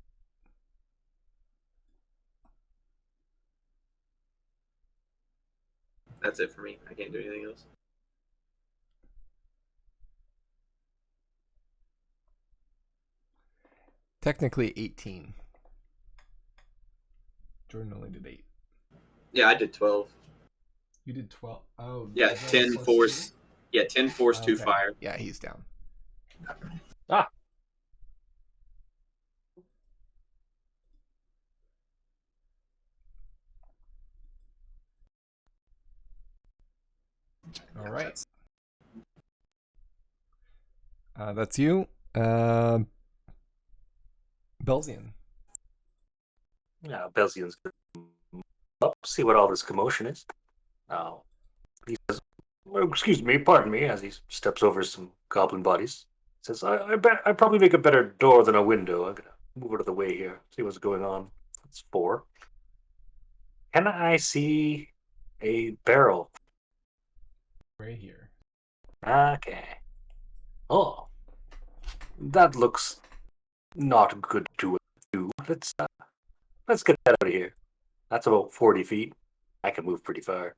Speaker 2: That's it for me. I can't do anything else.
Speaker 1: Technically 18. Jordan only did 8.
Speaker 2: Yeah, I did 12.
Speaker 1: You did 12. Oh,
Speaker 2: Yeah,
Speaker 1: is that
Speaker 2: 10
Speaker 1: plus
Speaker 2: force.
Speaker 1: 2?
Speaker 2: Yeah, 10 force, 2
Speaker 1: Okay.
Speaker 2: fire.
Speaker 1: Yeah, he's down.
Speaker 3: Ah.
Speaker 1: All right. That's you. Belzian.
Speaker 6: Yeah, Belzian's up, see what all this commotion is. Now, he says, "Oh, excuse me, pardon me," as he steps over some goblin bodies. He says, I bet I probably make a better door than a window. I'm gonna move out of the way here, see what's going on. That's 4. Can I see a barrel?
Speaker 1: Right here.
Speaker 6: Okay. Oh, that looks not good to do. Let's get that out of here. That's about 40 feet. I can move pretty far.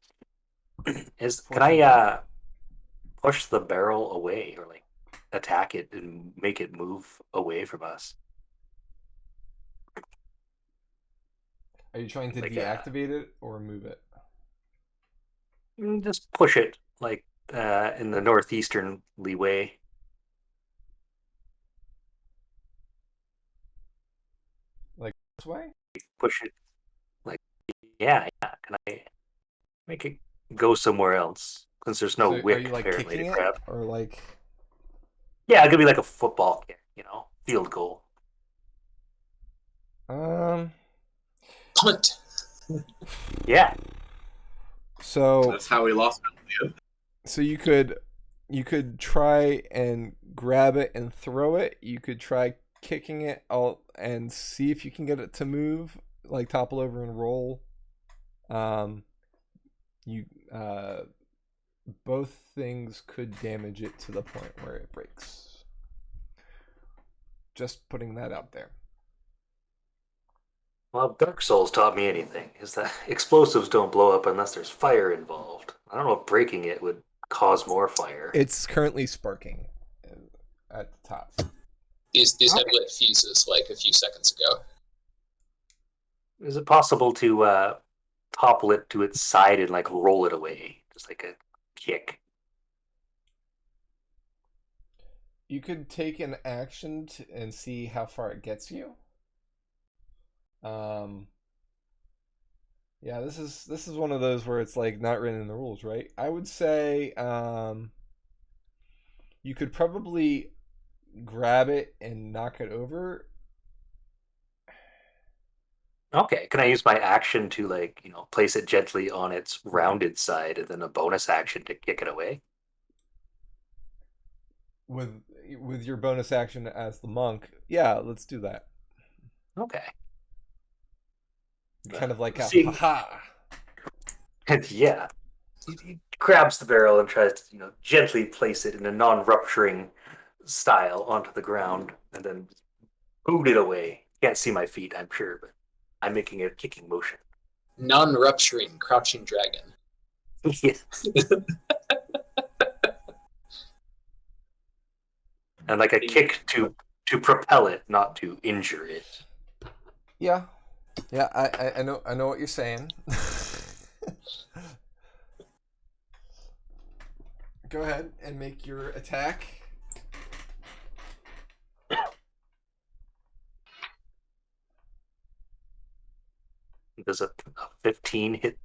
Speaker 6: Can
Speaker 1: 14
Speaker 6: I push the barrel away or like attack it and make it move away from us?
Speaker 1: Are you trying to
Speaker 6: Like
Speaker 1: deactivate it or move it?
Speaker 6: just push it like in the northeasternly way.
Speaker 1: Like this way?
Speaker 6: Push it like yeah. Can I make it go somewhere else? Since there's no
Speaker 1: So are you
Speaker 6: wick
Speaker 1: like
Speaker 6: apparently to
Speaker 1: kicking it
Speaker 6: grab.
Speaker 1: or like?
Speaker 6: Yeah, it could be like a football kick, field goal.
Speaker 4: Punt.
Speaker 6: Yeah.
Speaker 1: So
Speaker 2: That's how we lost.
Speaker 1: you could try and grab it and throw it. You could try kicking it out and see if you can get it to move, like topple over and roll. You both things could damage it to the point where it breaks. Just putting that out there.
Speaker 6: Well, if Dark Souls taught me anything, is that explosives don't blow up unless there's fire involved. I don't know if breaking it would cause more fire.
Speaker 1: It's currently sparking at the top.
Speaker 4: These had lit fuses like a few seconds ago.
Speaker 6: Is it possible to topple it to its side and like roll it away, just like a kick?
Speaker 1: You could take an action and see how far it gets you. Yeah, this is one of those where it's like not written in the rules, right? I would say you could probably grab it and knock it over.
Speaker 6: Okay, can I use my action to place it gently on its rounded side and then a bonus action to kick it away?
Speaker 1: With your bonus action as the monk, yeah, let's do that.
Speaker 6: Okay.
Speaker 1: Kind of like a
Speaker 6: See-
Speaker 1: haha.
Speaker 6: Yeah. He grabs the barrel and tries to, gently place it in a non-rupturing style onto the ground and then boot it away. Can't see my feet, I'm sure, but I'm making a kicking motion.
Speaker 4: Non-rupturing crouching dragon.
Speaker 6: Yeah. And like a kick to propel it, not to injure it.
Speaker 1: Yeah, I know what you're saying. Go ahead and make your attack.
Speaker 6: Does a 15 hit?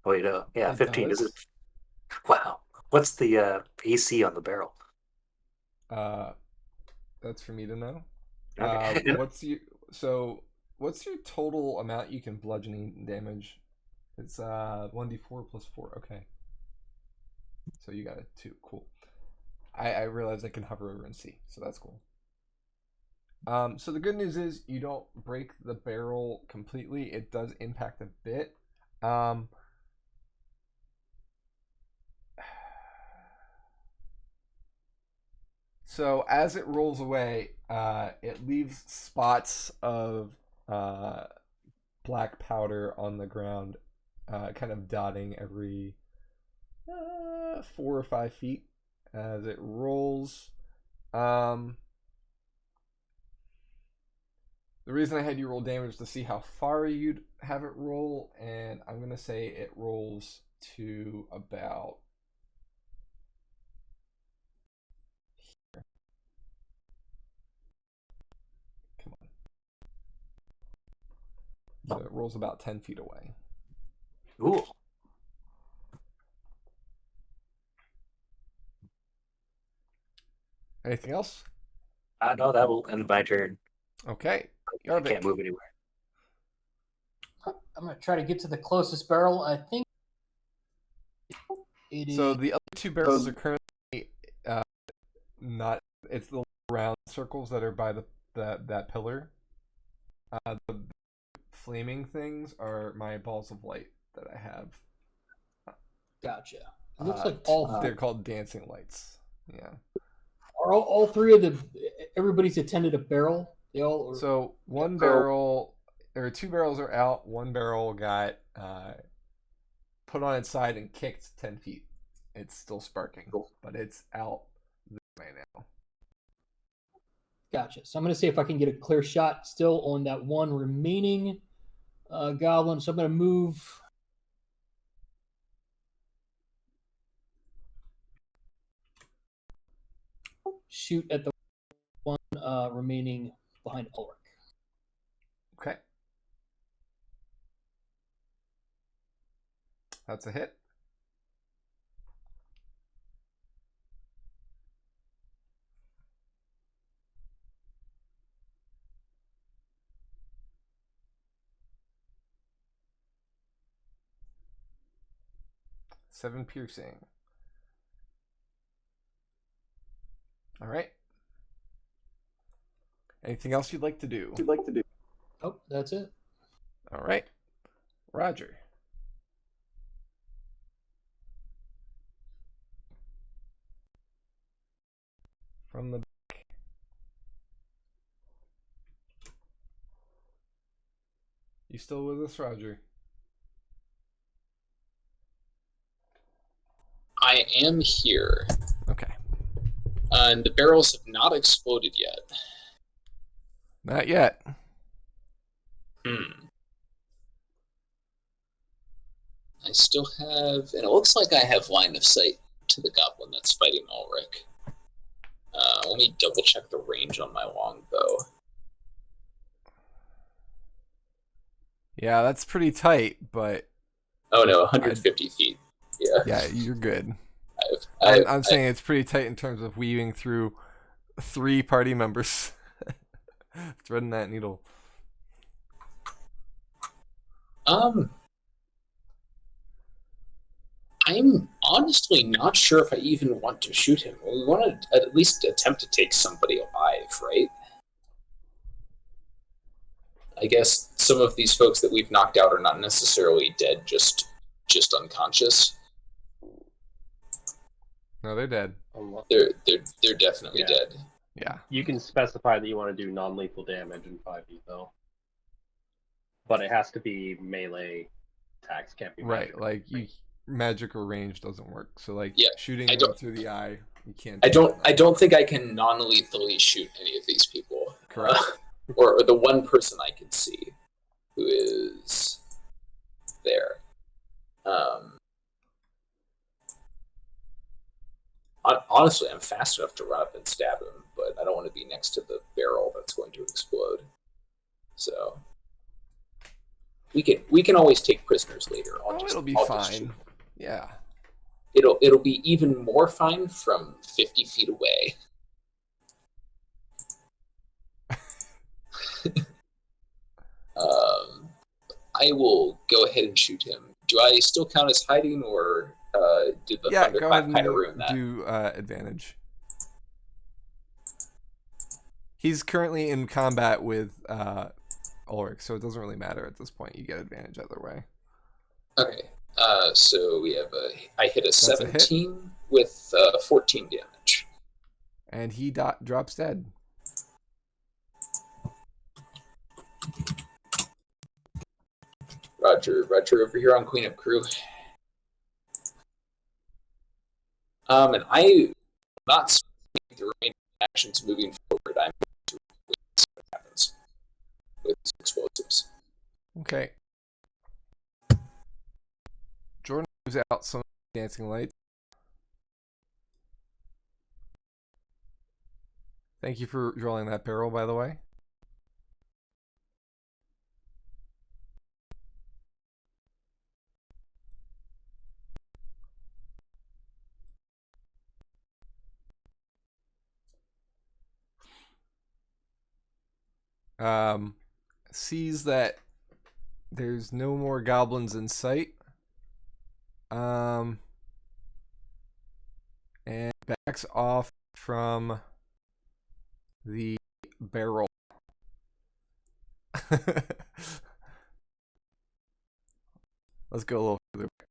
Speaker 6: Wait, yeah,
Speaker 1: It
Speaker 6: 15.
Speaker 1: does.
Speaker 6: Is it? Wow. What's the AC on the barrel?
Speaker 1: That's for me to know.
Speaker 6: Okay.
Speaker 1: What's your total amount you can bludgeoning damage? It's 1d4 plus 4. Okay. So you got a 2. Cool. I realize I can hover over and see, so that's cool. So the good news is you don't break the barrel completely. It does impact a bit. So as it rolls away, it leaves spots of black powder on the ground, kind of dotting every 4 or 5 feet as it rolls. The reason I had you roll damage to see how far you'd have it roll, and I'm gonna say it rolls to about here. Come on. So it rolls about 10 feet away.
Speaker 6: Ooh.
Speaker 1: Anything else?
Speaker 6: No, that will end my turn.
Speaker 1: Okay.
Speaker 6: I
Speaker 1: Yarvik.
Speaker 6: can't move anywhere.
Speaker 5: I'm going to try to get to the closest barrel. I think it is.
Speaker 1: So the other two barrels are currently not. It's the round circles that are by that pillar. The flaming things are my balls of light that I have.
Speaker 5: Gotcha. It looks like all
Speaker 1: they're called dancing lights. Yeah.
Speaker 5: are all three of the everybody's attended a barrel. They all.
Speaker 1: So one barrel or two barrels are out. One barrel got put on its side and kicked 10 feet. It's still sparking, but it's out right now.
Speaker 5: Gotcha. So I'm going to see if I can get a clear shot still on that one remaining goblin. So I'm going to move. Shoot at the one remaining behind Orrak.
Speaker 1: Okay. That's a hit. Seven piercing. All right. Anything else you'd like to do?
Speaker 5: Oh, that's it.
Speaker 1: All right. Roger. From the back. You still with us, Roger?
Speaker 4: I am here.
Speaker 1: Okay.
Speaker 4: And the barrels have not exploded yet.
Speaker 1: Not yet.
Speaker 4: I still have, and it looks like I have line of sight to the goblin that's fighting Ulrich. Let me double check the range on my longbow.
Speaker 1: Yeah, that's pretty tight, but
Speaker 4: Oh no, 150 feet. Yeah.
Speaker 1: yeah, you're good.
Speaker 4: I'm
Speaker 1: saying it's pretty tight in terms of weaving through 3 party members. Threading that needle.
Speaker 4: I'm honestly not sure if I even want to shoot him. We want to at least attempt to take somebody alive, right? I guess some of these folks that we've knocked out are not necessarily dead, just unconscious.
Speaker 1: No, they're dead.
Speaker 4: They're definitely dead.
Speaker 1: Yeah.
Speaker 3: You can specify that you want to do non-lethal damage in 5e though, but it has to be melee attacks. Can't be
Speaker 1: Right.
Speaker 3: magical.
Speaker 1: Like magic or range doesn't work. So like shooting them through the eye, you can't.
Speaker 4: I don't think I can non-lethally shoot any of these people.
Speaker 1: Correct.
Speaker 4: Or the one person I can see who is there. Honestly, I'm fast enough to run up and stab him, but I don't want to be next to the barrel that's going to explode. So we can always take prisoners later.
Speaker 1: It'll be fine. Yeah.
Speaker 4: It'll be even more fine from 50 feet away. I will go ahead and shoot him. Do I still count as hiding, or did the thunderclap kind of ruin that?
Speaker 1: Do advantage. He's currently in combat with Ulrich, so it doesn't really matter at this point. You get advantage either way.
Speaker 4: Okay. So we have I hit a 17
Speaker 1: hit.
Speaker 4: With 14 damage.
Speaker 1: And he drops dead.
Speaker 4: Roger over here on Queen of Crew. And I not speaking the remaining actions moving forward. I'm going to wait and see what happens with these explosives.
Speaker 1: Okay. Jordan moves out some dancing lights. Thank you for drawing that barrel, by the way. sees that there's no more goblins in sight. And backs off from the barrel. Let's go a little further back.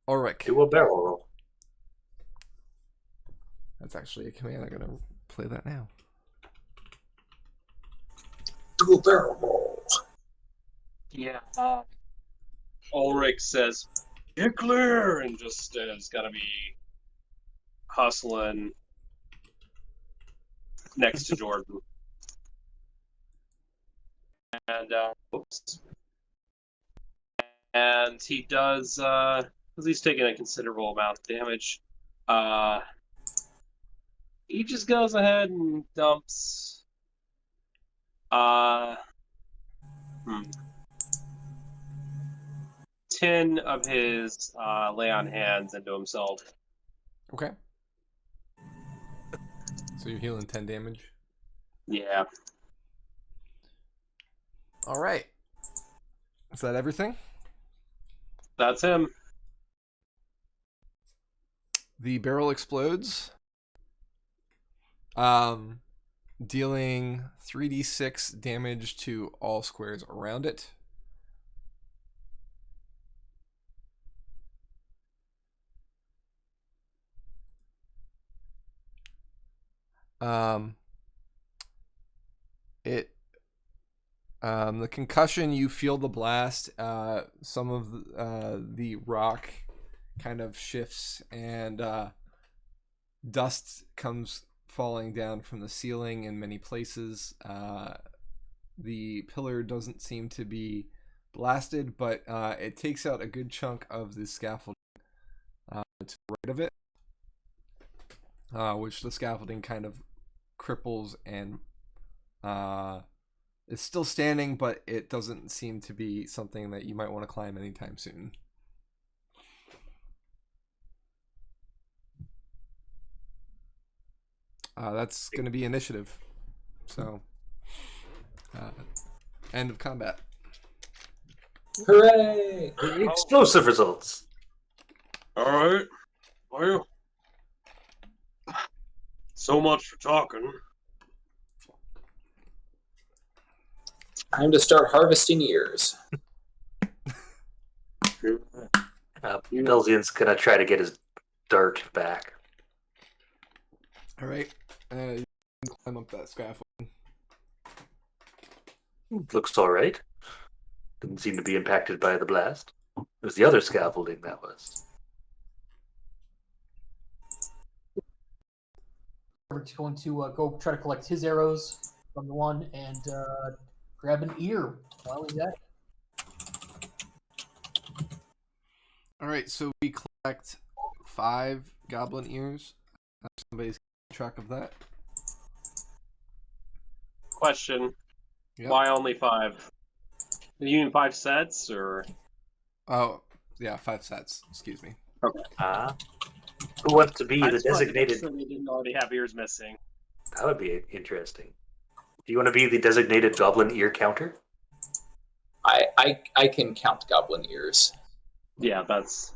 Speaker 1: Orrak.
Speaker 6: Do a barrel roll.
Speaker 1: That's actually a command. I'm gonna play that now.
Speaker 4: Do a barrel roll.
Speaker 7: Yeah. Ulrich says, "Get clear," and just is gonna be hustling next to Jordan. And oops. And he does, because he's taking a considerable amount of damage. He just goes ahead and dumps 10 of his lay on hands into himself.
Speaker 1: Okay. So you're healing 10 damage.
Speaker 7: Yeah.
Speaker 1: All right. Is that everything?
Speaker 7: That's him.
Speaker 1: The barrel explodes, dealing 3d6 damage to all squares around it. The concussion, you feel the blast. Some of the rock kind of shifts, and dust comes falling down from the ceiling in many places. The pillar doesn't seem to be blasted, but it takes out a good chunk of the scaffolding to the right of it, which the scaffolding kind of cripples and it's still standing, but it doesn't seem to be something that you might want to climb anytime soon. That's going to be initiative. So, end of combat.
Speaker 4: Hooray!
Speaker 6: Explosive results.
Speaker 7: Alright. Well, so much for talking.
Speaker 4: Time to start harvesting ears.
Speaker 6: Belzian's gonna try to get his dart back.
Speaker 1: All right. You can climb up that scaffolding.
Speaker 6: Looks all right. Didn't seem to be impacted by the blast. It was the other scaffolding that was.
Speaker 5: We're just going to go try to collect his arrows from the one and grab an ear while he's at it.
Speaker 1: All right. So we collect 5 goblin ears. Somebody's keeping track of that.
Speaker 7: Question.
Speaker 1: Yep.
Speaker 7: Why only 5? You mean 5 sets, or?
Speaker 1: Oh, yeah, 5 sets. Excuse me.
Speaker 7: Okay.
Speaker 6: Who wants to be
Speaker 7: I
Speaker 6: the
Speaker 7: just wanted to make
Speaker 6: designated?
Speaker 7: sure they didn't already have ears missing.
Speaker 6: That would be interesting. Do you want to be the designated goblin ear counter?
Speaker 4: I can count goblin ears.
Speaker 7: Yeah, that's...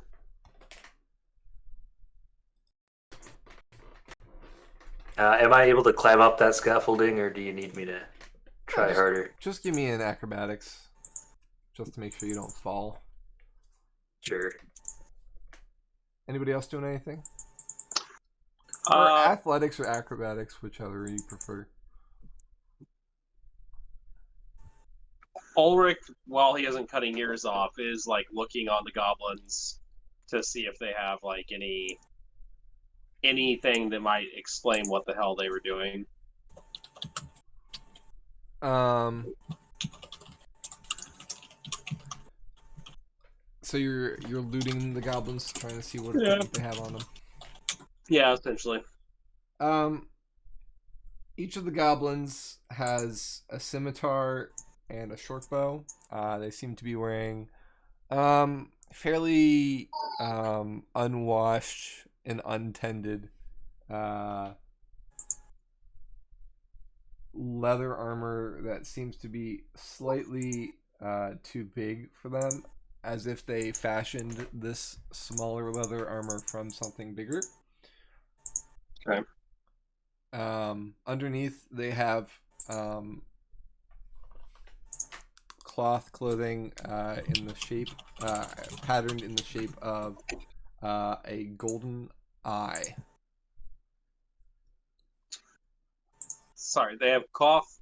Speaker 6: Am I able to climb up that scaffolding, or do you need me to try harder?
Speaker 1: Just give me an acrobatics, just to make sure you don't fall.
Speaker 6: Sure.
Speaker 1: Anybody else doing anything? Or athletics or acrobatics, whichever you prefer.
Speaker 7: Ulrich, while he isn't cutting ears off, is like looking on the goblins to see if they have like anything that might explain what the hell they were doing.
Speaker 1: So you're looting the goblins, trying to see what they have on them.
Speaker 7: Yeah, essentially.
Speaker 1: Each of the goblins has a scimitar and a short bow. They seem to be wearing fairly unwashed and untended leather armor that seems to be slightly too big for them, as if they fashioned this smaller leather armor from something bigger.
Speaker 7: Okay.
Speaker 1: Underneath, they have cloth clothing in the shape, patterned in the shape of a golden eye.
Speaker 7: Sorry, they have cloth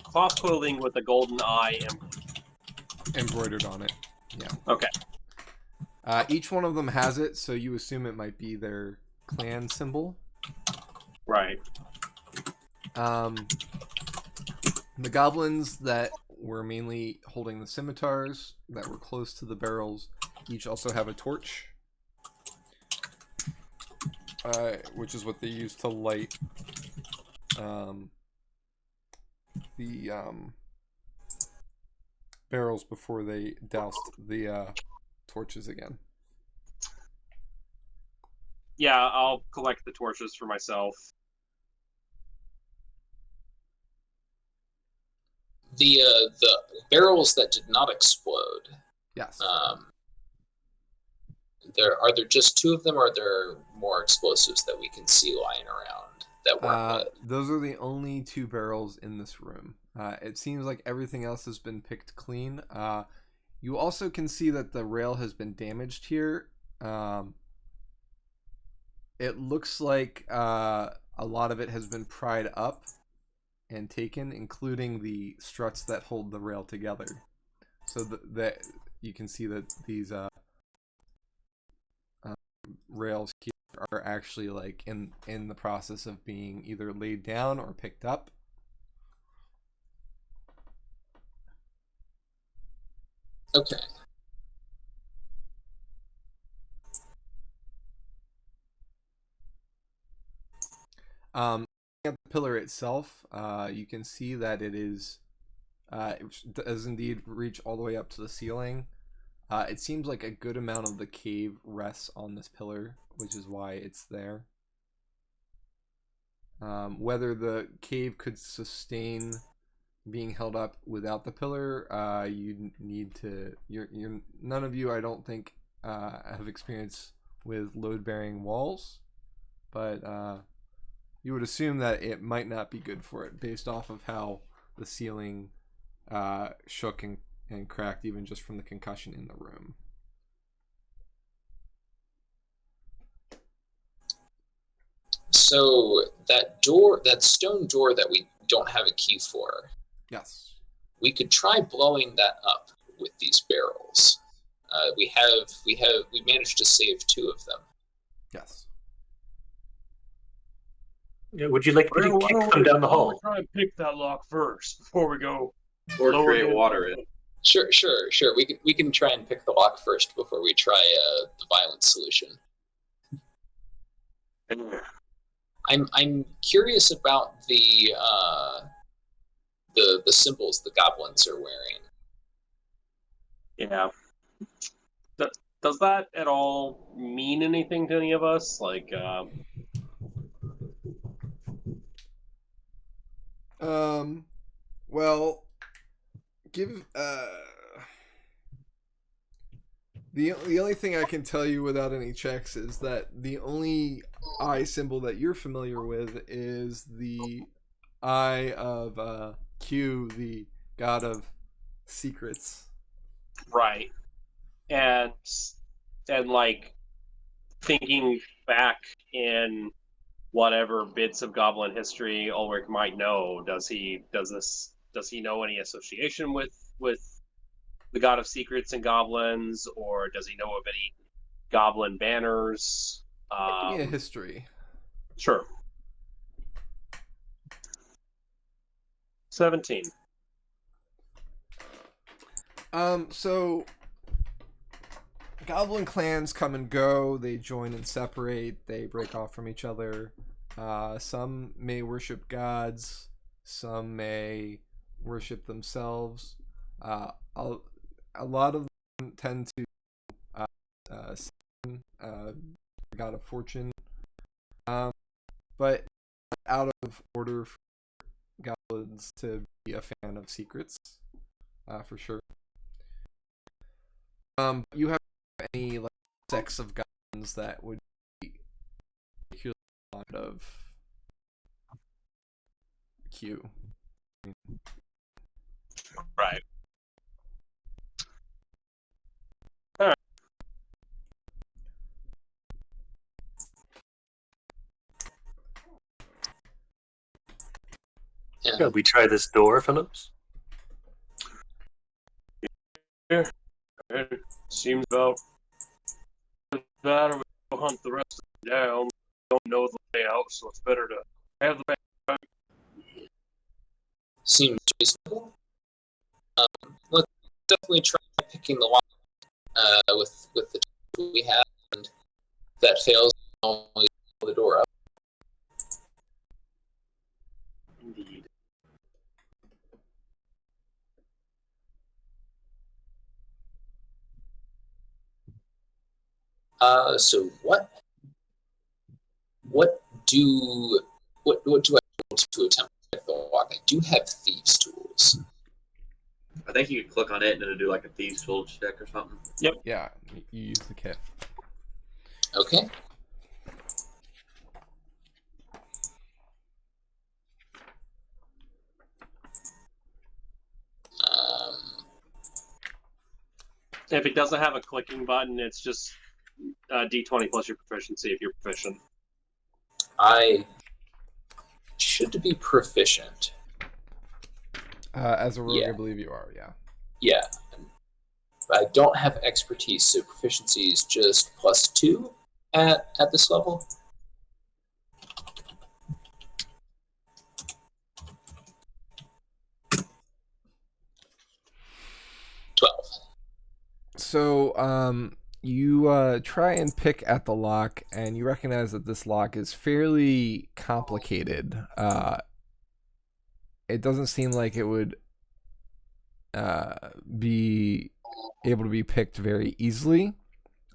Speaker 7: clothing with a golden eye.
Speaker 1: Embroidered on it. Yeah.
Speaker 7: Okay.
Speaker 1: Each one of them has it, so you assume it might be their clan symbol.
Speaker 7: Right.
Speaker 1: The goblins that were mainly holding the scimitars that were close to the barrels each also have a torch, which is what they use to light the barrels before they doused the torches again.
Speaker 7: Yeah, I'll collect the torches for myself.
Speaker 4: The barrels that did not explode.
Speaker 1: Yes.
Speaker 4: Are there just two of them, or are there more explosives that we can see lying around that weren't lit?
Speaker 1: Those are the only two barrels in this room. It seems like everything else has been picked clean. You also can see that the rail has been damaged here. It looks like a lot of it has been pried up and taken, including the struts that hold the rail together. So that you can see that these rails here are actually like in the process of being either laid down or picked up.
Speaker 4: Okay.
Speaker 1: Looking at the pillar itself, you can see that it is it does indeed reach all the way up to the ceiling. It seems like a good amount of the cave rests on this pillar, which is why it's there. Whether the cave could sustain being held up without the pillar, you need to. You're none of you, I don't think, have experience with load-bearing walls, but you would assume that it might not be good for it based off of how the ceiling shook and cracked even just from the concussion in the room.
Speaker 4: So that door, that stone door that we don't have a key for,
Speaker 1: Yes.
Speaker 4: we could try blowing that up with these barrels. We managed to save two of them.
Speaker 1: Yes.
Speaker 6: Yeah, would you like me to kick them down the
Speaker 7: Why don't we
Speaker 6: hall?
Speaker 7: try and pick that lock first before we go?
Speaker 2: Or
Speaker 7: Lower
Speaker 2: create
Speaker 7: it.
Speaker 2: water in.
Speaker 4: Sure. We can try and pick the lock first before we try the violent solution. I'm curious about the symbols the goblins are wearing.
Speaker 7: Yeah. Does that at all mean anything to any of us? Like,
Speaker 1: Well, give the only thing I can tell you without any checks is that the only eye symbol that you're familiar with is the eye of Q, the god of secrets.
Speaker 7: right. And like thinking back in whatever bits of goblin history Ulrich might know, does he know any association with the god of secrets and goblins, or does he know of any goblin banners?
Speaker 1: Give me a history.
Speaker 7: Sure. 17.
Speaker 1: So goblin clans come and go, they join and separate, they break off from each other. Some may worship gods, some may worship themselves. A lot of them tend to god of fortune, but out of order for goblins to be a fan of secrets, for sure. You have any like sects of goblins that would be particularly fond of Q?
Speaker 7: Right.
Speaker 4: Yeah.
Speaker 6: Shall we try this door, Phillips?
Speaker 7: It seems about that, or we go hunt the rest of it down. Don't know the layout, so it's better to have the back.
Speaker 4: Seems reasonable. Let's definitely try picking the lock with the tool we have, and if that fails, we pull the door up.
Speaker 2: Indeed.
Speaker 4: So what do I do to attempt to pick the lock? I do have thieves' tools.
Speaker 2: I think you could click on it and it'll do like a thieves' tool check or something.
Speaker 1: Yeah, you use the kit.
Speaker 4: Okay.
Speaker 7: If it doesn't have a clicking button, it's just D20 plus your proficiency if you're proficient.
Speaker 4: I should be proficient.
Speaker 1: As a rogue,
Speaker 4: Yeah.
Speaker 1: I believe you are. Yeah.
Speaker 4: Yeah. I don't have expertise, so proficiency is just +2 at this level.
Speaker 1: So, you try and pick at the lock, and you recognize that this lock is fairly complicated. It doesn't seem like it would be able to be picked very easily.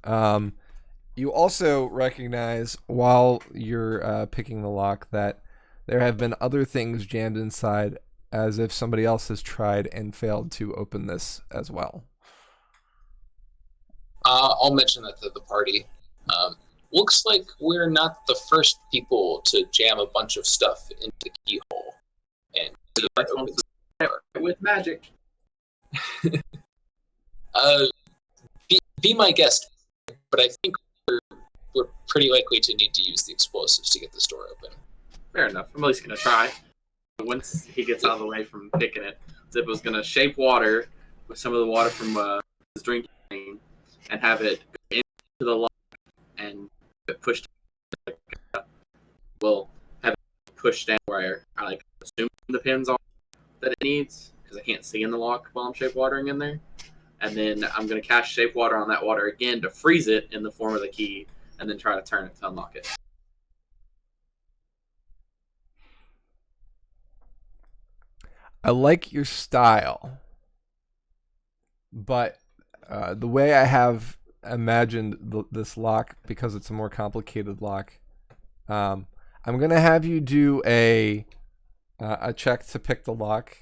Speaker 1: You also recognize while you're picking the lock that there have been other things jammed inside, as if somebody else has tried and failed to open this as well.
Speaker 4: I'll mention that to the party. Looks like we're not the first people to jam a bunch of stuff into the keyhole. And
Speaker 2: That opens the door with magic.
Speaker 4: Be my guest, but I think we're pretty likely to need to use the explosives to get this door open.
Speaker 2: Fair enough. I'm at least gonna try. Once he gets out of the way from picking it, Zip was gonna shape water with some of the water from his drinking thing and have it go into the lock and get pushed. We'll have it pushed down where I like assume the pins are that it needs because I can't see in the lock while I'm shape watering in there. And then I'm gonna cast shape water on that water again to freeze it in the form of the key, and then try to turn it to unlock it.
Speaker 1: I like your style, but the way I have imagined this lock, because it's a more complicated lock, I'm gonna have you do a check to pick the lock.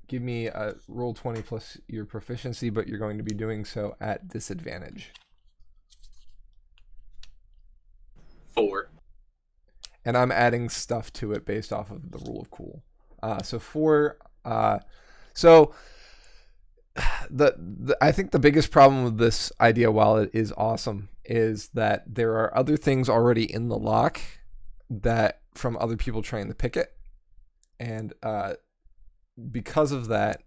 Speaker 1: Give me a roll 20 plus your proficiency, but you're going to be doing so at disadvantage.
Speaker 2: 4.
Speaker 1: And I'm adding stuff to it based off of the rule of cool. So 4. So I think the biggest problem with this idea, while it is awesome, is that there are other things already in the lock that from other people trying to pick it, and because of that,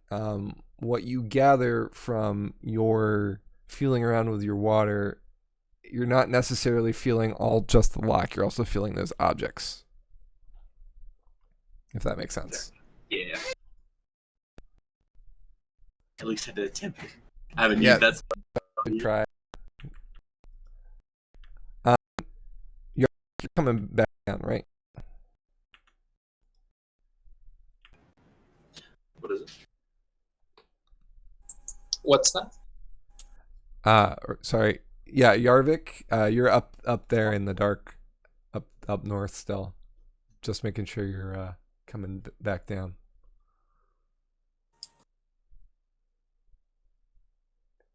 Speaker 1: what you gather from your feeling around with your water, you're not necessarily feeling all just the lock. You're also feeling those objects. If that makes sense.
Speaker 2: Yeah. At least I did attempt it. I haven't used that spell.
Speaker 1: Good try. You're coming back down, right?
Speaker 2: What is it?
Speaker 4: What's that?
Speaker 1: Sorry. Yeah, Yarvik, you're up there in the dark, up north still. Just making sure you're coming back down.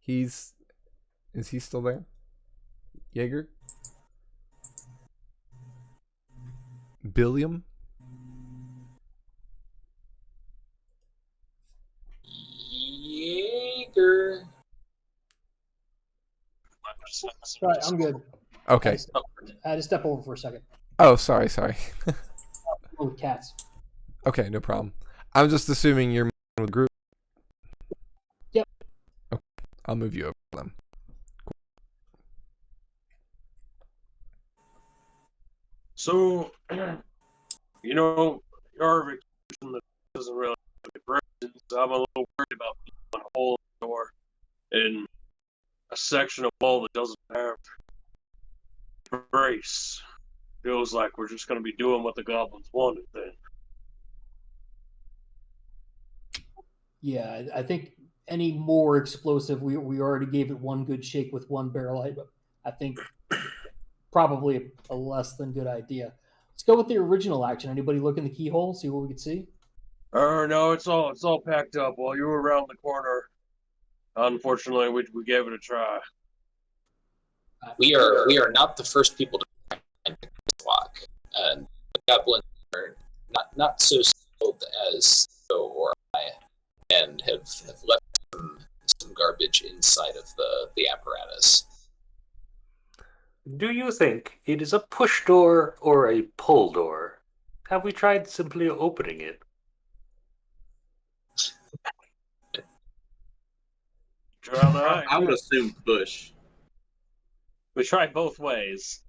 Speaker 1: Is he still there? Jaeger? Billiam?
Speaker 4: Jaeger.
Speaker 5: Right, I'm good.
Speaker 1: Okay.
Speaker 5: I had to step over for a second.
Speaker 1: Oh, sorry.
Speaker 5: Oh, with cats.
Speaker 1: Okay, no problem. I'm just assuming you're with the group.
Speaker 5: Yep.
Speaker 1: Okay, I'll move you over to them.
Speaker 7: So, you know, Yarvik doesn't really have brains. I'm a little worried about a hole in the door in a section of wall that doesn't have brace. Feels like we're just going to be doing what the goblins wanted then.
Speaker 5: Yeah, I think any more explosive, we already gave it one good shake with one barrel. I think probably a less than good idea. Let's go with the original action. Anybody look in the keyhole, see what we can see?
Speaker 7: No, it's all packed up. While you were around the corner, unfortunately, we gave it a try.
Speaker 4: We are not the first people to find this lock. The goblins are not so skilled as Joe or I, and have left some garbage inside of the apparatus.
Speaker 6: Do you think it is a push door or a pull door? Have we tried simply opening it?
Speaker 2: I would assume push.
Speaker 7: We tried both ways.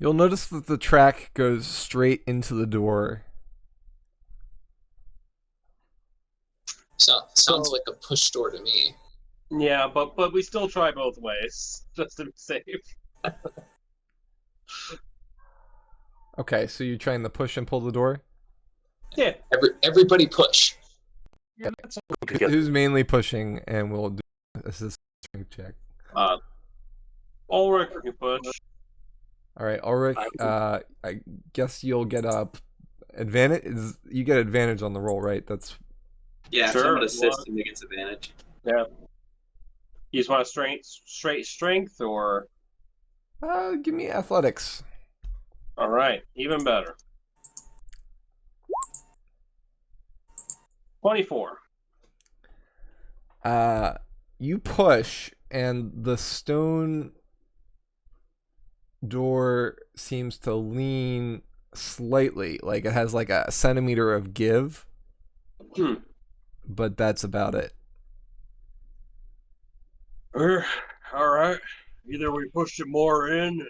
Speaker 1: You'll notice that the track goes straight into the door.
Speaker 4: Sounds like a push door to me.
Speaker 7: Yeah, but we still try both ways, just to be safe.
Speaker 1: Okay, so you're trying to push and pull the door?
Speaker 7: Yeah.
Speaker 4: Everybody push.
Speaker 6: Yeah,
Speaker 1: Who's mainly pushing, and we'll do assist strength check.
Speaker 7: Ulrich can push.
Speaker 1: All right, Ulrich. I guess you'll get advantage. You get advantage on the roll, right? That's
Speaker 2: Yeah,
Speaker 7: Sure,
Speaker 2: if someone assists
Speaker 7: what?
Speaker 2: him, he gets advantage.
Speaker 7: Yeah. You just want straight strength, or
Speaker 1: give me athletics.
Speaker 7: all right, even better. 24.
Speaker 1: You push, and the stone door seems to lean slightly, like it has like a centimeter of give. But that's about it.
Speaker 7: All right. Either we pushed it more in,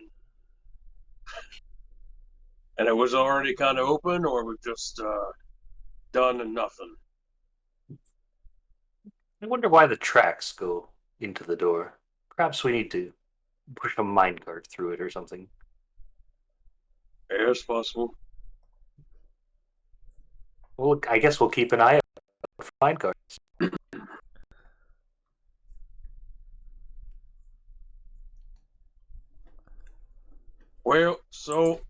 Speaker 7: and it was already kind of open, or we've just done and nothing.
Speaker 6: I wonder why the tracks go into the door. Perhaps we need to push a minecart through it or something.
Speaker 7: Yeah, it's possible.
Speaker 6: Well, I guess we'll keep an eye out for minecarts.
Speaker 7: Well, so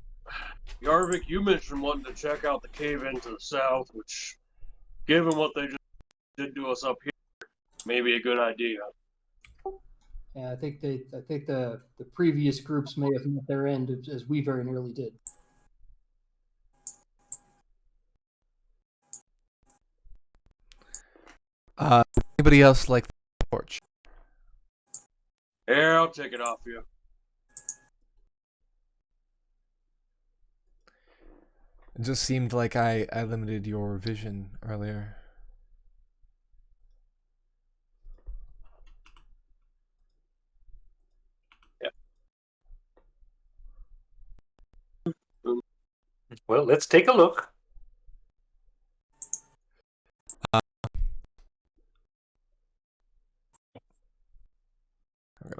Speaker 7: Yarvik, you mentioned wanting to check out the cave into the south, which, given what they just did to us up here, may be a good idea.
Speaker 5: Yeah, I think the previous groups may have met their end as we very nearly did.
Speaker 1: Anybody else like the torch?
Speaker 7: Yeah, I'll take it off you.
Speaker 1: It just seemed like I limited your vision earlier.
Speaker 6: Well, let's take a look.
Speaker 1: I'm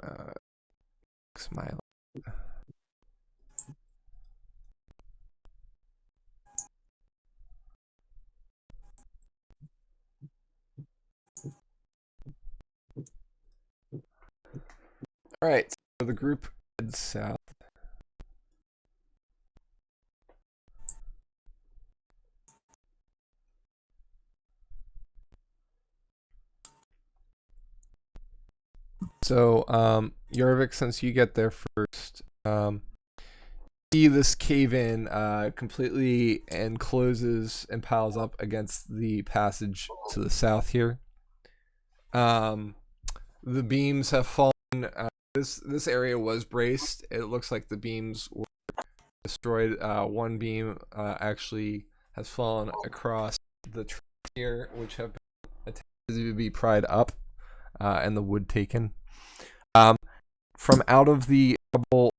Speaker 1: gonna smile. All right, so the group heads south. So, Jorvik, since you get there first, see this cave in completely encloses and piles up against the passage to the south here. The beams have fallen. This area was braced. It looks like the beams were destroyed. One beam actually has fallen across the trees here, which have been attempted to be pried up and the wood taken. From out of the rubble,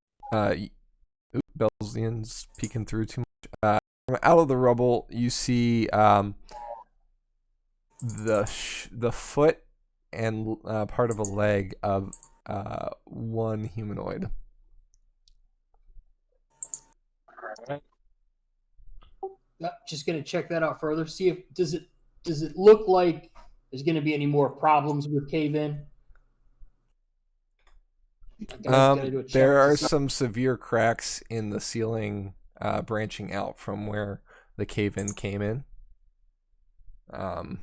Speaker 1: Belzian's peeking through too much. From out of the rubble, you see the foot and part of a leg of one humanoid.
Speaker 5: Just gonna check that out further. See if does it look like there's gonna be any more problems with cave in?
Speaker 1: There are some severe cracks in the ceiling branching out from where the cave in came in.
Speaker 4: Run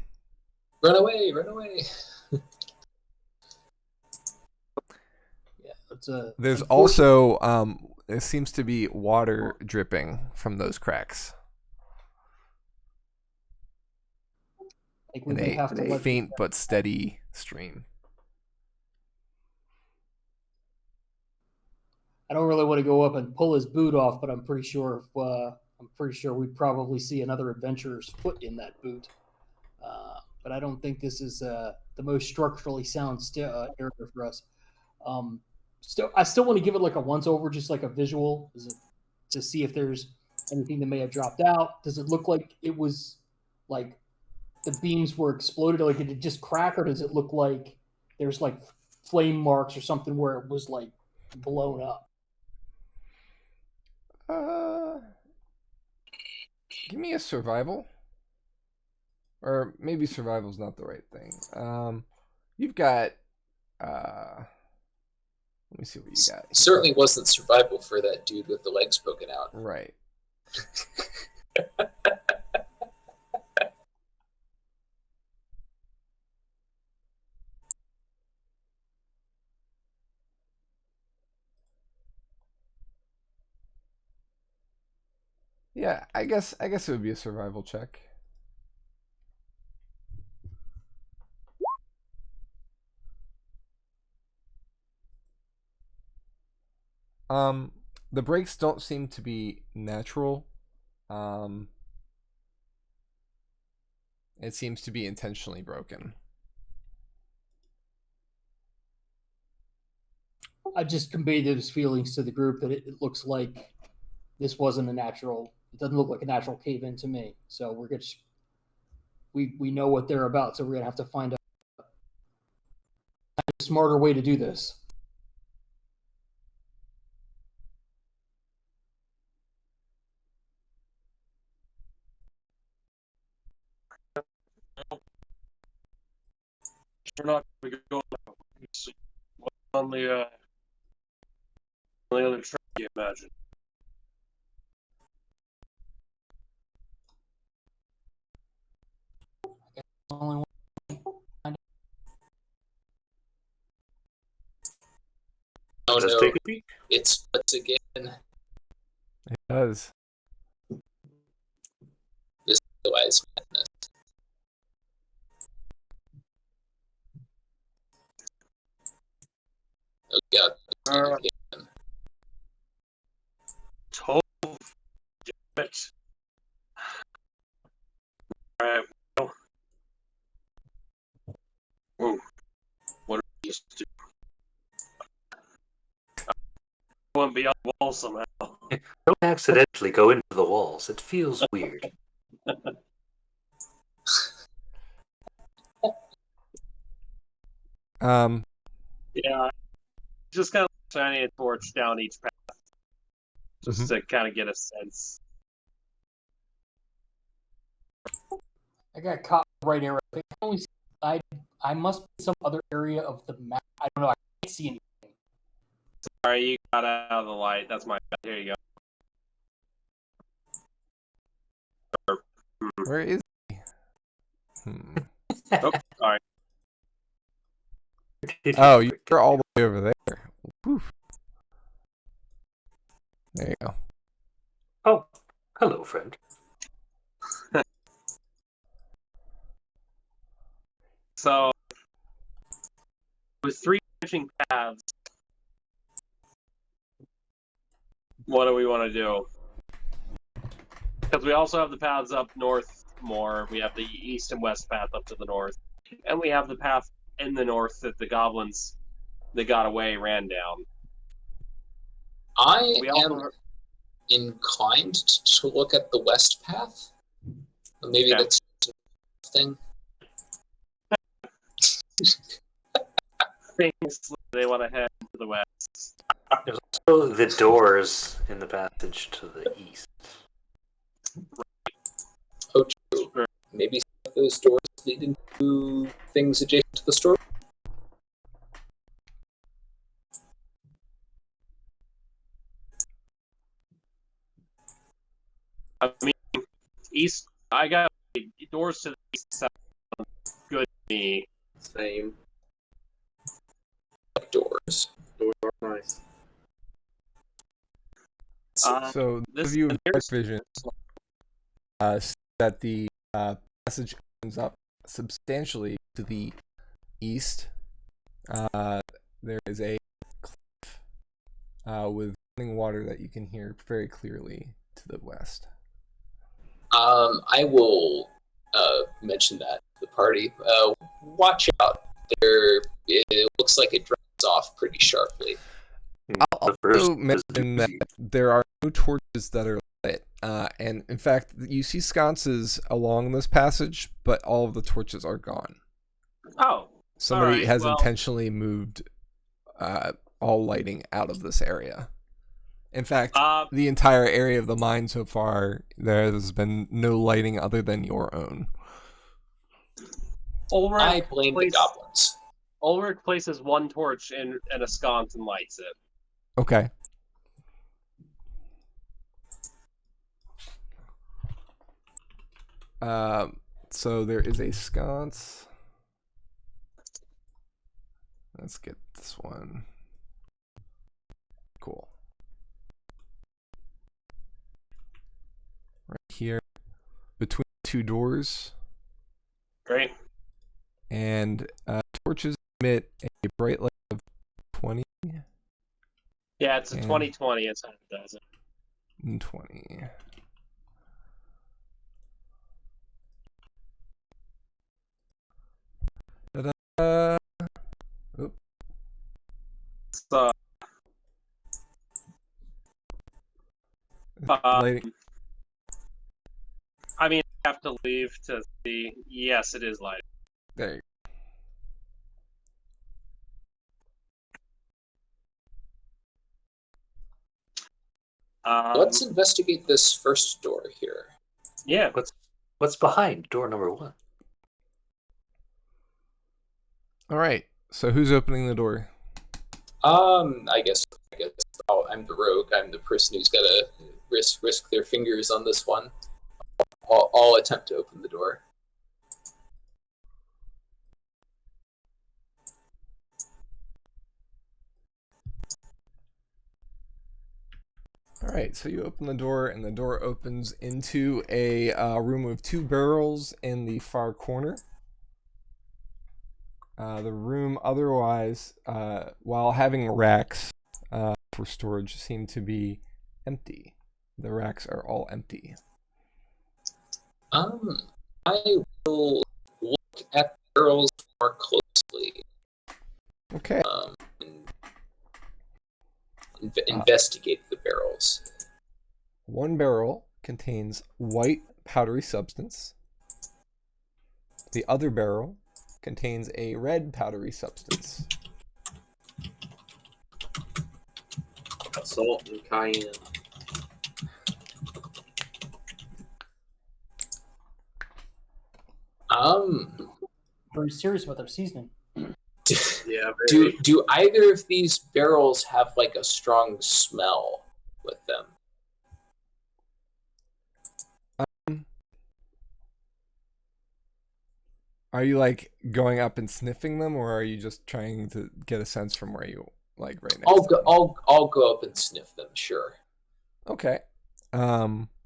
Speaker 4: away! Run away!
Speaker 1: There's also there seems to be water dripping from those cracks.
Speaker 5: Like
Speaker 1: In a faint but steady stream.
Speaker 5: I don't really want to go up and pull his boot off, but I'm pretty sure we'd probably see another adventurer's foot in that boot. But I don't think this is the most structurally sound area for us. I still want to give it like a once over, just like a visual, to see if there's anything that may have dropped out. Does it look like it was like the beams were exploded, like did it just crack, or does it look like there's like flame marks or something where it was like blown up?
Speaker 1: Give me a survival. Or maybe survival's not the right thing. You've got let me see what you got.
Speaker 4: Certainly wasn't survival for that dude with the legs poking out.
Speaker 1: Right. Yeah, I guess it would be a survival check. The breaks don't seem to be natural. It seems to be intentionally broken.
Speaker 5: I just conveyed those feelings to the group that it looks like this wasn't a natural. It doesn't look like a natural cave in to me. So we're gonna we know what they're about. So we're gonna have to find a smarter way to do this.
Speaker 7: We're not going to go on the other track, you imagine.
Speaker 4: Oh
Speaker 6: Let's
Speaker 4: no,
Speaker 6: take a peek.
Speaker 4: it splits again.
Speaker 1: It does.
Speaker 4: This is wise madness. Oh god, again.
Speaker 7: Tove, damn it. Alright, well. Whoa. What are we used to do? Going beyond the wall somehow.
Speaker 6: Don't accidentally go into the walls. It feels weird.
Speaker 7: Yeah, just kind of shining a torch down each path, just to kind of get a sense.
Speaker 5: I got caught right here. I must be some other area of the map. I don't know. I can't see anything.
Speaker 7: Sorry, you got out of the light. That's my bad. Here you go.
Speaker 1: Where is he?
Speaker 7: Oh, sorry.
Speaker 1: Oh, you're all the way over there. Whew. There you go.
Speaker 6: Oh, hello, friend.
Speaker 7: So, with 3 branching paths, what do we want to do? Because we also have the paths up north more. We have the east and west path up to the north. And we have the path in the north that the goblins that got away ran down.
Speaker 4: I
Speaker 7: We
Speaker 4: am
Speaker 7: also
Speaker 4: inclined to look at the west path. Maybe
Speaker 7: Okay.
Speaker 4: that's a thing.
Speaker 7: things they want to head to the west.
Speaker 6: There's also the doors in the passage to the east.
Speaker 4: Oh, true. Maybe some of those doors lead into things adjacent to the store.
Speaker 7: I mean, east. I got doors to the east. Sound good to me.
Speaker 2: Same.
Speaker 4: Doors.
Speaker 2: Doors are nice.
Speaker 1: So those of you with dark vision see that the passage opens up substantially to the east. There is a cliff with running water that you can hear very clearly to the west.
Speaker 4: I will mention that to the party. Watch out. It looks like it drops off pretty sharply.
Speaker 1: I'll also mention that there are no torches that are lit. And in fact, you see sconces along this passage, but all of the torches are gone.
Speaker 7: Oh.
Speaker 1: Somebody
Speaker 7: right,
Speaker 1: has
Speaker 7: well,
Speaker 1: intentionally moved all lighting out of this area. In fact, the entire area of the mine so far, there has been no lighting other than your own.
Speaker 4: I blame the goblins.
Speaker 7: Ulrich places one torch in a sconce and lights it.
Speaker 1: Okay. So there is a sconce. Let's get this one. Cool. Right here, between 2 doors.
Speaker 7: Great.
Speaker 1: And torches emit a bright light of 20
Speaker 7: Yeah, it's a
Speaker 1: and
Speaker 7: 2020. It's how it does it.
Speaker 1: and 20. Ta-da. Oop.
Speaker 7: So,
Speaker 1: Lighting.
Speaker 7: I mean, I have to leave to see. Yes, it is light.
Speaker 1: There you
Speaker 4: Let's investigate this first door here.
Speaker 7: Yeah.
Speaker 6: What's behind door number 1?
Speaker 1: All right. So who's opening the door?
Speaker 4: I guess I'm the rogue. I'm the person who's got to risk their fingers on this one. I'll attempt to open the door.
Speaker 1: All right. So you open the door, and the door opens into a room with 2 barrels in the far corner. The room otherwise, while having racks for storage, seem to be empty. The racks are all empty.
Speaker 4: I will look at the barrels more closely.
Speaker 1: Okay.
Speaker 4: And investigate the barrels.
Speaker 1: One barrel contains white powdery substance. The other barrel contains a red powdery substance.
Speaker 2: Salt and cayenne.
Speaker 5: Very serious about their seasoning.
Speaker 2: Yeah.
Speaker 4: Do either of these barrels have like a strong smell with them?
Speaker 1: Are you like going up and sniffing them, or are you just trying to get a sense from where you like right next?
Speaker 4: I'll
Speaker 1: to
Speaker 4: go.
Speaker 1: them?
Speaker 4: I'll go up and sniff them. Sure.
Speaker 1: Okay. The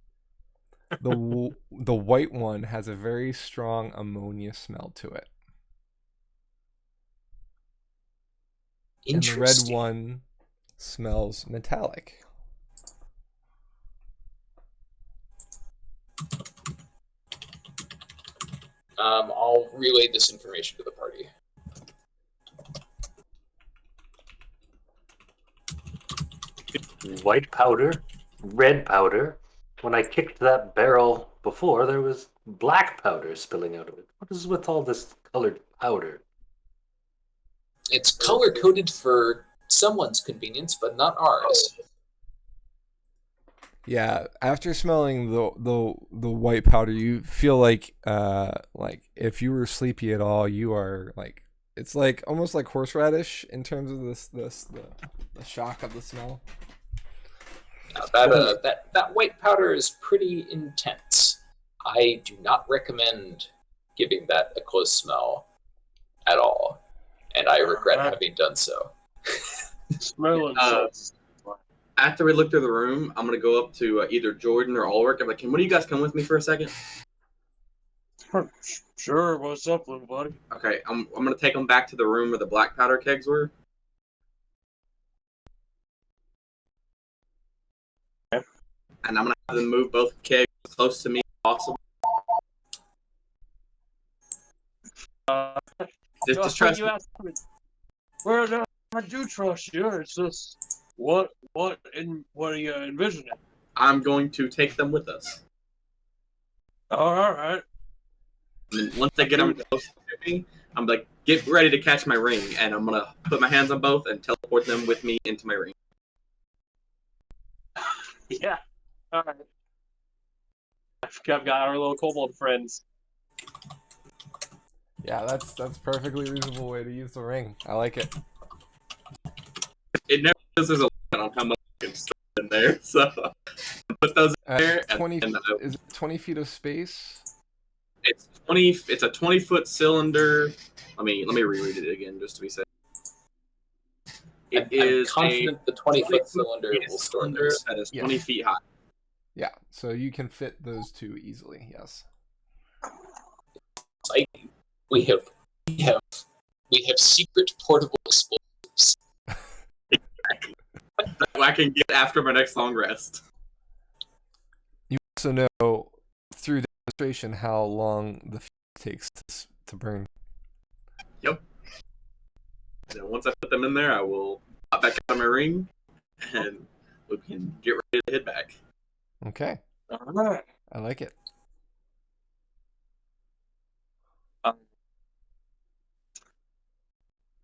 Speaker 1: white one has a very strong ammonia smell to it, and the red
Speaker 4: Interesting.
Speaker 1: one smells metallic.
Speaker 4: I'll relay this information to the party.
Speaker 6: White powder, red powder. When I kicked that barrel before, there was black powder spilling out of it. What is with all this colored powder?
Speaker 4: It's color coded for someone's convenience, but not ours.
Speaker 1: Yeah, after smelling the white powder, you feel like if you were sleepy at all, you are like, it's like almost like horseradish in terms of the shock of the smell.
Speaker 4: Now, that white powder is pretty intense. I do not recommend giving that a close smell at all, and I regret having done so.
Speaker 7: Smelling
Speaker 2: After we look through the room, I'm gonna go up to either Jordan or Ulrich. I'm like, "Can one of you guys come with me for a second?"
Speaker 7: Sure, what's up, little buddy?
Speaker 2: Okay, I'm gonna take them back to the room where the black powder kegs were.
Speaker 7: Okay.
Speaker 2: And I'm gonna have them move both kegs as close to me as possible. Just trust me.
Speaker 7: Well, no, I do trust you. It's just what are you envisioning?
Speaker 2: I'm going to take them with us.
Speaker 7: Oh, all right.
Speaker 2: And then once they get them close to me, I'm like, get ready to catch my ring, and I'm gonna put my hands on both and teleport them with me into my ring.
Speaker 7: Yeah. All right. I've got our little kobold friends.
Speaker 1: Yeah, that's perfectly reasonable way to use the ring. I like it.
Speaker 2: It never says there's a limit on how much I can store in there, so put those in there.
Speaker 1: 20
Speaker 2: and
Speaker 1: is it 20 feet of space?
Speaker 2: It's 20. It's a 20-foot cylinder. Let me reread it again just to be safe.
Speaker 4: I'm confident the 20-foot cylinder will store those.
Speaker 2: That is 20 feet high.
Speaker 1: Yeah, so you can fit those two easily. Yes.
Speaker 4: We have secret portable explosives.
Speaker 2: I can get after my next long rest.
Speaker 1: You also know through demonstration how long the takes to burn.
Speaker 2: Yep. And once I put them in there, I will pop back out of my ring, and we can get ready to head back.
Speaker 1: Okay.
Speaker 7: All right.
Speaker 1: I like it.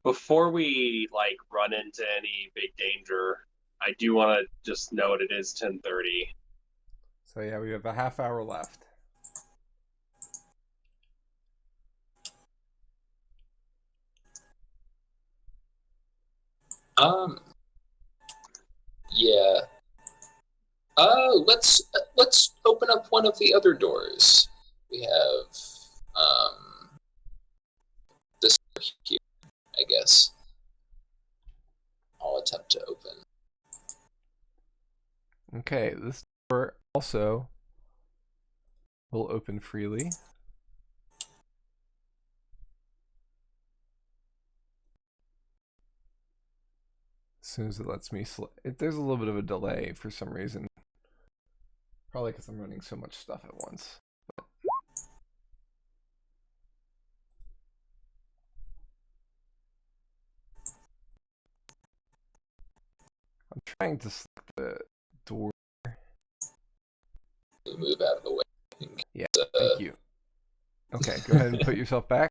Speaker 7: Before we run into any big danger, I do want to just note it is 10:30.
Speaker 1: So yeah, we have a half hour left.
Speaker 4: Yeah. Let's open up one of the other doors. We have this here, I guess. I'll attempt to open.
Speaker 1: Okay, this door also will open freely. As soon as it lets me there's a little bit of a delay for some reason. Probably because I'm running so much stuff at once. I'm trying to select the door.
Speaker 4: Move out of the way.
Speaker 1: Yeah, thank you. Okay, go ahead and put yourself back.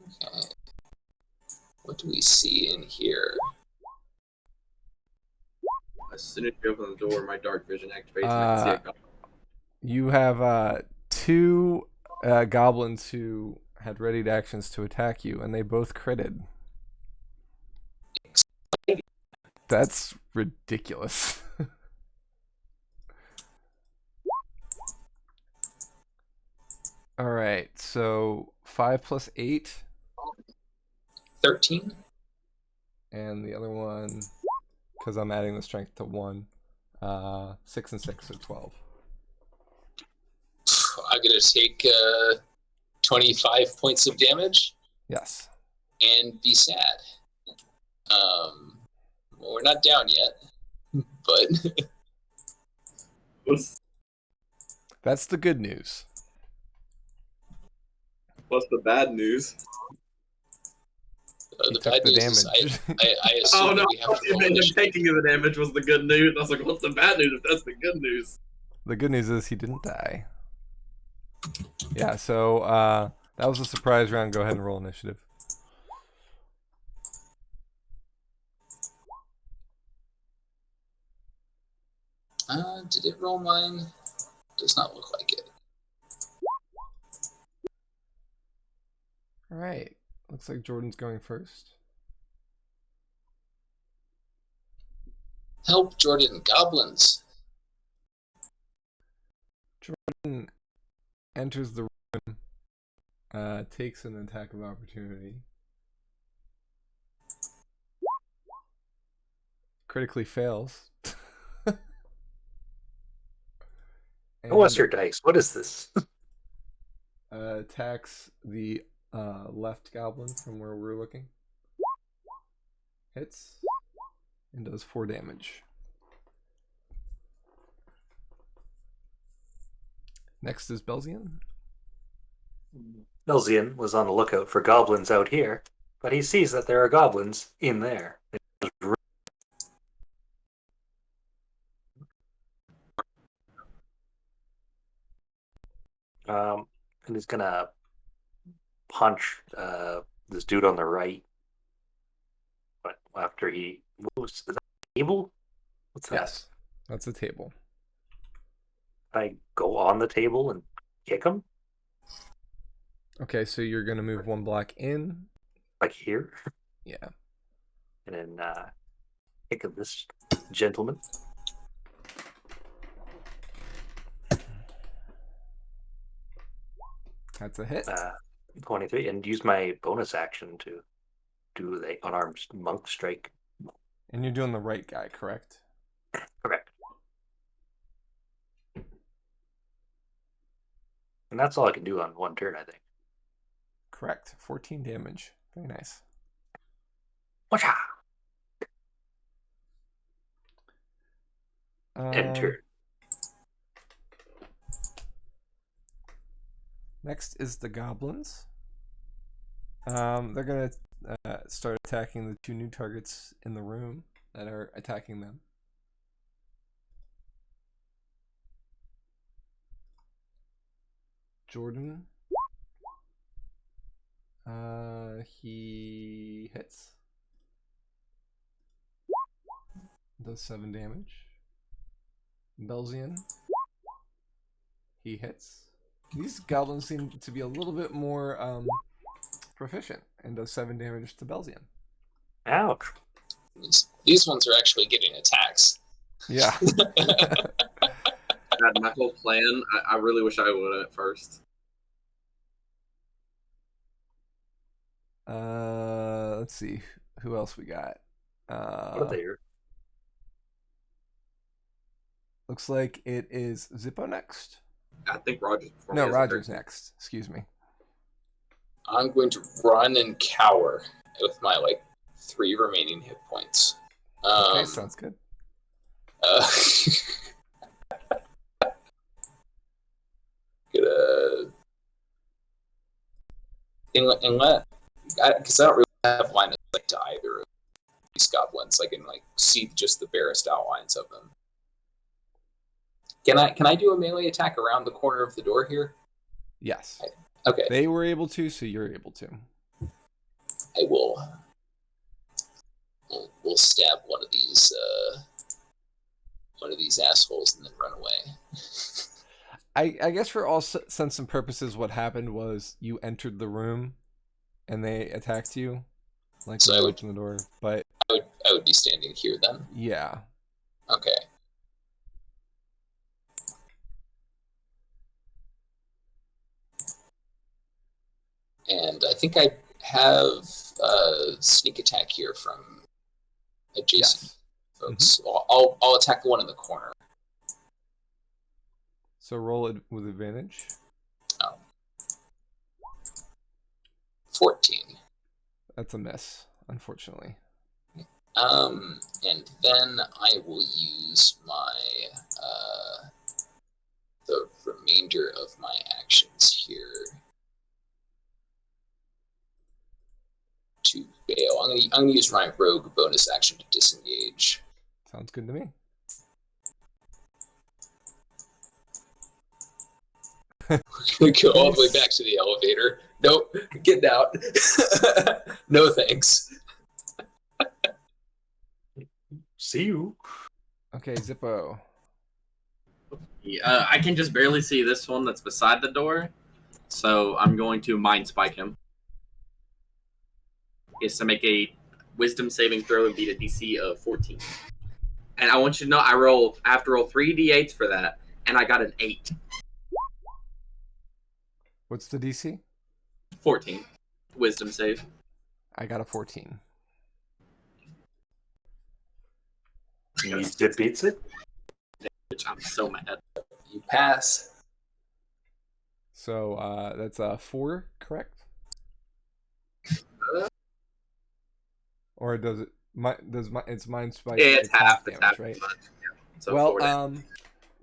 Speaker 4: Okay. What do we see in here?
Speaker 2: As soon as you open the door, my dark vision activates, and I can see a goblin.
Speaker 1: You have two goblins who had readied actions to attack you, and they both critted. That's ridiculous. All right, so 5 plus 8,
Speaker 4: 13.
Speaker 1: and the other one, because I'm adding the strength to 1, 6 and 6 are 12.
Speaker 4: I'm gonna take 25 points of damage
Speaker 1: Yes.
Speaker 4: and be sad. Well, we're not down yet, but
Speaker 1: That's the good news.
Speaker 2: What's the bad news?
Speaker 1: He
Speaker 4: the
Speaker 1: took
Speaker 4: bad
Speaker 1: the
Speaker 4: news is
Speaker 1: damage.
Speaker 4: I assume
Speaker 2: Oh no,
Speaker 4: that we have to roll
Speaker 2: him
Speaker 4: initiative.
Speaker 2: taking the damage was the good news. I was like, what's the bad news if that's the good news?
Speaker 1: The good news is he didn't die. Yeah, so that was a surprise round. Go ahead and roll initiative.
Speaker 4: Did it roll mine? Does not look like it.
Speaker 1: All right. Looks like Jordan's going first.
Speaker 4: Help, Jordan! Goblins!
Speaker 1: Jordan enters the room, takes an attack of opportunity. Critically fails.
Speaker 6: What's your dice? What is this?
Speaker 1: Attacks the left goblin from where we're looking. Hits and does 4 damage. Next is Belzian.
Speaker 6: Belzian was on the lookout for goblins out here, but he sees that there are goblins in there. And he's gonna punch this dude on the right. But after he moves, is that a table? What's that?
Speaker 1: Yes, that's a table.
Speaker 6: I go on the table and kick him,
Speaker 1: Okay, so you're gonna move 1 block in.
Speaker 6: like here,
Speaker 1: Yeah.
Speaker 6: and then kick at this gentleman.
Speaker 1: That's a hit.
Speaker 6: 23, and use my bonus action to do the unarmed monk strike.
Speaker 1: And you're doing the right guy, correct?
Speaker 6: Correct. And that's all I can do on 1 turn, I think.
Speaker 1: Correct. 14 damage. Very nice.
Speaker 6: Whatcha? End turn.
Speaker 1: Next is the goblins. They're gonna start attacking the 2 new targets in the room that are attacking them. Jordan. He hits. Does 7 damage. Belzian. He hits. These goblins seem to be a little bit more proficient and does 7 damage to Belzian.
Speaker 6: Ouch.
Speaker 4: These ones are actually getting attacks.
Speaker 1: Yeah.
Speaker 2: God, my whole plan, I really wish I would have at first.
Speaker 1: Let's see. Who else we got?
Speaker 6: What are they here?
Speaker 1: Looks like it is Zippo next.
Speaker 2: I think Roger's before
Speaker 1: No,
Speaker 2: me.
Speaker 1: Roger's next. Excuse me.
Speaker 4: I'm going to run and cower with my 3 remaining hit points.
Speaker 1: Okay, sounds good.
Speaker 4: Because I don't really have line of sight to either of these goblins. I can see just the barest outlines of them. Can I do a melee attack around the corner of the door here?
Speaker 1: Yes.
Speaker 4: Okay.
Speaker 1: They were able to, so you're able to.
Speaker 4: I will. We'll stab one of these assholes and then run away.
Speaker 1: I guess for all sense and purposes, what happened was you entered the room, and they attacked you,
Speaker 4: So
Speaker 1: when
Speaker 4: I
Speaker 1: you
Speaker 4: would-
Speaker 1: opened the door. But
Speaker 4: I would be standing here then.
Speaker 1: yeah,
Speaker 4: Okay. And I think I have a sneak attack here from adjacent folks. I'll attack the one in the corner.
Speaker 1: So roll it with advantage.
Speaker 4: 14.
Speaker 1: That's a miss, unfortunately.
Speaker 4: And then I will use my the remainder of my actions here to bail. I'm gonna use my rogue bonus action to disengage.
Speaker 1: Sounds good to me.
Speaker 4: We're gonna go all the way back to the elevator. Nope, getting out. No thanks.
Speaker 6: See you.
Speaker 1: Okay, Zippo.
Speaker 2: I can just barely see this one that's beside the door, so I'm going to mind spike him. He has to make a wisdom saving throw and beat a DC of 14. And I want you to know I have to roll 3 d8s for that, and I got an 8.
Speaker 1: What's the DC?
Speaker 2: 14. Wisdom save.
Speaker 1: I got a 14.
Speaker 6: It beats it.
Speaker 2: Which I'm so mad.
Speaker 4: You pass.
Speaker 1: So that's a 4, correct? Or does it? It's mind spike?
Speaker 2: Yeah, it's half
Speaker 1: damage,
Speaker 2: damage,
Speaker 1: right?
Speaker 2: Yeah. So
Speaker 1: Well,
Speaker 2: 4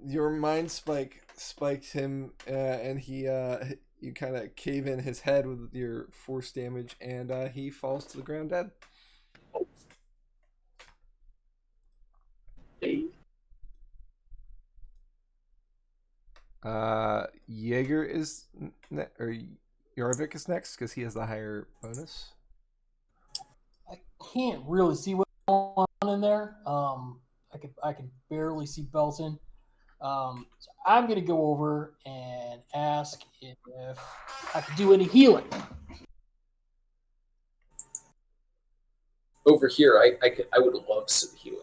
Speaker 1: your mind spike spikes him, and he you kind of cave in his head with your force damage, and he falls to the ground dead. Jaeger is or Yarvik is next because he has the higher bonus.
Speaker 5: I can't really see what's going on in there. I can barely see Belton. So I'm gonna go over and ask if I could do any healing.
Speaker 4: Over here, I would love some healing.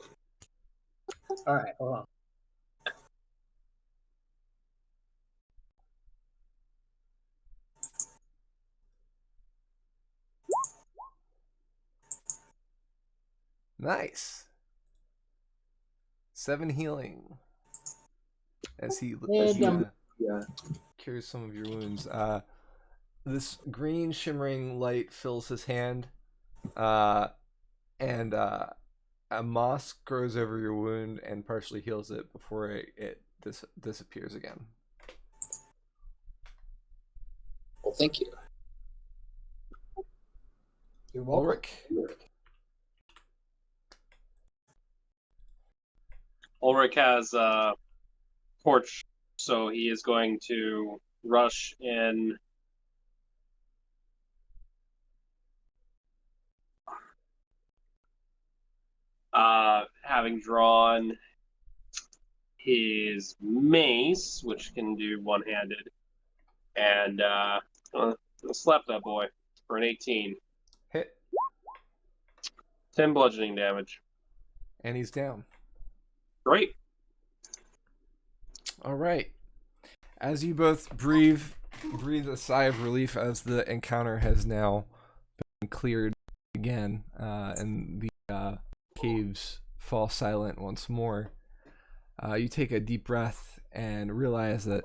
Speaker 5: All right, hold on.
Speaker 1: Nice. 7 healing. As he cures some of your wounds. This green shimmering light fills his hand, and a moss grows over your wound and partially heals it before it disappears again.
Speaker 4: Well, thank you.
Speaker 5: You're welcome.
Speaker 7: Ulrich has a torch, so he is going to rush in. Having drawn his mace, which can do one-handed, and slap that boy for an 18.
Speaker 1: Hit.
Speaker 7: 10 bludgeoning damage.
Speaker 1: And he's down.
Speaker 7: Great.
Speaker 1: All right. As you both breathe a sigh of relief as the encounter has now been cleared again, and the caves fall silent once more. You take a deep breath and realize that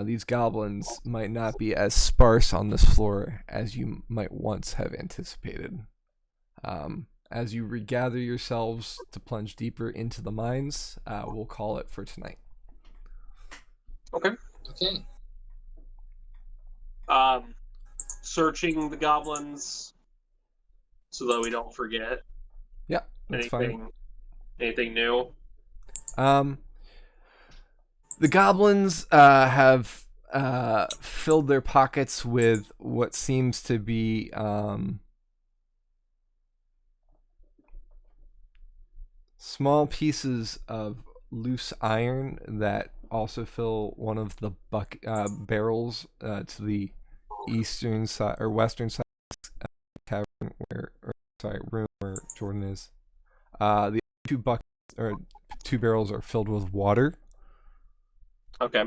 Speaker 1: these goblins might not be as sparse on this floor as you might once have anticipated. As you regather yourselves to plunge deeper into the mines, we'll call it for tonight.
Speaker 7: Okay.
Speaker 4: Okay.
Speaker 7: Searching the goblins so that we don't forget.
Speaker 1: Yeah, that's fine.
Speaker 7: Anything new?
Speaker 1: The goblins have filled their pockets with what seems to be small pieces of loose iron that also fill one of the barrels to the eastern side or western side of the cavern room where Jordan is. The two barrels are filled with water.
Speaker 7: Okay.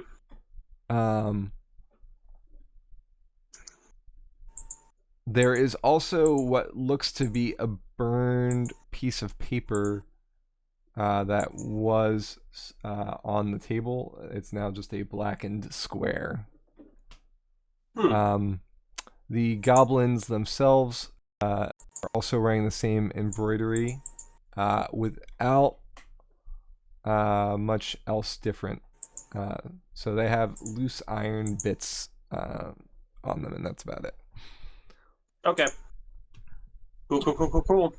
Speaker 1: There is also what looks to be a burned piece of paper that was on the table. It's now just a blackened square. The goblins themselves are also wearing the same embroidery without much else different. So they have loose iron bits on them, and that's about it.
Speaker 7: Okay. Cool.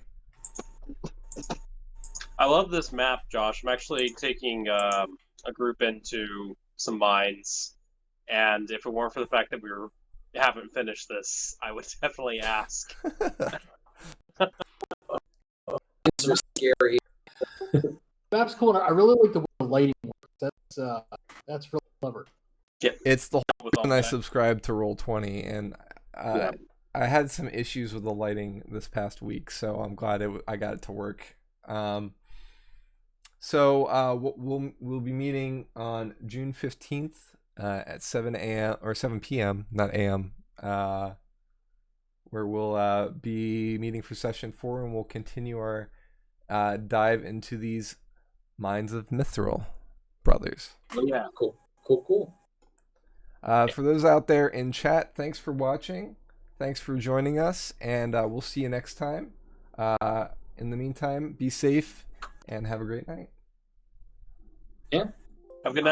Speaker 7: I love this map, Josh. I'm actually taking a group into some mines, and if it weren't for the fact that haven't finished this, I would definitely ask.
Speaker 4: These are scary.
Speaker 5: Map's cool. And I really like the way the lighting works. That's really clever.
Speaker 7: Yeah.
Speaker 1: It's the whole
Speaker 7: With all
Speaker 1: reason I
Speaker 7: that.
Speaker 1: subscribed to Roll20, and
Speaker 7: Yeah.
Speaker 1: I had some issues with the lighting this past week, so I'm glad I got it to work. So we'll be meeting on June 15th at 7 a.m. or 7 p.m. not a.m. Where we'll be meeting for session 4, and we'll continue our dive into these mines of Mythryl Brothers.
Speaker 4: Oh, yeah, cool.
Speaker 1: For those out there in chat, thanks for watching. Thanks for joining us, and we'll see you next time. In the meantime, be safe and have a great night.
Speaker 4: Yeah.
Speaker 7: Have a good night.